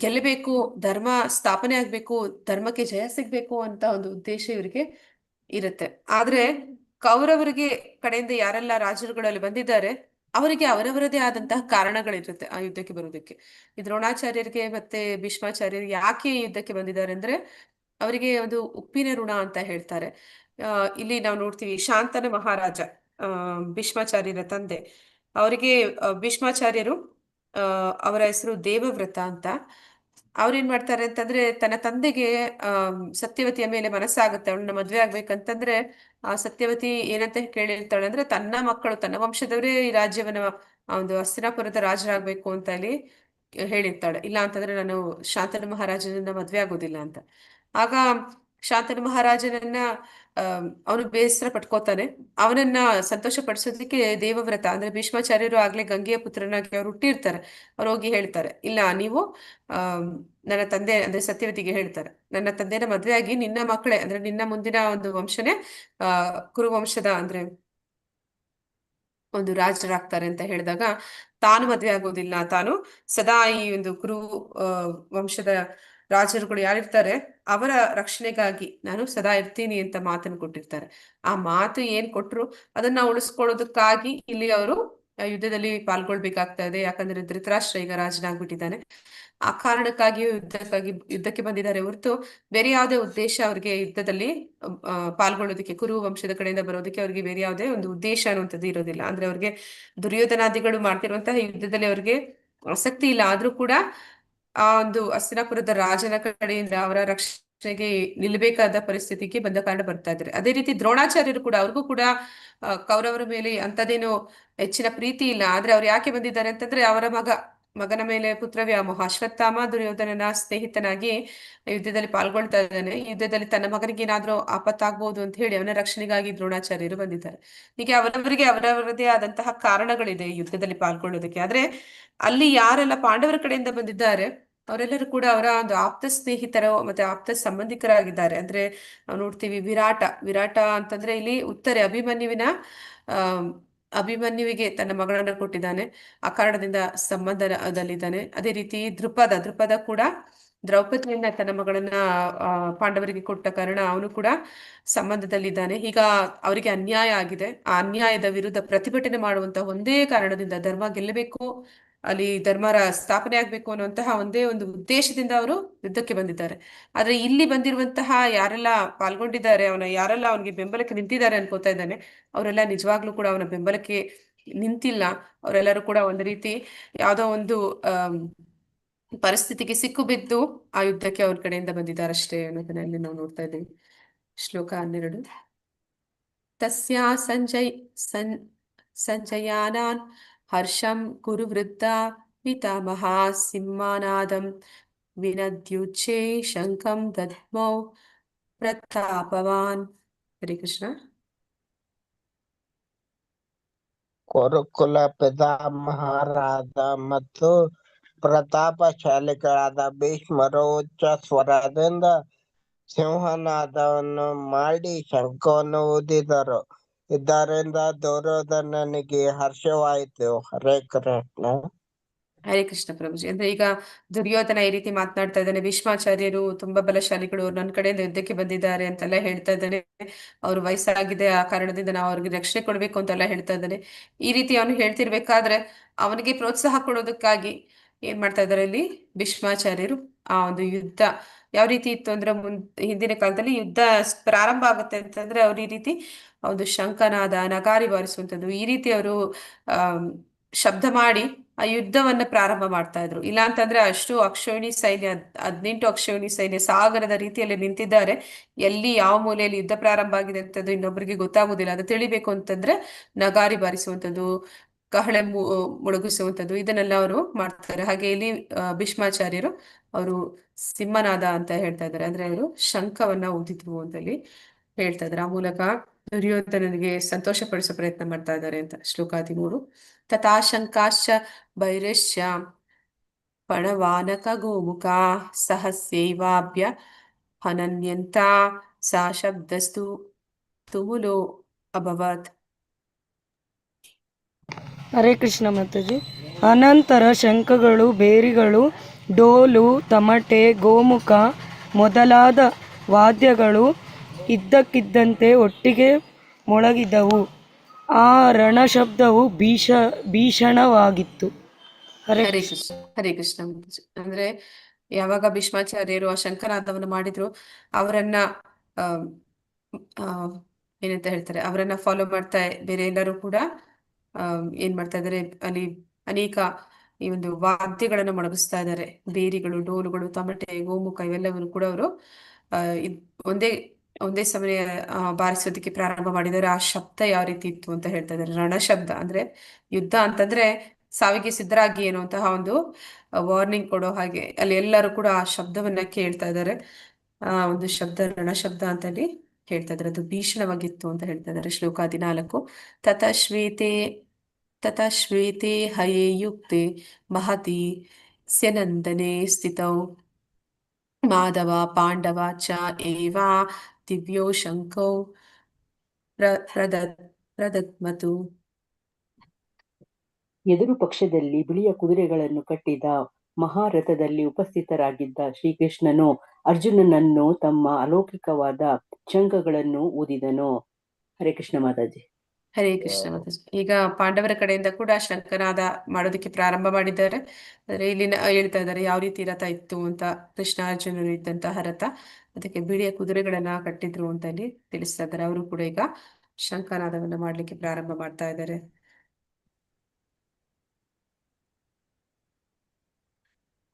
ಗೆಲ್ಲಬೇಕು, ಧರ್ಮ ಸ್ಥಾಪನೆ ಆಗ್ಬೇಕು, ಧರ್ಮಕ್ಕೆ ಜಯ ಸಿಗ್ಬೇಕು ಅಂತ ಒಂದು ಉದ್ದೇಶ ಇವರಿಗೆ ಇರುತ್ತೆ. ಆದ್ರೆ ಕೌರವರಿಗೆ ಕಡೆಯಿಂದ ಯಾರೆಲ್ಲ ರಾಜರುಗಳಲ್ಲಿ ಬಂದಿದ್ದಾರೆ ಅವರಿಗೆ ಅವರವರದೇ ಆದಂತಹ ಕಾರಣಗಳಿರುತ್ತೆ ಆ ಯುದ್ಧಕ್ಕೆ ಬರುವುದಕ್ಕೆ. ಈ ದ್ರೋಣಾಚಾರ್ಯರಿಗೆ ಮತ್ತೆ ಭೀಷ್ಮಾಚಾರ್ಯರಿಗೆ ಯಾಕೆ ಈ ಯುದ್ಧಕ್ಕೆ ಬಂದಿದ್ದಾರೆ ಅಂದ್ರೆ ಅವರಿಗೆ ಒಂದು ಉಪ್ಪಿನ ಋಣ ಅಂತ ಹೇಳ್ತಾರೆ. ಇಲ್ಲಿ ನಾವು ನೋಡ್ತೀವಿ, ಶಾಂತನ ಮಹಾರಾಜ ಭೀಷ್ಮಾಚಾರ್ಯರ ತಂದೆ, ಅವರಿಗೆ ಭೀಷ್ಮಾಚಾರ್ಯರು ಅವರ ಹೆಸರು ದೇವವ್ರತ ಅಂತ. ಅವ್ರೇನ್ ಮಾಡ್ತಾರೆ ಅಂತಂದ್ರೆ, ತನ್ನ ತಂದೆಗೆ ಸತ್ಯವತಿಯ ಮೇಲೆ ಮನಸ್ಸಾಗುತ್ತೆ, ಅವಳನ್ನ ಮದ್ವೆ ಆಗ್ಬೇಕಂತಂದ್ರೆ ಆ ಸತ್ಯವತಿ ಏನಂತ ಕೇಳಿರ್ತಾಳೆ ಅಂದ್ರೆ, ತನ್ನ ಮಕ್ಕಳು ತನ್ನ ವಂಶದವರೇ ಈ ರಾಜ್ಯವನ್ನ ಒಂದು ಹಸ್ತಿನಾಪುರದ ರಾಜರಾಗ್ಬೇಕು ಅಂತ ಹೇಳಿ ಹೇಳಿರ್ತಾಳೆ. ಇಲ್ಲ ಅಂತಂದ್ರೆ ನಾನು ಶಾಂತನು ಮಹಾರಾಜನನ್ನ ಮದ್ವೆ ಆಗೋದಿಲ್ಲ ಅಂತ. ಆಗ ಶಾಂತನು ಮಹಾರಾಜನನ್ನ ಅವನು ಬೇಸರ ಪಟ್ಕೋತಾನೆ. ಅವನನ್ನ ಸಂತೋಷ ಪಡಿಸೋದಕ್ಕೆ ದೇವವ್ರತ ಅಂದ್ರೆ ಭೀಷ್ಮಾಚಾರ್ಯರು ಆಗ್ಲೇ ಗಂಗೆಯ ಪುತ್ರನಾಗಿ ಅವ್ರು ಹುಟ್ಟಿರ್ತಾರೆ. ಅವ್ರು ಹೋಗಿ ಹೇಳ್ತಾರೆ, ಇಲ್ಲ ನೀವು ನನ್ನ ತಂದೆ ಅಂದ್ರೆ ಸತ್ಯವತಿಗೆ ಹೇಳ್ತಾರೆ, ನನ್ನ ತಂದೆನ ಮದ್ವೆ ಆಗಿ ನಿನ್ನ ಮಕ್ಕಳೇ ಅಂದ್ರೆ ನಿನ್ನ ಮುಂದಿನ ಒಂದು ವಂಶನೇ ಕುರುವಂಶದ ಅಂದ್ರೆ ಒಂದು ರಾಜರಾಗ್ತಾರೆ ಅಂತ ಹೇಳಿದಾಗ ತಾನು ಮದ್ವೆ ಆಗೋದಿಲ್ಲ, ತಾನು ಸದಾ ಈ ಒಂದು ಕುರು ವಂಶದ ರಾಜರುಗಳು ಯಾರಿರ್ತಾರೆ ಅವರ ರಕ್ಷಣೆಗಾಗಿ ನಾನು ಸದಾ ಇರ್ತೀನಿ ಅಂತ ಮಾತನ್ನು ಕೊಟ್ಟಿರ್ತಾರೆ. ಆ ಮಾತು ಏನ್ ಕೊಟ್ರು ಅದನ್ನ ಉಳಿಸ್ಕೊಳ್ಳೋದಕ್ಕಾಗಿ ಇಲ್ಲಿ ಅವರು ಯುದ್ಧದಲ್ಲಿ ಪಾಲ್ಗೊಳ್ಬೇಕಾಗ್ತಾ ಇದೆ. ಯಾಕಂದ್ರೆ ಧೃತರಾಷ್ಟ್ರ ಈಗ ರಾಜನಾಗ್ಬಿಟ್ಟಿದ್ದಾನೆ. ಆ ಕಾರಣಕ್ಕಾಗಿ ಯುದ್ಧಕ್ಕೆ ಬಂದಿದ್ದಾರೆ ಹೊರತು ಬೇರೆ ಯಾವುದೇ ಉದ್ದೇಶ ಅವ್ರಿಗೆ ಯುದ್ಧದಲ್ಲಿ ಪಾಲ್ಗೊಳ್ಳೋದಕ್ಕೆ, ಕುರು ವಂಶದ ಕಡೆಯಿಂದ ಬರೋದಕ್ಕೆ ಅವ್ರಿಗೆ ಬೇರೆ ಯಾವುದೇ ಒಂದು ಉದ್ದೇಶ ಅನ್ನುವಂಥದ್ದು ಇರೋದಿಲ್ಲ. ಅಂದ್ರೆ ಅವ್ರಿಗೆ ದುರ್ಯೋಧನಾದಿಗಳು ಮಾಡ್ತಿರುವಂತಹ ಯುದ್ಧದಲ್ಲಿ ಅವ್ರಿಗೆ ಆಸಕ್ತಿ ಇಲ್ಲ. ಆದ್ರೂ ಕೂಡ ಆ ಒಂದು ಹಸ್ತಿನಾಪುರದ ರಾಜನ ಕಡೆಯಿಂದ ಅವರ ರಕ್ಷಣೆಗೆ ನಿಲ್ಲಬೇಕಾದ ಪರಿಸ್ಥಿತಿಗೆ ಬಂದ ಕಾರಣ ಬರ್ತಾ ಇದ್ದಾರೆ. ಅದೇ ರೀತಿ ದ್ರೋಣಾಚಾರ್ಯರು ಕೂಡ, ಅವ್ರಿಗೂ ಕೂಡ ಕೌರವರ ಮೇಲೆ ಅಂತದೇನು ಹೆಚ್ಚಿನ ಪ್ರೀತಿ ಇಲ್ಲ. ಆದ್ರೆ ಅವ್ರು ಯಾಕೆ ಬಂದಿದ್ದಾರೆ ಅಂತಂದ್ರೆ ಅವರ ಮಗನ ಮೇಲೆ ಪುತ್ರ ವ್ಯಾಮೋಹ. ಅಶ್ವತ್ಥಾಮ ದುರ್ಯೋಧನನ ಸ್ನೇಹಿತನಾಗಿ ಯುದ್ಧದಲ್ಲಿ ಪಾಲ್ಗೊಳ್ತಾ ಇದ್ದಾನೆ. ಯುದ್ಧದಲ್ಲಿ ತನ್ನ ಮಗನಿಗೆ ಏನಾದ್ರೂ ಆಪತ್ತಾಗ್ಬೋದು ಅಂತ ಹೇಳಿ ಅವನ ರಕ್ಷಣೆಗಾಗಿ ದ್ರೋಣಾಚಾರ್ಯರು ಬಂದಿದ್ದಾರೆ. ಹೀಗೆ ಅವರವರಿಗೆ ಅವರವರದೇ ಆದಂತಹ ಕಾರಣಗಳಿದೆ ಯುದ್ಧದಲ್ಲಿ ಪಾಲ್ಗೊಳ್ಳೋದಕ್ಕೆ. ಆದ್ರೆ ಅಲ್ಲಿ ಯಾರೆಲ್ಲ ಪಾಂಡವರ ಕಡೆಯಿಂದ ಬಂದಿದ್ದಾರೆ ಅವರೆಲ್ಲರೂ ಕೂಡ ಅವರ ಒಂದು ಆಪ್ತ ಸ್ನೇಹಿತರು ಮತ್ತೆ ಆಪ್ತ ಸಂಬಂಧಿಕರಾಗಿದ್ದಾರೆ. ಅಂದ್ರೆ ನಾವು ನೋಡ್ತೀವಿ ವಿರಾಟ ಅಂತಂದ್ರೆ ಇಲ್ಲಿ ಉತ್ತರೆ ಅಭಿಮನ್ಯುವಿಗೆ ತನ್ನ ಮಗಳನ್ನ ಕೊಟ್ಟಿದ್ದಾನೆ. ಆ ಕಾರಣದಿಂದ ಸಂಬಂಧದಲ್ಲಿದ್ದಾನೆ. ಅದೇ ರೀತಿ ದ್ರುಪದ ಕೂಡ ದ್ರೌಪದಿಯನ್ನ ತನ್ನ ಮಗಳನ್ನ ಪಾಂಡವರಿಗೆ ಕೊಟ್ಟ ಕಾರಣ ಅವನು ಕೂಡ ಸಂಬಂಧದಲ್ಲಿದ್ದಾನೆ. ಈಗ ಅವರಿಗೆ ಅನ್ಯಾಯ ಆಗಿದೆ. ಆ ಅನ್ಯಾಯದ ವಿರುದ್ಧ ಪ್ರತಿಭಟನೆ ಮಾಡುವಂತಹ ಒಂದೇ ಕಾರಣದಿಂದ, ಧರ್ಮ ಗೆಲ್ಲಬೇಕು, ಅಲ್ಲಿ ಧರ್ಮರ ಸ್ಥಾಪನೆ ಆಗ್ಬೇಕು ಅನ್ನುವಂತಹ ಒಂದೇ ಒಂದು ಉದ್ದೇಶದಿಂದ ಅವರು ಯುದ್ಧಕ್ಕೆ ಬಂದಿದ್ದಾರೆ. ಆದ್ರೆ ಇಲ್ಲಿ ಬಂದಿರುವಂತಹ ಯಾರೆಲ್ಲ ಪಾಲ್ಗೊಂಡಿದ್ದಾರೆ, ಯಾರೆಲ್ಲ ಅವನಿಗೆ ಬೆಂಬಲಕ್ಕೆ ನಿಂತಿದ್ದಾರೆ ಅನ್ಕೋತಾ ಇದ್ದಾನೆ, ಅವರೆಲ್ಲ ನಿಜವಾಗ್ಲೂ ಕೂಡ ಅವನ ಬೆಂಬಲಕ್ಕೆ ನಿಂತಿಲ್ಲ. ಅವರೆಲ್ಲರೂ ಕೂಡ ಒಂದು ರೀತಿ ಯಾವುದೋ ಒಂದು ಪರಿಸ್ಥಿತಿಗೆ ಸಿಕ್ಕು ಬಿದ್ದು ಆ ಯುದ್ಧಕ್ಕೆ ಅವ್ರ ಕಡೆಯಿಂದ ಬಂದಿದ್ದಾರೆ ಅಷ್ಟೇ ಅನ್ನೋದನ್ನ ನಾವು ನೋಡ್ತಾ ಇದ್ದೀವಿ. ಶ್ಲೋಕ 12. ತಸ್ಯಾ ಸಂಜಯಾನಾನ್ ಹರ್ಷಂ ಕುರು ವೃದ್ಧ ಪಿತಾಮಹ ಸಿಂಹಾನಾದಂ ವಿನದ್ಯುಚ್ಛೇ ಶಂಖಂ ದದ್ಮೌ ಪ್ರತಾಪವಾನ್. ಹರೇ ಕೃಷ್ಣ. ಕುರುಕುಲ ಪಿತಾಮಹರಾದ ಮತ್ತು ಪ್ರತಾಪಶಾಲಿಗಳಾದ ಭೀಷ್ಮರು ಉಚ್ಚ ಸ್ವರದಿಂದ ಸಿಂಹನಾದವನ್ನು ಮಾಡಿ ಶಂಖವನ್ನು ಊದಿದರು. ಇದರಿಂದ ದುರ್ಯೋಧನನಿಗೆ ಹರ್ಷವಾಯಿತು. ಹರೇ ಕೃಷ್ಣ. ಹರೇ ಕೃಷ್ಣ ಪ್ರಭುಜಿ. ಅಂದ್ರೆ ಈಗ ದುರ್ಯೋಧನ ಈ ರೀತಿ ಮಾತನಾಡ್ತಾ ಇದ್ದಾನೆ, ಭೀಷ್ಮಾಚಾರ್ಯರು ತುಂಬಾ ಬಲಶಾಲಿಗಳು, ನನ್ನ ಕಡೆಯಿಂದ ಯುದ್ಧಕ್ಕೆ ಬಂದಿದ್ದಾರೆ ಅಂತೆಲ್ಲ ಹೇಳ್ತಾ ಇದ್ದಾನೆ. ಅವ್ರು ವಯಸ್ಸಾಗಿದೆ, ಆ ಕಾರಣದಿಂದ ನಾವು ಅವ್ರಿಗೆ ರಕ್ಷಣೆ ಕೊಡ್ಬೇಕು ಅಂತೆಲ್ಲ ಹೇಳ್ತಾ ಇದ್ದಾನೆ. ಈ ರೀತಿ ಅವನು ಹೇಳ್ತಿರ್ಬೇಕಾದ್ರೆ ಅವನಿಗೆ ಪ್ರೋತ್ಸಾಹ ಕೊಡೋದಕ್ಕಾಗಿ ಏನ್ ಮಾಡ್ತಾ ಇದ್ದಾರೆ ಇಲ್ಲಿ ಭೀಷ್ಮಾಚಾರ್ಯರು, ಆ ಒಂದು ಯುದ್ಧ ಯಾವ ರೀತಿ ಇತ್ತು ಅಂದ್ರೆ ಹಿಂದಿನ ಕಾಲದಲ್ಲಿ ಯುದ್ಧ ಪ್ರಾರಂಭ ಆಗುತ್ತೆ ಅಂತಂದ್ರೆ ಅವ್ರು ಈ ರೀತಿ ಒಂದು ಶಂಖನಾದ, ನಗಾರಿ ಬಾರಿಸುವಂಥದ್ದು, ಈ ರೀತಿ ಅವರು ಶಬ್ದ ಮಾಡಿ ಆ ಯುದ್ಧವನ್ನ ಪ್ರಾರಂಭ ಮಾಡ್ತಾ ಇದ್ರು. ಇಲ್ಲ ಅಂತಂದ್ರೆ ಅಷ್ಟು ಅಕ್ಷೋಹಿಣಿ ಸೈನ್ಯ, 18 ಅಕ್ಷೋಹಿಣಿ ಸೈನ್ಯ ಸಾಗರದ ರೀತಿಯಲ್ಲಿ ನಿಂತಿದ್ದಾರೆ. ಎಲ್ಲಿ ಯಾವ ಮೂಲೆಯಲ್ಲಿ ಯುದ್ಧ ಪ್ರಾರಂಭ ಆಗಿದೆ ಅಂತದ್ದು ಇನ್ನೊಬ್ಬರಿಗೆ ಗೊತ್ತಾಗುದಿಲ್ಲ. ಅದು ತಿಳಿಬೇಕು ಅಂತಂದ್ರೆ ನಗಾರಿ ಬಾರಿಸುವಂಥದ್ದು, ಕಹಳೆ ಮುಳುಗಿಸುವಂಥದ್ದು, ಇದನ್ನೆಲ್ಲ ಅವರು ಮಾಡ್ತಾರೆ. ಹಾಗೆ ಇಲ್ಲಿ ಭೀಷ್ಮಾಚಾರ್ಯರು ಅವರು ಸಿಂಹನಾದ ಅಂತ ಹೇಳ್ತಾ ಇದ್ದಾರೆ. ಅಂದ್ರೆ ಅವರು ಶಂಖವನ್ನ ಊದಿದ್ರು ಅಂತ ಹೇಳಿ ಹೇಳ್ತಾ ಇದ್ದಾರೆ. ಆ ಮೂಲಕ ದುರ್ಯೋಧನನಿಗೆ ಸಂತೋಷ ಪಡಿಸೋ ಪ್ರಯತ್ನ ಮಾಡ್ತಾ ಇದ್ದಾರೆ ಅಂತ. ಶ್ಲೋಕ 13. ತಥಾ ಶಂಕಾಶ್ಚ ಭೈರಶ್ಚ ಪಣವಾನಕ ಗೋಮುಖ ಸಹಸ್ಯೈವಾಭ್ಯ ಹನನ್ಯಂತ ಸಾ ಶಬ್ದಸ್ತು ತುಮುಲೋ ಅಭವತ್. ಹರೇ ಕೃಷ್ಣ ಮಾತಾಜಿ. ಅನಂತರ ಶಂಖಗಳು, ಬೇರಿಗಳು, ಡೋಲು, ತಮಟೆ, ಗೋಮುಖ ಮೊದಲಾದ ವಾದ್ಯಗಳು ಇದ್ದಕ್ಕಿದ್ದಂತೆ ಒಟ್ಟಿಗೆ ಮೊಳಗಿದವು. ಆ ರಣಶಬ್ದವು ಭೀಷಣವಾಗಿತ್ತು. ಹರೇ ಹರೇ ಕೃಷ್ಣ. ಹರೇ ಕೃಷ್ಣ. ಅಂದ್ರೆ ಯಾವಾಗ ಭೀಷ್ಮಾಚಾರ್ಯರು ಆ ಶಂಕನಾದವನ್ನು ಮಾಡಿದ್ರು, ಅವರನ್ನ ಏನಂತ ಹೇಳ್ತಾರೆ, ಅವರನ್ನ ಫಾಲೋ ಮಾಡ್ತಾ ಬೇರೆ ಎಲ್ಲರೂ ಕೂಡ ಏನ್ ಮಾಡ್ತಾ ಇದಾರೆ, ಅಲ್ಲಿ ಅನೇಕ ಈ ಒಂದು ವಾದ್ಯಗಳನ್ನು ಮೊಳಗಿಸ್ತಾ ಇದ್ದಾರೆ. ಬೇರಿಗಳು, ಡೋಲುಗಳು, ತಮಟೆ, ಗೋಮುಖ ಇವೆಲ್ಲವನ್ನು ಕೂಡ ಅವರು ಒಂದೇ ಸಮಯ ಬಾರಿಸೋದಕ್ಕೆ ಪ್ರಾರಂಭ ಮಾಡಿದ್ದಾರೆ. ಆ ಶಬ್ದ ಯಾವ ರೀತಿ ಇತ್ತು ಅಂತ ಹೇಳ್ತಾ ಇದ್ದಾರೆ. ರಣಶಬ್ದ ಅಂದ್ರೆ ಯುದ್ಧ ಅಂತಂದ್ರೆ ಸಾವಿಗೆ ಸಿದ್ಧರಾಗಿ ಎನ್ನುವಂತಹ ಒಂದು ವಾರ್ನಿಂಗ್ ಕೊಡೋ ಹಾಗೆ ಅಲ್ಲಿ ಎಲ್ಲರೂ ಕೂಡ ಆ ಶಬ್ದವನ್ನ ಕೇಳ್ತಾ ಇದ್ದಾರೆ. ಒಂದು ಶಬ್ದ ರಣಶಬ್ದ ಅಂತ ಹೇಳಿ ಹೇಳ್ತಾ ಇದ್ದಾರೆ. ಅದು ಭೀಷಣವಾಗಿತ್ತು ಅಂತ ಹೇಳ್ತಾ ಇದ್ದಾರೆ. ಶ್ಲೋಕ 14. ತತಶ್ವೇತೆ ತತಶ್ವೇತೆ ಹಯೇ ಯುಕ್ತೆ ಮಹತಿ ಸ್ಯನಂದನೆ ಸ್ಥಿತೌ ಮಾಧವ ಪಾಂಡವ ಚ ಏವಾ ದಿವ್ಯೋ ಶಂಕೌ ಪ್ರದತ್ಮತು. ಎದುರು ಪಕ್ಷದಲ್ಲಿ ಬಿಳಿಯ ಕುದುರೆಗಳನ್ನು ಕಟ್ಟಿದ ಮಹಾರಥದಲ್ಲಿ ಉಪಸ್ಥಿತರಾಗಿದ್ದ ಶ್ರೀಕೃಷ್ಣನು ಅರ್ಜುನನನ್ನು ತಮ್ಮ ಅಲೌಕಿಕವಾದ ಶಂಖಗಳನ್ನು ಊದಿದನು. ಹರೇ ಕೃಷ್ಣ ಮಾತಾಜಿ. ಹರೇ ಕೃಷ್ಣ ಮಾತಾಜಿ. ಈಗ ಪಾಂಡವರ ಕಡೆಯಿಂದ ಕೂಡ ಶಂಖನಾದ ಮಾಡೋದಕ್ಕೆ ಪ್ರಾರಂಭ ಮಾಡಿದ್ದಾರೆ. ಅಂದ್ರೆ ಇಲ್ಲಿ ಹೇಳ್ತಾ ಇದ್ದಾರೆ ಯಾವ ರೀತಿ ರಥ ಇತ್ತು ಅಂತ. ಕೃಷ್ಣಾರ್ಜುನರು ಇದ್ದಂತಹ ರಥ, ಅದಕ್ಕೆ ಬಿಳಿಯ ಕುದುರೆಗಳನ್ನ ಕಟ್ಟಿದ್ರು ಅಂತ ಇಲ್ಲಿ ತಿಳಿಸ್ತಾ ಇದ್ದಾರೆ. ಅವರು ಕೂಡ ಈಗ ಶಂಖನಾದವನ್ನ ಮಾಡ್ಲಿಕ್ಕೆ ಪ್ರಾರಂಭ ಮಾಡ್ತಾ ಇದ್ದಾರೆ.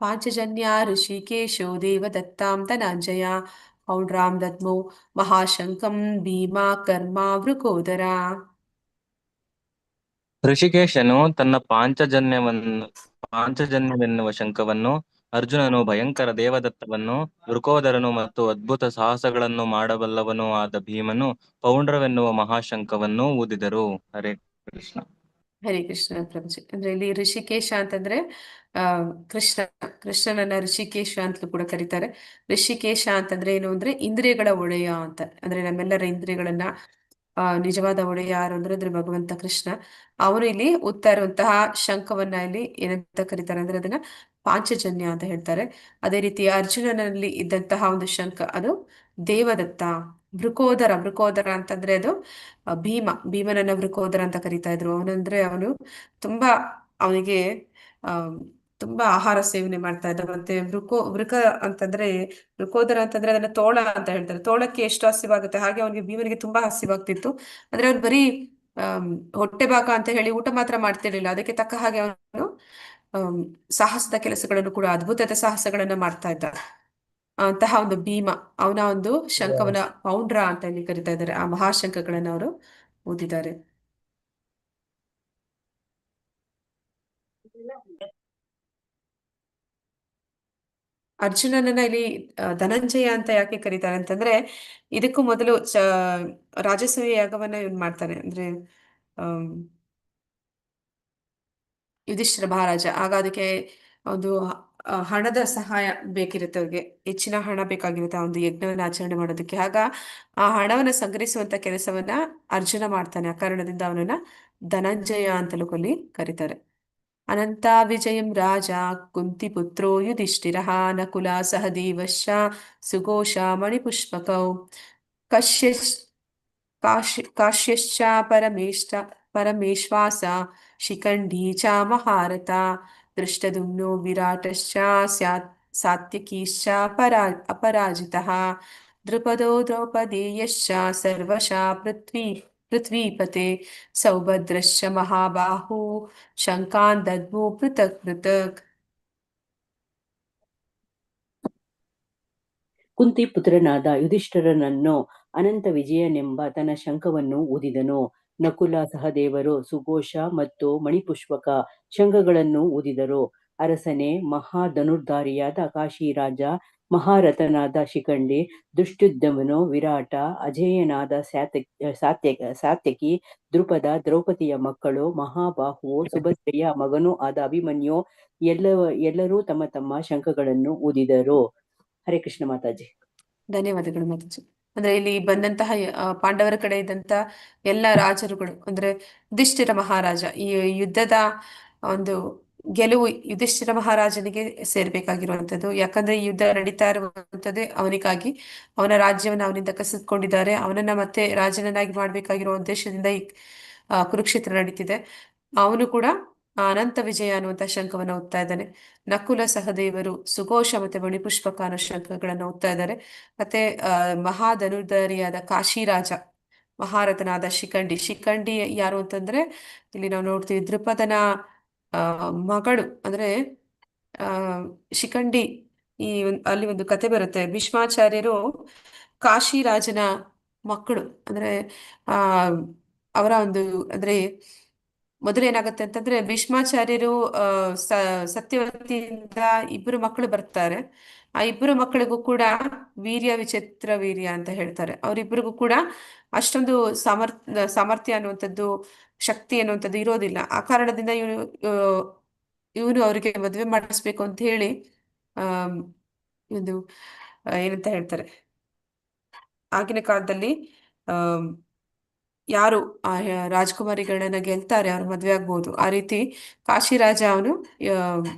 ಪಾಂಚಜನ್ಯ ಋಷಿಕೇಶೋ ದೇವದತ್ತಾಂ ಧನಂಜಯ ಪೌಂಡ್ರಾಂ ದದ್ಮೋ ಮಹಾಶಂಕಂ ಭೀಮಾ ಕರ್ಮ ವೃಕೋದರ. ಋಷಿಕೇಶನು ತನ್ನ ಪಾಂಚಜನ್ಯವೆನ್ನುವ ಶಂಖವನ್ನು, ಅರ್ಜುನನು ಭಯಂಕರ ದೇವದತ್ತವನ್ನು, ವೃಕೋದರನು ಮತ್ತು ಅದ್ಭುತ ಸಾಹಸಗಳನ್ನು ಮಾಡಬಲ್ಲವನೂ ಆದ ಭೀಮನು ಪೌಂಡ್ರವೆನ್ನುವ ಮಹಾಶಂಖವನ್ನು ಊದಿದರು. ಹರೇ ಕೃಷ್ಣ. ಹರೇ ಕೃಷ್ಣ ಪ್ರಭುಜಿ. ಅಂದ್ರೆ ಇಲ್ಲಿ ಋಷಿಕೇಶ ಅಂತಂದ್ರೆ ಆ ಕೃಷ್ಣನನ್ನ ಋಷಿಕೇಶ ಅಂತಲೂ ಕೂಡ ಕರೀತಾರೆ. ಋಷಿಕೇಶ ಅಂತಂದ್ರೆ ಏನು ಅಂದ್ರೆ ಇಂದ್ರಿಯಗಳ ಒಡೆಯ ಅಂತ. ಅಂದ್ರೆ ನಮ್ಮೆಲ್ಲರ ಇಂದ್ರಿಯಗಳನ್ನ ನಿಜವಾದ ಒಡೆಯ ಯಾರು ಅಂದ್ರೆ ಭಗವಂತ ಕೃಷ್ಣ. ಅವನು ಇಲ್ಲಿ ಊದ್ತಾ ಇರುವಂತಹ ಶಂಖವನ್ನ ಇಲ್ಲಿ ಏನಂತ ಕರೀತಾರೆ ಅಂದ್ರೆ ಅದನ್ನ ಪಾಂಚಜನ್ಯ ಅಂತ ಹೇಳ್ತಾರೆ. ಅದೇ ರೀತಿ ಅರ್ಜುನನಲ್ಲಿ ಇದ್ದಂತಹ ಒಂದು ಶಂಖ ಅದು ದೇವದತ್ತ. ವೃಕೋದರ ಅಂತಂದ್ರೆ ಅದು ಭೀಮನನ್ನ ವೃಕೋದರ ಅಂತ ಕರಿತಾ ಇದ್ರು. ಅವನು ತುಂಬಾ ಅವನಿಗೆ ಆ ತುಂಬಾ ಆಹಾರ ಸೇವನೆ ಮಾಡ್ತಾ ಇದ್ದ. ಮತ್ತೆ ವೃಕ ಅಂತಂದ್ರೆ ವೃಕೋದರ ಅಂತಂದ್ರೆ ಅದನ್ನ ತೋಳ ಅಂತ ಹೇಳ್ತಾರೆ. ತೋಳಕ್ಕೆ ಎಷ್ಟು ಹಸಿವಾಗುತ್ತೆ ಹಾಗೆ ಅವನಿಗೆ ಭೀಮನಿಗೆ ತುಂಬಾ ಹಸಿವಾಗ್ತಿತ್ತು. ಅಂದ್ರೆ ಅವ್ನು ಬರೀ ಹೊಟ್ಟೆ ಭಾಗ ಅಂತ ಹೇಳಿ ಊಟ ಮಾತ್ರ ಮಾಡ್ತಿರ್ಲಿಲ್ಲ. ಅದಕ್ಕೆ ತಕ್ಕ ಹಾಗೆ ಅವನು ಸಾಹಸದ ಕೆಲಸಗಳನ್ನು ಕೂಡ, ಅದ್ಭುತದ ಸಾಹಸಗಳನ್ನ ಮಾಡ್ತಾ ಇದ್ದ. ಅಂತಹ ಒಂದು ಭೀಮ, ಅವನ ಒಂದು ಶಂಖವನ ಪೌಂಡ್ರ ಅಂತ ಇಲ್ಲಿ ಕರಿತಾ ಇದ್ದಾರೆ. ಆ ಮಹಾಶಂಖಗಳನ್ನ ಅವರು ಓದಿದ್ದಾರೆ. ಅರ್ಜುನನನ್ನ ಇಲ್ಲಿ ಧನಂಜಯ ಅಂತ ಯಾಕೆ ಕರೀತಾರೆ ಅಂತಂದ್ರೆ, ಇದಕ್ಕೂ ಮೊದಲು ರಾಜಸೂಯ ಯಾಗವನ್ನ ಇವನ್ ಮಾಡ್ತಾನೆ. ಅಂದ್ರೆ ಯುಧಿಷ್ಠಿರ ಮಹಾರಾಜ. ಆಗ ಅದಕ್ಕೆ ಒಂದು ಹಣದ ಸಹಾಯ ಬೇಕಿರುತ್ತೆ. ಅವ್ರಿಗೆ ಹೆಚ್ಚಿನ ಹಣ ಬೇಕಾಗಿರುತ್ತೆ ಆ ಒಂದು ಯಜ್ಞವನ್ನ ಆಚರಣೆ ಮಾಡೋದಕ್ಕೆ. ಆಗ ಆ ಹಣವನ್ನ ಸಂಗ್ರಹಿಸುವಂತ ಕೆಲಸವನ್ನ ಅರ್ಜುನ ಮಾಡ್ತಾನೆ. ಆ ಕಾರಣದಿಂದ ಅವನನ್ನ ಧನಂಜಯ ಅಂತಲೂ ಕೊಲ್ಲಿ ಕರೀತಾರೆ. ಅನಂತ ವಿಜಯಂ ರಾಜ ಕುಂತಿಪುತ್ರೋ ಯುಧಿಷ್ಠಿರಃ ನಕುಲ ಸಹದೇವಶ್ಚ ಸುಘೋಷ ಮಣಿಪುಷ್ಪಕೌ ಕಾಶ್ಯಶ್ಚ ಪರಮೇಶ್ವಾಸ ಶಿಖಂಡಿ ಚ ಮಹಾರಥ ದೃಷ್ಟದುಮ್ನೋ ವಿರಾಟಶ್ಚ ಸಾತ್ಯಕೀಶ್ಚ ಅಪರಾಜಿತಃ ದ್ರುಪದೋ ದ್ರೌಪದೇಯಶ್ಚ ಸರ್ವಶಃ ಪೃಥ್ವೀಪತೆ ಸೌಭದ್ರಶ್ಚ ಮಹಾಬಾಹು ಶಂಕಾನ್ ದದ್ಮೋ ಪೃಥಕ್ ಪೃಥಕ್. ಕುಂತಿ ಪುತ್ರನಾದ ಯುಧಿಷ್ಠಿರನನ್ನು ಅನಂತ ವಿಜಯನೆಂಬ ತನ್ನ ಶಂಖವನ್ನು ಊದಿದನು. ನಕುಲ ಸಹದೇವರು ಸುಘೋಷ ಮತ್ತು ಮಣಿಪುಷ್ಪಕ ಶಂಖಗಳನ್ನು ಊದಿದರು. ಅರಸನೇ, ಮಹಾಧನುರ್ಧಾರಿಯಾದ ಕಾಶಿರಾಜ, ಮಹಾರಥನಾದ ಶಿಖಂಡಿ, ದುಷ್ಟ್ಯುದ್ಯಮನು, ವಿರಾಟ, ಅಜೇಯನಾದ ಸಾತ್ಯಕಿ, ದ್ರುಪದ, ದ್ರೌಪದಿಯ ಮಕ್ಕಳು, ಮಹಾಬಾಹುವು, ಸುಭದ್ರೆಯ ಮಗನೂ ಆದ ಅಭಿಮನ್ಯು ಎಲ್ಲರೂ ತಮ್ಮ ತಮ್ಮ ಶಂಖಗಳನ್ನು ಊದಿದರು. ಹರೇ ಕೃಷ್ಣ ಮಾತಾಜಿ. ಧನ್ಯವಾದಗಳು ಮಾತಾಜಿ. ಅಂದ್ರೆ ಇಲ್ಲಿ ಬಂದಂತಹ ಪಾಂಡವರ ಕಡೆ ಇದ್ದಂತ ಎಲ್ಲ ರಾಜರುಗಳು, ಅಂದ್ರೆ ಯುಧಿಷ್ಠಿರ ಮಹಾರಾಜ, ಈ ಯುದ್ಧದ ಒಂದು ಗೆಲುವು ಯುಧಿಷ್ಠಿರ ಮಹಾರಾಜನಿಗೆ ಸೇರ್ಬೇಕಾಗಿರುವಂತದ್ದು. ಯಾಕಂದ್ರೆ ಈ ಯುದ್ಧ ನಡೀತಾ ಇರುವಂತದ್ದೇ ಅವನಿಗಾಗಿ. ಅವನ ರಾಜ್ಯವನ್ನ ಅವನಿಂದ ಕಸಿದುಕೊಂಡಿದ್ದಾರೆ. ಅವನನ್ನ ಮತ್ತೆ ರಾಜನನ್ನಾಗಿ ಮಾಡ್ಬೇಕಾಗಿರುವ ಉದ್ದೇಶದಿಂದ ಈ ಕುರುಕ್ಷೇತ್ರ ನಡೀತಿದೆ. ಅವನು ಕೂಡ ಅನಂತ ವಿಜಯ ಅನ್ನುವಂತ ಶಂಖವನ್ನು ಓದ್ತಾ ಇದ್ದಾನೆ. ನಕುಲ ಸಹದೇವರು ಸುಘೋಷ ಮತ್ತೆ ಮಣಿಪುಷ್ಪಕ ಅನ್ನೋ ಶಂಖಗಳನ್ನು ಓದ್ತಾ ಇದ್ದಾರೆ. ಮತ್ತೆ ಮಹಾಧನುರ್ಧಾರಿಯಾದ ಕಾಶಿರಾಜ, ಮಹಾರಥನಾದ ಶಿಖಂಡಿ ಯಾರು ಅಂತಂದ್ರೆ ಇಲ್ಲಿ ನಾವು ನೋಡ್ತೀವಿ ದ್ರುಪದನ ಮಗಳು. ಅಂದ್ರೆ ಶಿಖಂಡಿ ಅಲ್ಲಿ ಒಂದು ಕತೆ ಬರುತ್ತೆ. ಭೀಷ್ಮಾಚಾರ್ಯರು ಕಾಶಿರಾಜನ ಮಕ್ಕಳು. ಅಂದ್ರೆ ಅವರ ಒಂದು ಅಂದ್ರೆ ಮೊದಲು ಏನಾಗುತ್ತೆ ಅಂತಂದ್ರೆ ಭೀಷ್ಮಾಚಾರ್ಯರು ಸತ್ಯವತಿಯಿಂದ ಇಬ್ಬರು ಮಕ್ಕಳು ಬರ್ತಾರೆ. ಆ ಇಬ್ಬರು ಮಕ್ಕಳಿಗೂ ಕೂಡ ವೀರ್ಯ ವಿಚಿತ್ರ ವೀರ್ಯ ಅಂತ ಹೇಳ್ತಾರೆ. ಅವರಿಬ್ಬರಿಗೂ ಕೂಡ ಅಷ್ಟೊಂದು ಸಾಮರ್ಥ್ಯ ಅನ್ನುವಂಥದ್ದು, ಶಕ್ತಿ ಅನ್ನುವಂಥದ್ದು ಇರೋದಿಲ್ಲ. ಆ ಕಾರಣದಿಂದ ಇವನು ಅವರಿಗೆ ಮದುವೆ ಮಾಡಿಸ್ಬೇಕು ಅಂತ ಹೇಳಿ ಆ ಒಂದು ಏನಂತ ಹೇಳ್ತಾರೆ, ಆಗಿನ ಕಾಲದಲ್ಲಿ ಆ ಯಾರು ಆ ರಾಜಕುಮಾರಿಗಳನ್ನ ಗೆಲ್ತಾರೆ ಅವ್ರು ಮದ್ವೆ ಆಗ್ಬೋದು. ಆ ರೀತಿ ಕಾಶಿರಾಜ ಅವನು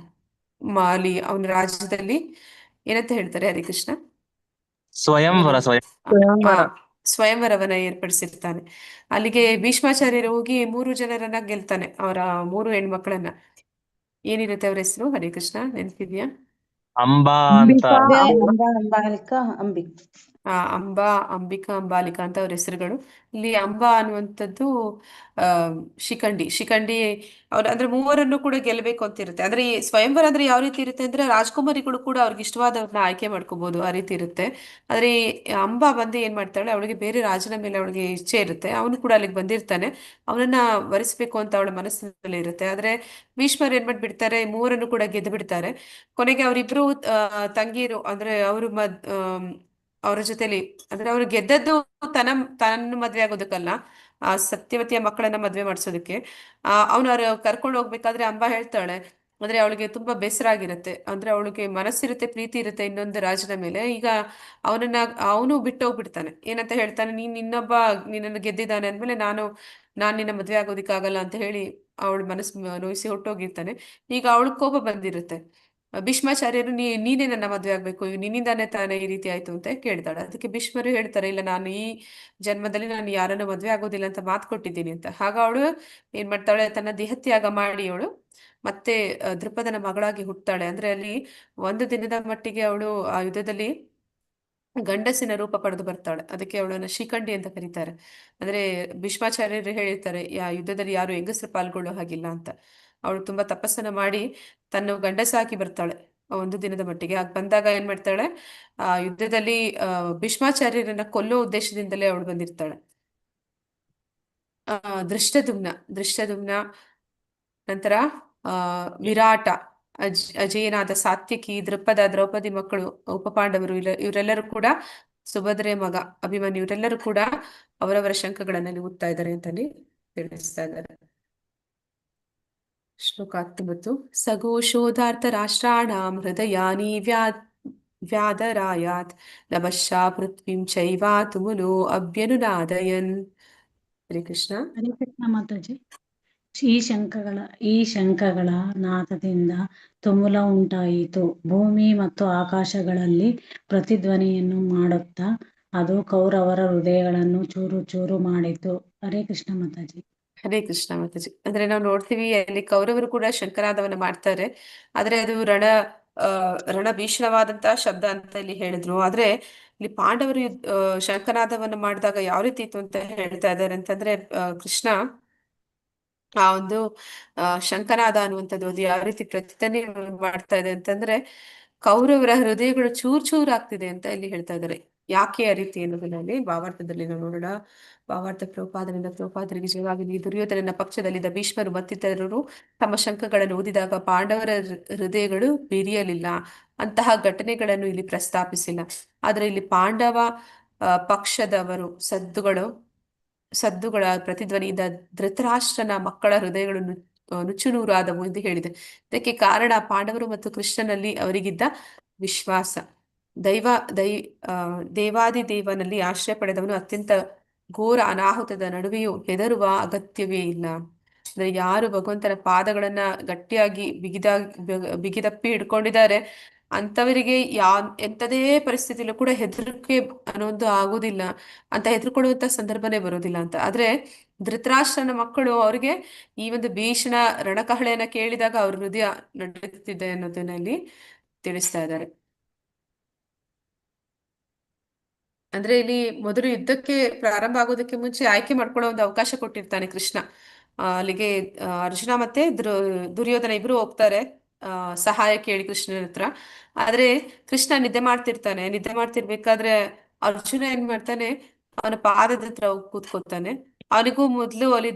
ಅಲ್ಲಿ ಅವನ ರಾಜ್ಯದಲ್ಲಿ ಏನಂತ ಹೇಳ್ತಾರೆ ಹರಿಕೃಷ್ಣ, ಸ್ವಯಂವರ ಆ ಸ್ವಯಂವರವನ್ನ ಏರ್ಪಡಿಸಿರ್ತಾನೆ. ಅಲ್ಲಿಗೆ ಭೀಷ್ಮಾಚಾರ್ಯರು ಹೋಗಿ 3 ಜನರನ್ನ ಗೆಲ್ತಾನೆ, ಅವರ 3 ಹೆಣ್ಮಕ್ಳನ್ನ. ಏನಿರುತ್ತೆ ಅವ್ರ ಹೆಸರು ಹರಿಕೃಷ್ಣ, ನೆನಪಿದ್ಯಾ? ಅಂಬಾ ಅಂತ ಅಂಬಾ, ಅಂಬಿಕಾ, ಅಂಬಾಲಿಕಾ ಅಂತ ಅವ್ರ ಹೆಸರುಗಳು. ಇಲ್ಲಿ ಅಂಬಾ ಅನ್ನುವಂಥದ್ದು ಆ ಶಿಖಂಡಿ ಅಂದ್ರೆ ಮೂವರನ್ನು ಕೂಡ ಗೆಲ್ಲಬೇಕು ಅಂತ ಇರುತ್ತೆ. ಅಂದ್ರೆ ಈ ಸ್ವಯಂವರ ಅಂದ್ರೆ ಯಾವ ರೀತಿ ಇರುತ್ತೆ ಅಂದ್ರೆ ರಾಜ್ಕುಮಾರಿಗಳು ಕೂಡ ಅವ್ರಿಗೆ ಇಷ್ಟವಾದವ್ರನ್ನ ಆಯ್ಕೆ ಮಾಡ್ಕೋಬಹುದು, ಆ ರೀತಿ ಇರುತ್ತೆ. ಆದ್ರೆ ಈ ಅಂಬಾ ಬಂದು ಏನ್ ಮಾಡ್ತಾಳೆ, ಅವಳಿಗೆ ಬೇರೆ ರಾಜನ ಮೇಲೆ ಅವಳಿಗೆ ಇಚ್ಛೆ ಇರುತ್ತೆ. ಅವನು ಕೂಡ ಅಲ್ಲಿಗೆ ಬಂದಿರ್ತಾನೆ, ಅವನನ್ನ ವರಿಸ್ಬೇಕು ಅಂತ ಅವಳ ಮನಸ್ಸಿನಲ್ಲಿ ಇರುತ್ತೆ. ಆದ್ರೆ ಭೀಷ್ಮರು ಏನ್ ಮಾಡ್ಬಿಡ್ತಾರೆ, ಮೂವರನ್ನು ಕೂಡ ಗೆದ್ದು ಬಿಡ್ತಾರೆ. ಕೊನೆಗೆ ಅವರಿಬ್ರು ತಂಗಿರು ಅಂದ್ರೆ ಅವರು ಅವರ ಜೊತೆಲಿ, ಅಂದ್ರೆ ಅವ್ರು ಗೆದ್ದದ್ದು ತನ್ನ ಮದ್ವೆ ಆಗೋದಕ್ಕಲ್ಲ, ಆ ಸತ್ಯವತಿಯ ಮಕ್ಕಳನ್ನ ಮದ್ವೆ ಮಾಡಿಸೋದಕ್ಕೆ. ಅವ್ರು ಕರ್ಕೊಂಡು ಹೋಗ್ಬೇಕಾದ್ರೆ ಅಂಬಾ ಹೇಳ್ತಾಳೆ, ಅಂದ್ರೆ ಅವಳಿಗೆ ತುಂಬಾ ಬೇಸರ ಆಗಿರುತ್ತೆ. ಅಂದ್ರೆ ಅವಳಿಗೆ ಮನಸ್ಸಿರುತ್ತೆ, ಪ್ರೀತಿ ಇರುತ್ತೆ ಇನ್ನೊಂದು ರಾಜನ ಮೇಲೆ. ಈಗ ಅವನು ಬಿಟ್ಟು ಹೋಗ್ಬಿಡ್ತಾನೆ. ಏನಂತ ಹೇಳ್ತಾನೆ, ನಿನ್ನನ್ನು ಗೆದ್ದಿದ್ದಾನೆ ಅಂದ್ಮೇಲೆ ನಾನ್ ನಿನ್ನ ಮದ್ವೆ ಆಗೋದಿಕ್ಕಾಗಲ್ಲ ಅಂತ ಹೇಳಿ ಅವಳ ಮನಸ್ಸು ನೋಯಿಸಿ ಹೊಟ್ಟೋಗಿರ್ತಾನೆ. ಈಗ ಅವಳು ಕೋಪ ಬಂದಿರುತ್ತೆ. ಭೀಷ್ಮಾಚಾರ್ಯರು ನೀನೇ ನನ್ನ ಮದ್ವೆ ಆಗ್ಬೇಕು, ನಿನ್ನಿಂದಾನೇ ತಾನೇ ಈ ರೀತಿ ಆಯ್ತು ಅಂತ ಕೇಳ್ತಾಳೆ. ಅದಕ್ಕೆ ಭೀಷ್ಮರು ಹೇಳ್ತಾರೆ, ಇಲ್ಲ, ನಾನು ಈ ಜನ್ಮದಲ್ಲಿ ನಾನು ಯಾರನ್ನು ಮದ್ವೆ ಆಗೋದಿಲ್ಲ ಅಂತ ಮಾತು ಕೊಟ್ಟಿದ್ದೀನಿ ಅಂತ. ಆಗ ಅವಳು ಏನ್ ಮಾಡ್ತಾಳೆ, ತನ್ನ ದೇಹತ್ಯಾಗ ಮಾಡಿ ಅವಳು ಮತ್ತೆ ದೃಪದನ ಮಗಳಾಗಿ ಹುಟ್ತಾಳೆ. ಅಂದ್ರೆ ಅಲ್ಲಿ 1 ದಿನದ ಮಟ್ಟಿಗೆ ಅವಳು ಆ ಯುದ್ಧದಲ್ಲಿ ಗಂಡಸಿನ ರೂಪ ಪಡೆದು ಬರ್ತಾಳೆ. ಅದಕ್ಕೆ ಅವಳನ್ನ ಶಿಖಂಡಿ ಅಂತ ಕರೀತಾರೆ. ಅಂದ್ರೆ ಭೀಷ್ಮಾಚಾರ್ಯರು ಹೇಳಿರ್ತಾರೆ, ಯುದ್ಧದಲ್ಲಿ ಯಾರು ಹೆಂಗಸರು ಪಾಲ್ಗೊಳ್ಳೋ ಹಾಗಿಲ್ಲ ಅಂತ. ಅವಳು ತುಂಬಾ ತಪಸ್ಸನ್ನ ಮಾಡಿ ತನ್ನ ಗಂಡಸಾಕಿ ಬರ್ತಾಳೆ 1 ದಿನದ ಮಟ್ಟಿಗೆ. ಆಗ ಬಂದಾಗ ಏನ್ ಮಾಡ್ತಾಳೆ, ಆ ಯುದ್ಧದಲ್ಲಿ ಭೀಷ್ಮಾಚಾರ್ಯರನ್ನ ಕೊಲ್ಲೋ ಉದ್ದೇಶದಿಂದಲೇ ಅವಳು ಬಂದಿರ್ತಾಳೆ. ದೃಷ್ಟದುಮ್ನ ನಂತರ ವಿರಾಟ, ಅಜೇಯನಾದ ಸಾತ್ಯಕಿ, ದೃಪದ, ದ್ರೌಪದಿ ಮಕ್ಕಳು, ಉಪಪಾಂಡವರು, ಇವರೆಲ್ಲರೂ ಕೂಡ, ಸುಭದ್ರೆ ಮಗ ಅಭಿಮನ್ಯು, ಇವರೆಲ್ಲರೂ ಕೂಡ ಅವರವರ ಶಂಖಗಳನ್ನ ಊದ್ತಾ ಇದ್ದಾರೆ ಅಂತಲ್ಲಿ ತಿಳಿಸ್ತಾ ಇದ್ದಾರೆ. ಶ್ಲೋಕ 19. ಸಘೋಷೋಧಾರ್ಥ ರಾಷ್ಟ್ರಾಣಾಂ ಹೃದಯಾನಿ ವ್ಯಾದರಾಯಾತ್ ನಭಶ್ಶಾ ಪೃಥ್ವೀಂ ಚೈವ ತುಮುಲೋ ಅಭ್ಯನುನಾದಯನ್. ಹರೇ ಕೃಷ್ಣ. ಹರೇ ಕೃಷ್ಣ ಮಾತಾಜಿ. ಈ ಶಂಖಗಳ ನಾದದಿಂದ ತುಮುಲ ಉಂಟಾಯಿತು. ಭೂಮಿ ಮತ್ತು ಆಕಾಶಗಳಲ್ಲಿ ಪ್ರತಿಧ್ವನಿಯನ್ನು ಮಾಡುತ್ತಾ ಅದು ಕೌರವರ ಹೃದಯಗಳನ್ನು ಚೂರು ಚೂರು ಮಾಡಿತು. ಹರೇ ಕೃಷ್ಣ ಮಾತಾಜಿ. ಹರೇ ಕೃಷ್ಣ ಮಾತಾಜಿ. ಅಂದ್ರೆ ನಾವು ನೋಡ್ತೀವಿ ಅಲ್ಲಿ ಕೌರವರು ಕೂಡ ಶಂಖನಾದವನ್ನ ಮಾಡ್ತಾರೆ. ಆದ್ರೆ ಅದು ರಣ ಭೀಷಣವಾದಂತಹ ಶಬ್ದ ಅಂತ ಇಲ್ಲಿ ಹೇಳಿದ್ರು. ಆದ್ರೆ ಇಲ್ಲಿ ಪಾಂಡವರು ಶಂಖನಾದವನ್ನ ಮಾಡಿದಾಗ ಯಾವ ರೀತಿ ಇತ್ತು ಅಂತ ಹೇಳ್ತಾ ಇದ್ದಾರೆ ಅಂತಂದ್ರೆ, ಕೃಷ್ಣ ಆ ಒಂದು ಶಂಖನಾದ ಅನ್ನುವಂಥದ್ದು ಅದು ಯಾವ ರೀತಿ ಪ್ರತಿಧ್ವನಿ ಮಾಡ್ತಾ ಇದೆ ಅಂತಂದ್ರೆ ಕೌರವರ ಹೃದಯಗಳು ಚೂರ್ ಚೂರ್ ಆಗ್ತಿದೆ ಅಂತ ಇಲ್ಲಿ ಹೇಳ್ತಾ ಇದ್ದಾರೆ. ಯಾಕೆ ಆ ರೀತಿ ಅನ್ನೋದನ್ನ ಭಾವಾರ್ಥದಲ್ಲಿ ನಾವು ನೋಡೋಣ. ಭಾವಾರ್ಥ ಪ್ರಭುಪಾದರಿಗೆ ಜಯವಾಗಲಿ. ದುರ್ಯೋಧನನ ಪಕ್ಷದಲ್ಲಿದ್ದ ಭೀಷ್ಮರು ಮತ್ತಿತರರು ತಮ್ಮ ಶಂಖಗಳನ್ನು ಊದಿದಾಗ ಪಾಂಡವರ ಹೃದಯಗಳು ಬಿರಿಯಲಿಲ್ಲ. ಅಂತಹ ಘಟನೆಗಳನ್ನು ಇಲ್ಲಿ ಪ್ರಸ್ತಾಪಿಸಿಲ್ಲ. ಆದ್ರೆ ಇಲ್ಲಿ ಪಾಂಡವ ಪಕ್ಷದವರು ಸದ್ದುಗಳ ಪ್ರತಿಧ್ವನಿಯಿಂದ ಧೃತರಾಷ್ಟ್ರನ ಮಕ್ಕಳ ಹೃದಯಗಳು ನುಚ್ಚುನೂರಾದವು ಎಂದು ಹೇಳಿದೆ. ಇದಕ್ಕೆ ಕಾರಣ ಪಾಂಡವರು ಮತ್ತು ಕೃಷ್ಣನಲ್ಲಿ ಅವರಿಗಿದ್ದ ವಿಶ್ವಾಸ. ದೇವಾದಿದೇವನಲ್ಲಿ ಆಶ್ರಯ ಪಡೆದವನು ಅತ್ಯಂತ ಘೋರ ಅನಾಹುತದ ನಡುವೆಯೂ ಹೆದರುವ ಅಗತ್ಯವೇ ಇಲ್ಲ. ಅಂದ್ರೆ ಯಾರು ಭಗವಂತನ ಪಾದಗಳನ್ನ ಗಟ್ಟಿಯಾಗಿ ಬಿಗಿದಪ್ಪಿ ಹಿಡ್ಕೊಂಡಿದ್ದಾರೆ ಅಂತವರಿಗೆ ಎಂಥದೇ ಪರಿಸ್ಥಿತಿಯಲ್ಲೂ ಕೂಡ ಹೆದರಿಕೆ ಅನ್ನೋದು ಆಗುದಿಲ್ಲ ಅಂತ, ಹೆದರ್ಕೊಳ್ಳುವಂತ ಸಂದರ್ಭನೇ ಬರೋದಿಲ್ಲ ಅಂತ. ಆದ್ರೆ ಧೃತರಾಷ್ಟ್ರನ ಮಕ್ಕಳು, ಅವ್ರಿಗೆ ಈ ಒಂದು ಭೀಷಣ ರಣಕಹಳೆಯನ್ನ ಕೇಳಿದಾಗ ಅವ್ರ ಹೃದಯ ನಡುಗುತ್ತಿದೆ ಅನ್ನೋದನ್ನ ಇಲ್ಲಿ ತಿಳಿಸ್ತಾ ಇದ್ದಾರೆ. ಅಂದ್ರೆ ಇಲ್ಲಿ ಮೊದಲು ಯುದ್ಧಕ್ಕೆ ಪ್ರಾರಂಭ ಆಗೋದಕ್ಕೆ ಮುಂಚೆ ಆಯ್ಕೆ ಮಾಡ್ಕೊಳ್ಳೋ ಒಂದು ಅವಕಾಶ ಕೊಟ್ಟಿರ್ತಾನೆ ಕೃಷ್ಣ. ಅಲ್ಲಿಗೆ ಅರ್ಜುನ ಮತ್ತೆ ದುರ್ಯೋಧನ ಇಬ್ರು ಹೋಗ್ತಾರೆ ಸಹಾಯ ಕೇಳಿ ಕೃಷ್ಣನ ಹತ್ರ. ಆದ್ರೆ ಕೃಷ್ಣ ನಿದ್ದೆ ಮಾಡ್ತಿರ್ತಾನೆ. ನಿದ್ದೆ ಮಾಡ್ತಿರ್ಬೇಕಾದ್ರೆ ಅರ್ಜುನ ಏನ್ ಮಾಡ್ತಾನೆ, ಅವನ ಪಾದದ ಹತ್ರ ಹೋಗಿ ಕೂತ್ಕೋತಾನೆ. ಅವನಿಗೂ ಮೊದಲು ಅಲ್ಲಿ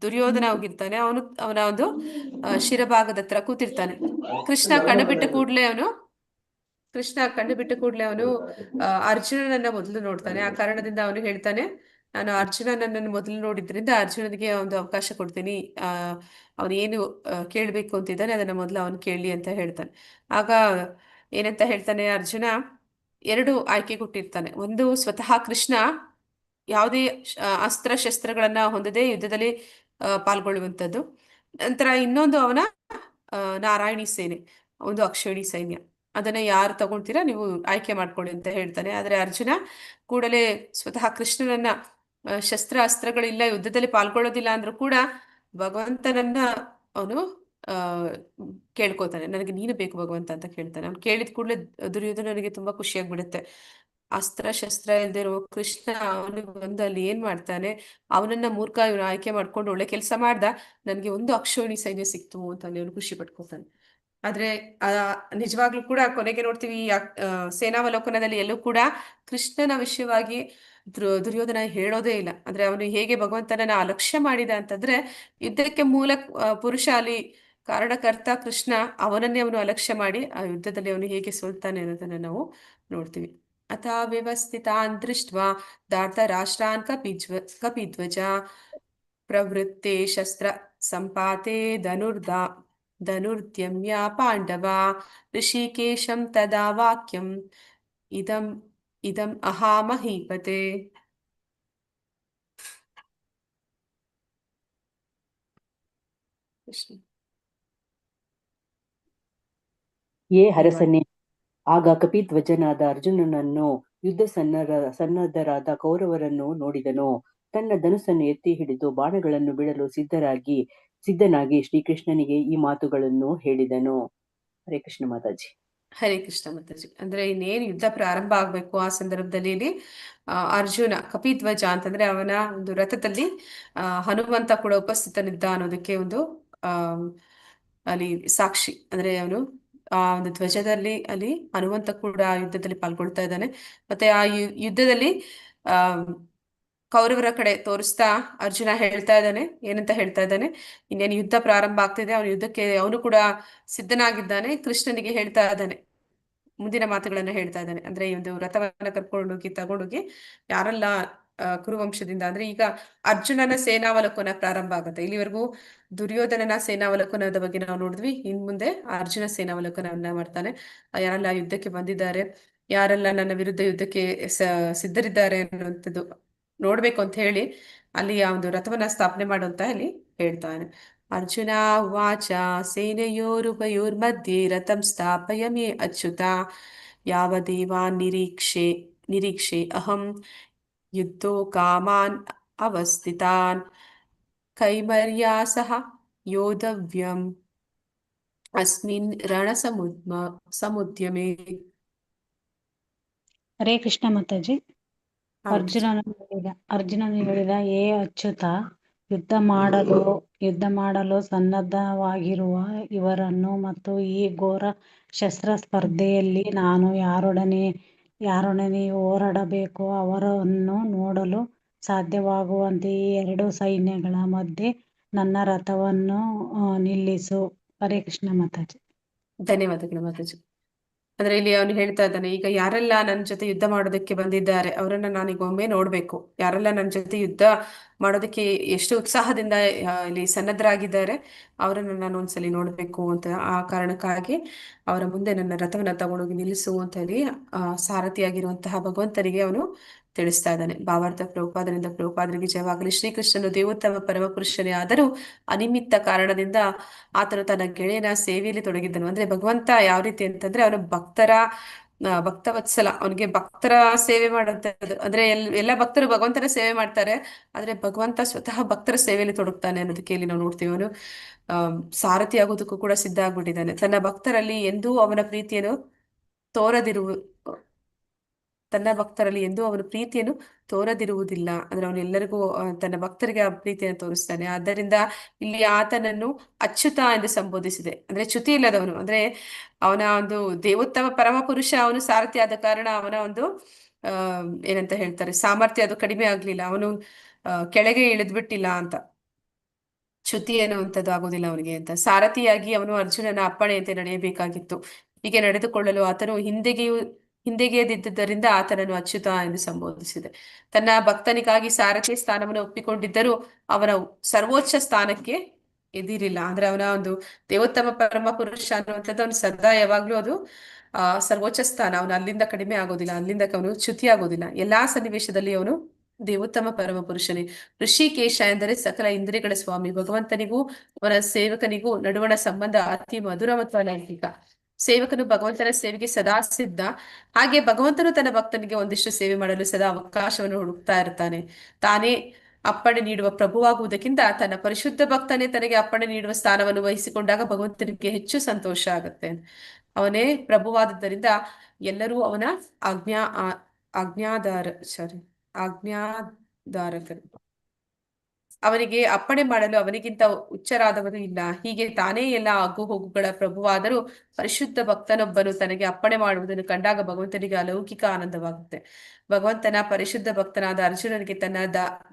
ದುರ್ಯೋಧನ ಹೋಗಿರ್ತಾನೆ. ಅವನ ಒಂದು ಶಿರಭಾಗದ ಹತ್ರ ಕೂತಿರ್ತಾನೆ. ಕೃಷ್ಣ ಕಣ್ಣು ಬಿಟ್ಟ ಕೂಡಲೇ ಅವನು ಅರ್ಜುನನನ್ನ ಮೊದಲು ನೋಡ್ತಾನೆ. ಆ ಕಾರಣದಿಂದ ಅವನು ಹೇಳ್ತಾನೆ, ನಾನು ಅರ್ಜುನನನ್ನು ಮೊದಲು ನೋಡಿದ್ರಿಂದ ಅರ್ಜುನನಿಗೆ ಒಂದು ಅವಕಾಶ ಕೊಡ್ತೀನಿ. ಅವನು ಏನು ಕೇಳಬೇಕು ಅಂತಿದ್ದಾನೆ ಅದನ್ನ ಮೊದಲು ಅವನು ಕೇಳಲಿ ಅಂತ ಹೇಳ್ತಾನೆ. ಆಗ ಏನಂತ ಹೇಳ್ತಾನೆ ಅರ್ಜುನ, ಎರಡು ಆಯ್ಕೆ ಕೊಟ್ಟಿರ್ತಾನೆ. ಒಂದು, ಸ್ವತಃ ಕೃಷ್ಣ ಯಾವುದೇ ಅಸ್ತ್ರ ಶಸ್ತ್ರಗಳನ್ನ ಹೊಂದದೆ ಯುದ್ಧದಲ್ಲಿ ಪಾಲ್ಗೊಳ್ಳುವಂಥದ್ದು. ನಂತರ ಇನ್ನೊಂದು ಅವನ ನಾರಾಯಣಿ ಸೇನೆ, ಒಂದು ಅಕ್ಷೋಣಿ ಸೈನ್ಯ. ಅದನ್ನ ಯಾರು ತಗೊಳ್ತೀರಾ ನೀವು ಆಯ್ಕೆ ಮಾಡ್ಕೊಳ್ಳಿ ಅಂತ ಹೇಳ್ತಾನೆ. ಆದ್ರೆ ಅರ್ಜುನ ಕೂಡಲೇ ಸ್ವತಃ ಕೃಷ್ಣನನ್ನ ಶಸ್ತ್ರ ಅಸ್ತ್ರಗಳಿಲ್ಲ, ಯುದ್ಧದಲ್ಲಿ ಪಾಲ್ಗೊಳ್ಳೋದಿಲ್ಲ ಅಂದ್ರೂ ಕೂಡ ಭಗವಂತನನ್ನ ಅವನು ಕೇಳ್ಕೊತಾನೆ, ನನಗೆ ನೀನು ಬೇಕು ಭಗವಂತ ಅಂತ ಕೇಳ್ತಾನೆ. ಅವ್ನು ಕೇಳಿದ ಕೂಡಲೇ ದುರ್ಯೋಧನನಿಗೆ ತುಂಬಾ ಖುಷಿಯಾಗ್ಬಿಡುತ್ತೆ. ಅಸ್ತ್ರ ಶಸ್ತ್ರ ಇಲ್ದೇ ಇರೋ ಕೃಷ್ಣ ಅವನಿಗೆ ಬಂದು ಅಲ್ಲಿ ಏನ್ ಮಾಡ್ತಾನೆ, ಅವನನ್ನ ಮೂರ್ಖ ಇವನು ಆಯ್ಕೆ ಮಾಡ್ಕೊಂಡು ಒಳ್ಳೆ ಕೆಲಸ ಮಾಡ್ದ, ನನ್ಗೆ ಒಂದು ಅಕ್ಷೋಣಿ ಸೈನ್ಯ ಸಿಕ್ತು ಅಂತ ಅಲ್ಲಿ ಅವನು ಖುಷಿ ಪಡ್ಕೋತಾನೆ. ಆದ್ರೆ ನಿಜವಾಗ್ಲೂ ಕೂಡ ಕೊನೆಗೆ ನೋಡ್ತೀವಿ ಸೇನಾವಲೋಕನದಲ್ಲಿ ಎಲ್ಲೂ ಕೂಡ ಕೃಷ್ಣನ ವಿಷಯವಾಗಿ ದುರ್ಯೋಧನ ಹೇಳೋದೇ ಇಲ್ಲ. ಅಂದ್ರೆ ಅವನು ಹೇಗೆ ಭಗವಂತನನ್ನ ಅಲಕ್ಷ್ಯ ಮಾಡಿದ ಅಂತಂದ್ರೆ, ಯುದ್ಧಕ್ಕೆ ಮೂಲ ಪುರುಷ ಅಲ್ಲಿ ಕಾರಣಕರ್ತ ಕೃಷ್ಣ, ಅವನನ್ನೇ ಅವನು ಅಲಕ್ಷ್ಯ ಮಾಡಿ ಆ ಯುದ್ಧದಲ್ಲಿ ಅವನು ಹೇಗೆ ಸೋಲ್ತಾನೆ ಅನ್ನೋದನ್ನ ನಾವು ನೋಡ್ತೀವಿ. ಅಥ ವ್ಯವಸ್ಥಿತಾನ್ ದೃಷ್ಟ್ವಾ ಧಾರ್ತರಾಷ್ಟ್ರಾನ್ ಕಪಿಧ್ವಜ ಪ್ರವೃತ್ತೆ ಶಸ್ತ್ರ ಸಂಪಾತೆ ಧನುರ್ದ್ಯಮ್ಯ ಪಾಂಡವ ಋಷಿಕೇಶಂ ತದಾ ವಾಕ್ಯಂ ಇದಂ ಅಹಾಮಹೀಪತೆ. ಹರಸನೆ. ಆಗ ಕಪಿಧ್ವಜನಾದ ಅರ್ಜುನನನ್ನು ಯುದ್ಧ ಸನ್ನದ್ಧರಾದ ಕೌರವರನ್ನು ನೋಡಿದನು. ತನ್ನ ಧನುಸ್ಸನ್ನು ಎತ್ತಿ ಹಿಡಿದು ಬಾಣಗಳನ್ನು ಬಿಡಲು ಸಿದ್ಧನಾಗಿ ಶ್ರೀಕೃಷ್ಣನಿಗೆ ಈ ಮಾತುಗಳನ್ನು ಹೇಳಿದನು. ಹರೇ ಕೃಷ್ಣ ಮಾತಾಜಿ. ಹರೇ ಕೃಷ್ಣ ಮಾತಾಜಿ. ಅಂದ್ರೆ ಇನ್ನೇನು ಯುದ್ಧ ಪ್ರಾರಂಭ ಆಗ್ಬೇಕು ಆ ಸಂದರ್ಭದಲ್ಲಿ ಇಲ್ಲಿ ಅರ್ಜುನ ಕಪಿಧ್ವಜ ಅಂತಂದ್ರೆ ಅವನ ಒಂದು ರಥದಲ್ಲಿ ಹನುಮಂತ ಕೂಡ ಉಪಸ್ಥಿತನಿದ್ದ ಅನ್ನೋದಕ್ಕೆ ಒಂದು ಅಲ್ಲಿ ಸಾಕ್ಷಿ. ಅಂದ್ರೆ ಅವನು ಆ ಒಂದು ಧ್ವಜದಲ್ಲಿ ಅಲ್ಲಿ ಹನುಮಂತ ಕೂಡ ಯುದ್ಧದಲ್ಲಿ ಪಾಲ್ಗೊಳ್ತಾ ಇದ್ದಾನೆ. ಮತ್ತೆ ಆ ಯುದ್ಧದಲ್ಲಿ ಕೌರವರ ಕಡೆ ತೋರಿಸ್ತಾ ಅರ್ಜುನ ಹೇಳ್ತಾ ಇದ್ದಾನೆ, ಏನಂತ ಹೇಳ್ತಾ ಇದ್ದಾನೆ, ಇನ್ನೇನು ಯುದ್ಧ ಪ್ರಾರಂಭ ಆಗ್ತಿದೆ, ಅವನು ಯುದ್ಧಕ್ಕೆ ಅವನು ಕೂಡ ಸಿದ್ಧನಾಗಿದ್ದಾನೆ. ಕೃಷ್ಣನಿಗೆ ಹೇಳ್ತಾ ಇದ್ದಾನೆ, ಮುಂದಿನ ಮಾತುಗಳನ್ನ ಹೇಳ್ತಾ ಇದ್ದಾನೆ. ಅಂದ್ರೆ ಈ ಒಂದು ರಥವನ್ನ ಕರ್ಕೊಂಡೋಗಿ ತಗೊಂಡೋಗಿ ಯಾರೆಲ್ಲ ಕುರುವಂಶದಿಂದ, ಅಂದ್ರೆ ಈಗ ಅರ್ಜುನನ ಸೇನಾವಲೋಕನ ಪ್ರಾರಂಭ ಆಗುತ್ತೆ. ಇಲ್ಲಿವರೆಗೂ ದುರ್ಯೋಧನನ ಸೇನಾವಲೋಕನದ ಬಗ್ಗೆ ನಾವು ನೋಡಿದ್ವಿ. ಇನ್ ಮುಂದೆ ಅರ್ಜುನ ಸೇನಾವಲೋಕನವನ್ನ ಮಾಡ್ತಾನೆ. ಯಾರೆಲ್ಲ ಯುದ್ಧಕ್ಕೆ ಬಂದಿದ್ದಾರೆ, ಯಾರೆಲ್ಲ ನನ್ನ ವಿರುದ್ಧ ಯುದ್ಧಕ್ಕೆ ಸಿದ್ಧರಿದ್ದಾರೆ ಅನ್ನುವಂಥದ್ದು ನೋಡ್ಬೇಕು ಅಂತ ಹೇಳಿ ಅಲ್ಲಿ ಆ ಒಂದು ರಥವನ್ನ ಸ್ಥಾಪನೆ ಮಾಡುವಂತ ಅಲ್ಲಿ ಹೇಳ್ತಾನೆ. ಅರ್ಜುನ ಉವಾಚ ಸೇನೆಯೋರುಭಯೋರ್ಮಧ್ಯೆ ರಥಂ ಸ್ಥಾಪಯಾಮಿ ಅಚ್ಯುತ ಯಾವದೇವಾನ್ ನಿರೀಕ್ಷೆ ಅಹಂ ಯುದ್ಧೋ ಕಾಮಾನ್ ಅವಸ್ಥಿತಾನ್ ಕೈಮರ್ಯಾ ಸಹ ಯೋಧವ್ಯಂ ಅಸ್ಮಿನ್ ಸಮುದ್ಯಮೇ. ಹರೇ ಕೃಷ್ಣ ಮಾತಾಜಿ. ಅರ್ಜುನನು ಹೇಳಿದ, ಏ ಅಚ್ಯುತ, ಯುದ್ಧ ಮಾಡಲು ಸನ್ನದ್ಧವಾಗಿರುವ ಇವರನ್ನು ಮತ್ತು ಈ ಘೋರ ಶಸ್ತ್ರ ಸ್ಪರ್ಧೆಯಲ್ಲಿ ನಾನು ಯಾರೊಡನೆ ಹೋರಾಡಬೇಕೋ ಅವರನ್ನು ನೋಡಲು ಸಾಧ್ಯವಾಗುವಂತೆ ಈ ಎರಡು ಸೈನ್ಯಗಳ ಮಧ್ಯೆ ನನ್ನ ರಥವನ್ನು ನಿಲ್ಲಿಸು. ಹರೇ ಕೃಷ್ಣ ಮಾತಾಜಿ. ಧನ್ಯವಾದಗಳು ಮಾತಾಜಿ. ಅಂದ್ರೆ ಇಲ್ಲಿ ಅವನು ಹೇಳ್ತಾ ಇದ್ದಾನೆ, ಈಗ ಯಾರೆಲ್ಲ ನನ್ನ ಜೊತೆ ಯುದ್ಧ ಮಾಡೋದಕ್ಕೆ ಬಂದಿದ್ದಾರೆ ಅವರನ್ನ ನಾನೀಗ ಒಮ್ಮೆ ನೋಡ್ಬೇಕು. ಯಾರೆಲ್ಲ ನನ್ನ ಜೊತೆ ಯುದ್ಧ ಮಾಡೋದಕ್ಕೆ ಎಷ್ಟು ಉತ್ಸಾಹದಿಂದ ಇಲ್ಲಿ ಸನ್ನದ್ಧರಾಗಿದ್ದಾರೆ ಅವರನ್ನ ನಾನು ಒಂದ್ಸಲಿ ನೋಡ್ಬೇಕು ಅಂತ. ಆ ಕಾರಣಕ್ಕಾಗಿ ಅವರ ಮುಂದೆ ನನ್ನ ರಥವನ್ನ ತಗೊಂಡೋಗಿ ನಿಲ್ಲಿಸು ಅಂತ ಹೇಳಿ ಸಾರಥಿಯಾಗಿರುವಂತಹ ಭಗವಂತನಿಗೆ ಅವನು ತಿಳಿಸ್ತಾ ಇದ್ದಾನೆ. ಭಾವಾರ್ಥ ಪ್ರಭುಪಾದರಿಗೆ ಜಯವಾಗಲಿ. ಶ್ರೀಕೃಷ್ಣನು ದೇವೋತ್ತಮ ಪರಮಪುರುಷನೇ ಆದರೂ ಅನಿಮಿತ್ತ ಕಾರಣದಿಂದ ಆತನು ತನ್ನ ಗೆಳೆಯನ ಸೇವೆಯಲ್ಲಿ ತೊಡಗಿದ್ದನು. ಅಂದ್ರೆ ಭಗವಂತ ಯಾವ ರೀತಿ ಅಂತಂದ್ರೆ ಅವನು ಭಕ್ತವತ್ಸಲ, ಅವನಿಗೆ ಭಕ್ತರ ಸೇವೆ ಮಾಡುವಂಥದ್ದು. ಅಂದ್ರೆ ಎಲ್ಲ ಭಕ್ತರು ಭಗವಂತನ ಸೇವೆ ಮಾಡ್ತಾರೆ, ಆದ್ರೆ ಭಗವಂತ ಸ್ವತಃ ಭಕ್ತರ ಸೇವೆಯಲ್ಲಿ ತೊಡಗ್ತಾನೆ ಅನ್ನೋದಕ್ಕೆ ಇಲ್ಲಿ ನಾವು ನೋಡ್ತೀವಿ. ಅವನು ಸಾರಥಿ ಆಗೋದಕ್ಕೂ ಕೂಡ ಸಿದ್ಧ ಆಗ್ಬಿಟ್ಟಿದ್ದಾನೆ. ತನ್ನ ಭಕ್ತರಲ್ಲಿ ಎಂದೂ ಅವನ ಪ್ರೀತಿಯನ್ನು ತೋರದಿರುವುದಿಲ್ಲ. ಅಂದ್ರೆ ಅವನು ಎಲ್ಲರಿಗೂ ತನ್ನ ಭಕ್ತರಿಗೆ ಆ ಪ್ರೀತಿಯನ್ನು ತೋರಿಸ್ತಾನೆ. ಆದ್ದರಿಂದ ಇಲ್ಲಿ ಆತನನ್ನು ಅಚ್ಯುತ ಎಂದು ಸಂಬೋಧಿಸಿದೆ. ಅಂದ್ರೆ ಚ್ಯುತಿ ಇಲ್ಲದವನು, ಅಂದ್ರೆ ಅವನ ಒಂದು ದೇವೋತ್ತಮ ಪರಮ ಪುರುಷ ಅವನು ಸಾರಥಿ ಆದ ಕಾರಣ ಅವನ ಒಂದು ಏನಂತ ಹೇಳ್ತಾರೆ, ಸಾಮರ್ಥ್ಯ ಅದು ಕಡಿಮೆ ಆಗ್ಲಿಲ್ಲ. ಅವನು ಕೆಳಗೆ ಇಳಿದ್ಬಿಟ್ಟಿಲ್ಲ ಅಂತ. ಚ್ಯುತಿ ಅನ್ನುವಂಥದ್ದು ಆಗೋದಿಲ್ಲ ಅವನಿಗೆ ಅಂತ. ಸಾರಥಿಯಾಗಿ ಅವನು ಅರ್ಜುನನ ಅಪ್ಪಣೆಯಂತೆ ನಡೆಯಬೇಕಾಗಿತ್ತು. ಹೀಗೆ ನಡೆದುಕೊಳ್ಳಲು ಆತನು ಹಿಂದೆಗೆಯದಿದ್ದರಿಂದ ಆತನನ್ನು ಅಚ್ಯುತ ಎಂದು ಸಂಬೋಧಿಸಿದೆ. ತನ್ನ ಭಕ್ತನಿಗಾಗಿ ಸಾರಥಿ ಸ್ಥಾನವನ್ನು ಒಪ್ಪಿಕೊಂಡಿದ್ದರೂ ಅವನ ಸರ್ವೋಚ್ಚ ಸ್ಥಾನಕ್ಕೆ ಎದಿರಿಲ್ಲ. ಅಂದ್ರೆ ಅವನ ಒಂದು ದೇವೋತ್ತಮ ಪರಮ ಪುರುಷ ಅನ್ನುವಂಥದ್ದು ಅವನು ಸದಾ ಯಾವಾಗ್ಲೂ ಅದು ಸರ್ವೋಚ್ಚ ಸ್ಥಾನ. ಅವನು ಅಲ್ಲಿಂದ ಕಡಿಮೆ ಆಗೋದಿಲ್ಲ, ಅಲ್ಲಿಂದ ಅವನು ಚ್ಯುತಿ ಆಗೋದಿಲ್ಲ. ಎಲ್ಲಾ ಸನ್ನಿವೇಶದಲ್ಲಿ ಅವನು ದೇವೋತ್ತಮ ಪರಮ ಪುರುಷನೇ. ಋಷಿಕೇಶ ಎಂದರೆ ಸಕಲ ಇಂದ್ರಿಯಗಳ ಸ್ವಾಮಿ. ಭಗವಂತನಿಗೂ ಅವನ ಸೇವಕನಿಗೂ ನಡುವಣ ಸಂಬಂಧ ಅತಿ ಮಧುರ ಮತ್ತು ಅಲೌಕಿಕ. ಸೇವಕನು ಭಗವಂತನ ಸೇವೆಗೆ ಸದಾ ಸಿದ್ಧ. ಹಾಗೆ ಭಗವಂತನು ತನ್ನ ಭಕ್ತನಿಗೆ ಒಂದಿಷ್ಟು ಸೇವೆ ಮಾಡಲು ಸದಾ ಅವಕಾಶವನ್ನು ಹುಡುಕ್ತಾ ಇರ್ತಾನೆ. ತಾನೇ ಅಪ್ಪಣೆ ನೀಡುವ ಪ್ರಭುವಾಗುವುದಕ್ಕಿಂತ ತನ್ನ ಪರಿಶುದ್ಧ ಭಕ್ತನೇ ತನಗೆ ಅಪ್ಪಣೆ ನೀಡುವ ಸ್ಥಾನವನ್ನು ವಹಿಸಿಕೊಂಡಾಗ ಭಗವಂತನಿಗೆ ಹೆಚ್ಚು ಸಂತೋಷ ಆಗುತ್ತೆ. ಅವನೇ ಪ್ರಭುವಾದದ್ದರಿಂದ ಎಲ್ಲರೂ ಅವನ ಆಜ್ಞಾಧಾರಕರು. ಅವನಿಗೆ ಅಪ್ಪಣೆ ಮಾಡಲು ಅವನಿಗಿಂತ ಉಚ್ಚರಾದವರು ಇಲ್ಲ. ಹೀಗೆ ತಾನೇ ಎಲ್ಲ ಆಗುಹೋಗುಗಳ ಪ್ರಭುವಾದರೂ ಪರಿಶುದ್ಧ ಭಕ್ತನೊಬ್ಬನು ತನಗೆ ಅಪ್ಪಣೆ ಮಾಡುವುದನ್ನು ಕಂಡಾಗ ಭಗವಂತನಿಗೆ ಅಲೌಕಿಕ ಆನಂದವಾಗುತ್ತೆ. ಭಗವಂತನ ಪರಿಶುದ್ಧ ಭಕ್ತನಾದ ಅರ್ಜುನನಿಗೆ ತನ್ನ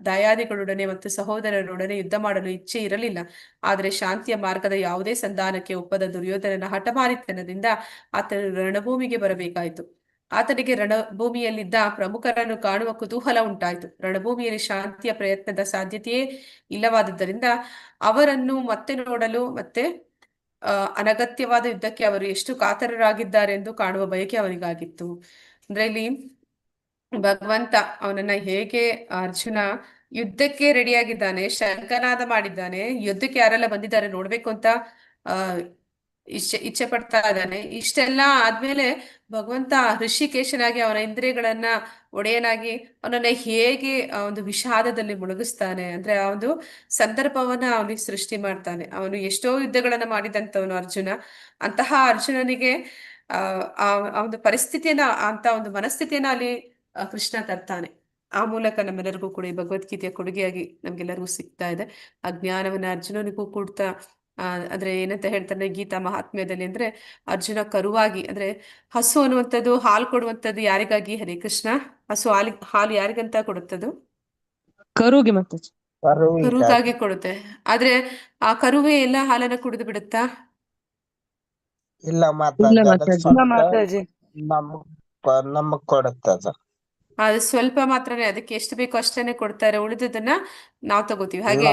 ದಾಯಾದಿಗಳೊಡನೆ ಮತ್ತು ಸಹೋದರರೊಡನೆ ಯುದ್ಧ ಮಾಡಲು ಇಚ್ಛೆ ಇರಲಿಲ್ಲ. ಆದರೆ ಶಾಂತಿಯ ಮಾರ್ಗದ ಯಾವುದೇ ಸಂಧಾನಕ್ಕೆ ಒಪ್ಪದ ದುರ್ಯೋಧನನ ಹಠಮಾರಿತನದಿಂದ ಆತನು ರಣಭೂಮಿಗೆ ಬರಬೇಕಾಯಿತು. ಆತನಿಗೆ ರಣಭೂಮಿಯಲ್ಲಿದ್ದ ಪ್ರಮುಖರನ್ನು ಕಾಣುವ ಕುತೂಹಲ ಉಂಟಾಯಿತು. ರಣಭೂಮಿಯಲ್ಲಿ ಶಾಂತಿಯ ಪ್ರಯತ್ನದ ಸಾಧ್ಯತೆಯೇ ಇಲ್ಲವಾದ್ದರಿಂದ ಅವರನ್ನು ಮತ್ತೆ ನೋಡಲು ಮತ್ತೆ ಅನಗತ್ಯವಾದ ಯುದ್ಧಕ್ಕೆ ಅವರು ಎಷ್ಟು ಕಾತರರಾಗಿದ್ದಾರೆ ಎಂದು ಕಾಣುವ ಬಯಕೆ ಅವನಿಗಾಗಿತ್ತು. ಅಂದ್ರೆ ಇಲ್ಲಿ ಭಗವಂತ ಅವನನ್ನ ಹೇಗೆ ಅರ್ಜುನ ಯುದ್ಧಕ್ಕೆ ರೆಡಿಯಾಗಿದ್ದಾನೆ, ಶಂಕನಾದ ಮಾಡಿದ್ದಾನೆ, ಯುದ್ಧಕ್ಕೆ ಯಾರೆಲ್ಲ ಬಂದಿದ್ದಾರೆ ನೋಡ್ಬೇಕು ಅಂತ ಇಚ್ಛೆ ಪಡ್ತಾ ಇದ್ದಾನೆ. ಇಷ್ಟೆಲ್ಲ ಆದ್ಮೇಲೆ ಭಗವಂತ ಋಷಿಕೇಶನಾಗಿ ಅವನ ಇಂದ್ರಿಯಗಳನ್ನ ಒಡೆಯನಾಗಿ ಅವನನ್ನ ಹೇಗೆ ಒಂದು ವಿಷಾದದಲ್ಲಿ ಮುಳುಗಿಸ್ತಾನೆ ಅಂದ್ರೆ ಆ ಒಂದು ಸಂದರ್ಭವನ್ನ ಅವನಿಗೆ ಸೃಷ್ಟಿ ಮಾಡ್ತಾನೆ. ಅವನು ಎಷ್ಟೋ ಯುದ್ಧಗಳನ್ನ ಮಾಡಿದಂತವನು ಅರ್ಜುನ. ಅಂತಹ ಅರ್ಜುನನಿಗೆ ಆ ಒಂದು ಪರಿಸ್ಥಿತಿಯನ್ನ, ಅಂತ ಒಂದು ಮನಸ್ಥಿತಿಯನ್ನ ಅಲ್ಲಿ ಕೃಷ್ಣ ತರ್ತಾನೆ. ಆ ಮೂಲಕ ನಮ್ಮೆಲ್ಲರಿಗೂ ಕೂಡ ಈ ಭಗವದ್ಗೀತೆಯ ಕೊಡುಗೆಯಾಗಿ ನಮ್ಗೆಲ್ಲರಿಗೂ ಸಿಗ್ತಾ ಇದೆ. ಆ ಜ್ಞಾನವನ್ನ ಅರ್ಜುನನಿಗೂ ಕೊಡ್ತಾ ಅಂದ್ರೆ ಏನಂತ ಹೇಳ್ತಾರೆ ಗೀತಾ ಮಹಾತ್ಮ್ಯದಲ್ಲಿ ಅಂದ್ರೆ ಅರ್ಜುನ ಕರುವಾಗಿ, ಅಂದ್ರೆ ಹಸು ಅನ್ನುವಂಥದ್ದು ಹಾಲು ಕೊಡುವಂಥದ್ದು ಯಾರಿಗಾಗಿ? ಹರೇ ಕೃಷ್ಣ. ಹಸು ಹಾಲು ಯಾರಿಗಂತ ಕೊಡುತ್ತದು? ಕರುಗೆ ಮತ್ತೆ ಕರುಗಾಗಿ ಕೊಡುತ್ತೆ. ಆದ್ರೆ ಆ ಕರುವೆ ಎಲ್ಲ ಹಾಲನ್ನ ಕುಡಿದು ಬಿಡುತ್ತಾ? ಇಲ್ಲ ಮಾತಾಜಿ. ನಮಗ್ ಕೊಡುತ್ತದ. ಅದು ಸ್ವಲ್ಪ ಮಾತ್ರನೇ, ಅದಕ್ಕೆ ಎಷ್ಟು ಬೇಕೋ ಅಷ್ಟೇನೆ ಕೊಡ್ತಾರೆ, ಉಳಿದುದನ್ನ ನಾವು ತಗೋತೀವಿ. ಹಾಗೆ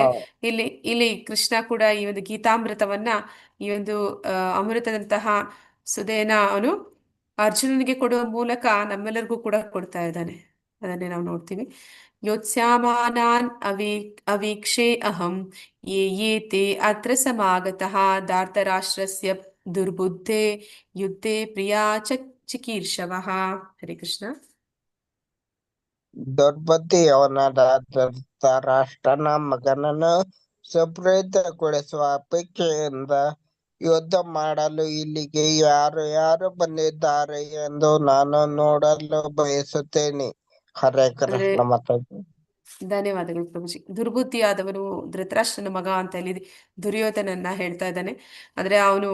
ಇಲ್ಲಿ ಕೃಷ್ಣ ಕೂಡ ಈ ಒಂದು ಗೀತಾಮೃತವನ್ನ, ಈ ಒಂದು ಅಮೃತದಂತಹ ಸುಧೆಯನ್ನ ಅವನು ಅರ್ಜುನನಿಗೆ ಕೊಡುವ ಮೂಲಕ ನಮ್ಮೆಲ್ಲರಿಗೂ ಕೂಡ ಕೊಡ್ತಾ ಇದ್ದಾನೆ. ಅದನ್ನೇ ನಾವು ನೋಡ್ತೀವಿ. ಯೋತ್ಸ್ಯಾಮಾನಾನ್ ಅವೀಕ್ಷೆ ಅಹಂ ಯೇ ತೇ ಅತ್ರ ಸಮಾಗತಃ ಧಾರ್ತರಾಷ್ಟ್ರಸ್ಯ ದುರ್ಬುದ್ಧೇ ಯುದ್ಧೇ ಪ್ರಿಯಾ ಚಿಕೀರ್ಷವಃ. ಹರೇ ಕೃಷ್ಣ. ದುರ್ಬುದ್ಧಿ ಅವನಾದ ರಾಷ್ಟ್ರನ ಮಗನನ್ನು ಸುಪ್ರೀತಗೊಳಿಸುವ ಅಪೇಕ್ಷೆಯಿಂದ ಯುದ್ಧ ಮಾಡಲು ಇಲ್ಲಿಗೆ ಯಾರು ಬಂದಿದ್ದಾರೆ ಎಂದು ನಾನು ನೋಡಲು ಬಯಸುತ್ತೇನೆ. ಹರೇ ಕೃಷ್ಣ ಮಾತಾಜಿ. ಧನ್ಯವಾದಗಳು ಪ್ರಭುಜಿ. ದುರ್ಬುದ್ಧಿಯಾದವನು ಧೃತರಾಷ್ಟ್ರನ ಮಗ ಅಂತ ಇಲ್ಲಿ ದುರ್ಯೋಧನನ್ನ ಹೇಳ್ತಾ ಇದ್ದಾನೆ. ಅಂದ್ರೆ ಅವನು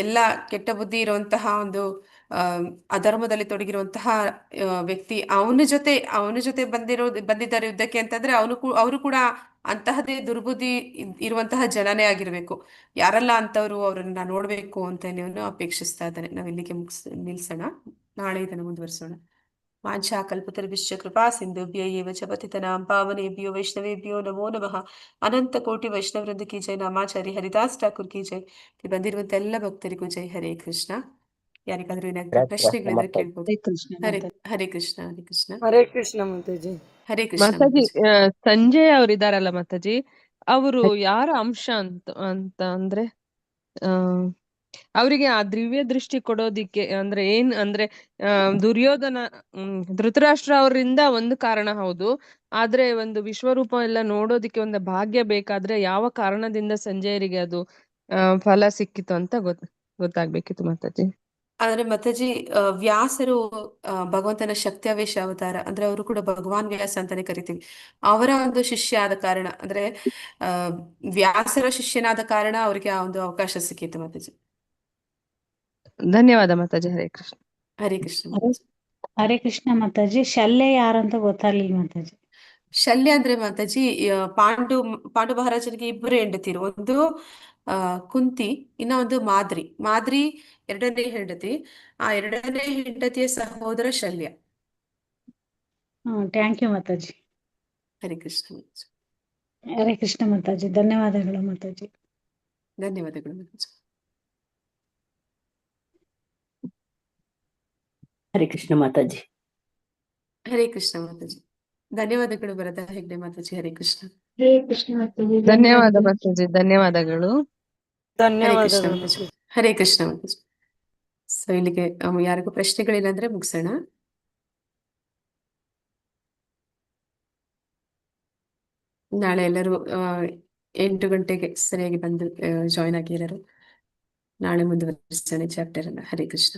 ಎಲ್ಲ ಕೆಟ್ಟ ಬುದ್ಧಿ ಇರುವಂತಹ ಒಂದು ಅಧರ್ಮದಲ್ಲಿ ತೊಡಗಿರುವಂತಹ ವ್ಯಕ್ತಿ. ಅವನ ಜೊತೆ ಬಂದಿದ್ದಾರೆ ಯುದ್ಧಕ್ಕೆ ಅಂತಂದ್ರೆ ಅವರು ಕೂಡ ಅಂತಹದೇ ದುರ್ಬುದ್ಧಿ ಇರುವಂತಹ ಜನನೇ ಆಗಿರ್ಬೇಕು. ಯಾರಲ್ಲ ಅಂತವ್ರು, ಅವ್ರನ್ನ ನೋಡ್ಬೇಕು ಅಂತ ಅವನು ಅಪೇಕ್ಷಿಸ್ತಾ ಇದ್ದಾನೆ. ನಾವ್ ಇಲ್ಲಿಗೆ ನಿಲ್ಸೋಣ, ನಾಳೆ ಇದನ್ನು ಮುಂದುವರಿಸೋಣ. ವಾಂಛಾ ಕಲ್ಪತರುಭ್ಯಶ್ಚ ಕೃಪಾ ಸಿಂಧುಭ್ಯ ಏವ ಚ ಪತಿತನಾಂ ಪಾವನೇಭ್ಯೋ ವೈಷ್ಣವೇಭ್ಯೋ ನಮೋ ನಮಃ. ಅನಂತ ಕೋಟಿ ವೈಷ್ಣವೃಂದ ಕಿ ಜೈ. ನಾಮಾಚಾರಿ ಹರಿದಾಸ್ ಠಾಕೂರ್ ಕಿ ಜೈ. ಬಂದಿರುವಂತ ಎಲ್ಲ ಭಕ್ತರಿಗೂ ಜೈ. ಹರೇ ಕೃಷ್ಣ. ಯಾರಿಗಾದ್ರೂ ಏನಾದ್ರು ಪ್ರಶ್ನೆಗಳಿದ್ರೆ ಕೇಳ್ಬೋದು. ಹರೇ ಕೃಷ್ಣ. ಹರೇ ಕೃಷ್ಣ. ಹರೇ ಕೃಷ್ಣ ಮಾತಾಜಿ. ಹರೇ ಕೃಷ್ಣ. ಮಾತಾಜಿ, ಸಂಜಯ್ ಅವ್ರು ಇದಾರಲ್ಲ ಮಾತಾಜಿ, ಅವರು ಯಾರ ಅಂಶ ಅಂತ ಅಂದ್ರೆ ಅವರಿಗೆ ಆ ದಿವ್ಯ ದೃಷ್ಟಿ ಕೊಡೋದಿಕ್ಕೆ ಅಂದ್ರೆ ಏನ್ ಅಂದ್ರೆ ದುರ್ಯೋಧನ ಧೃತರಾಷ್ಟ್ರ ಅವರಿಂದ ಒಂದು ಕಾರಣ ಹೌದು, ಆದ್ರೆ ಒಂದು ವಿಶ್ವರೂಪ ಎಲ್ಲ ನೋಡೋದಿಕ್ಕೆ ಒಂದು ಭಾಗ್ಯ ಬೇಕಾದ್ರೆ ಯಾವ ಕಾರಣದಿಂದ ಸಂಜಯರಿಗೆ ಅದು ಫಲ ಸಿಕ್ಕಿತು ಅಂತ ಗೊತ್ತಾಗ್ಬೇಕಿತ್ತು ಮಾತಾಜಿ. ಆದ್ರೆ ಮಾತಾಜಿ, ವ್ಯಾಸರು ಭಗವಂತನ ಶಕ್ತ್ಯಾವೇಶ ಅವತಾರ, ಅಂದ್ರೆ ಅವರು ಕೂಡ ಭಗವಾನ್ ವ್ಯಾಸ ಅಂತಾನೆ ಕರಿತೀವಿ. ಅವರ ಒಂದು ಶಿಷ್ಯ ಆದ ಕಾರಣ, ಅಂದ್ರೆ ವ್ಯಾಸರ ಶಿಷ್ಯನಾದ ಕಾರಣ ಅವರಿಗೆ ಆ ಒಂದು ಅವಕಾಶ ಸಿಕ್ಕಿತ್ತು ಮಾತಾಜಿ. ಧನ್ಯವಾದ ಮಾತಾಜಿ. ಹರೇ ಕೃಷ್ಣ. ಹರೇ ಕೃಷ್ಣ. ಹರೇ ಕೃಷ್ಣ ಮಾತಾಜಿ. ಶಲ್ಯ ಯಾರಂತ ಗೊತ್ತಾಗ್ಲಿಲ್ಲ ಮಾತಾಜಿ. ಶಲ್ಯ ಅಂದ್ರೆ ಮಾತಾಜಿ ಪಾಂಡು ಮಹಾರಾಜನಿಗೆ ಇಬ್ಬರು ಹೆಂಡತಿರು. ಒಂದು ಕುಂತಿ, ಇನ್ನ ಒಂದು ಮಾದ್ರಿ. ಮಾದ್ರಿ ಎರಡನೇ ಹೆಂಡತಿ. ಆ ಎರಡನೇ ಹೆಂಡತಿಯ ಸಹೋದರ ಶಲ್ಯ. ಥ್ಯಾಂಕ್ ಯು ಮಾತಾಜಿ. ಹರೇ ಕೃಷ್ಣ ಮಾತಾಜಿ. ಹರೇ ಕೃಷ್ಣ ಮಾತಾಜಿ. ಧನ್ಯವಾದಗಳು ಮಾತಾಜಿ. ಧನ್ಯವಾದಗಳು ಮಾತಾಜಿ. ಹರೇ ಕೃಷ್ಣ ಮಾತಾಜಿ. ಹರೇ ಕೃಷ್ಣ ಮಾತಾಜಿ. ಧನ್ಯವಾದಗಳು ವರದಾ ಹೆಗ್ಡೆ ಮಾತಾಜಿ. ಹರೇ ಕೃಷ್ಣ. ಹರೇ ಕೃಷ್ಣ ಮಾತಾಜಿ. ಧನ್ಯವಾದ ಮಾತಾಜಿ. ಧನ್ಯವಾದಗಳು. ಹರೇ ಕೃಷ್ಣ ಧನ್ಯವಾದಗಳು ಮಾತಾಜಿ. ಮಾತಾಜಿ. ಹರೇ ಕೃಷ್ಣ ಮಾತಾಜಿ. ಸೊ ಇಲ್ಲಿಗೆ ಯಾರಿಗೂ ಪ್ರಶ್ನೆಗಳಿಲ್ಲ ಅಂದ್ರೆ ಮುಗಿಸೋಣ. ನಾಳೆ ಎಲ್ಲರೂ 8 ಗಂಟೆಗೆ ಸರಿಯಾಗಿ ಬಂದು ಜಾಯ್ನ್ ಆಗಿ ಎಲ್ಲರೂ ನಾಳೆ ಮುಂದುವರಿಸೋಣ ಚಾಪ್ಟರ್ ಅನ್ನ. ಹರೇ ಕೃಷ್ಣ.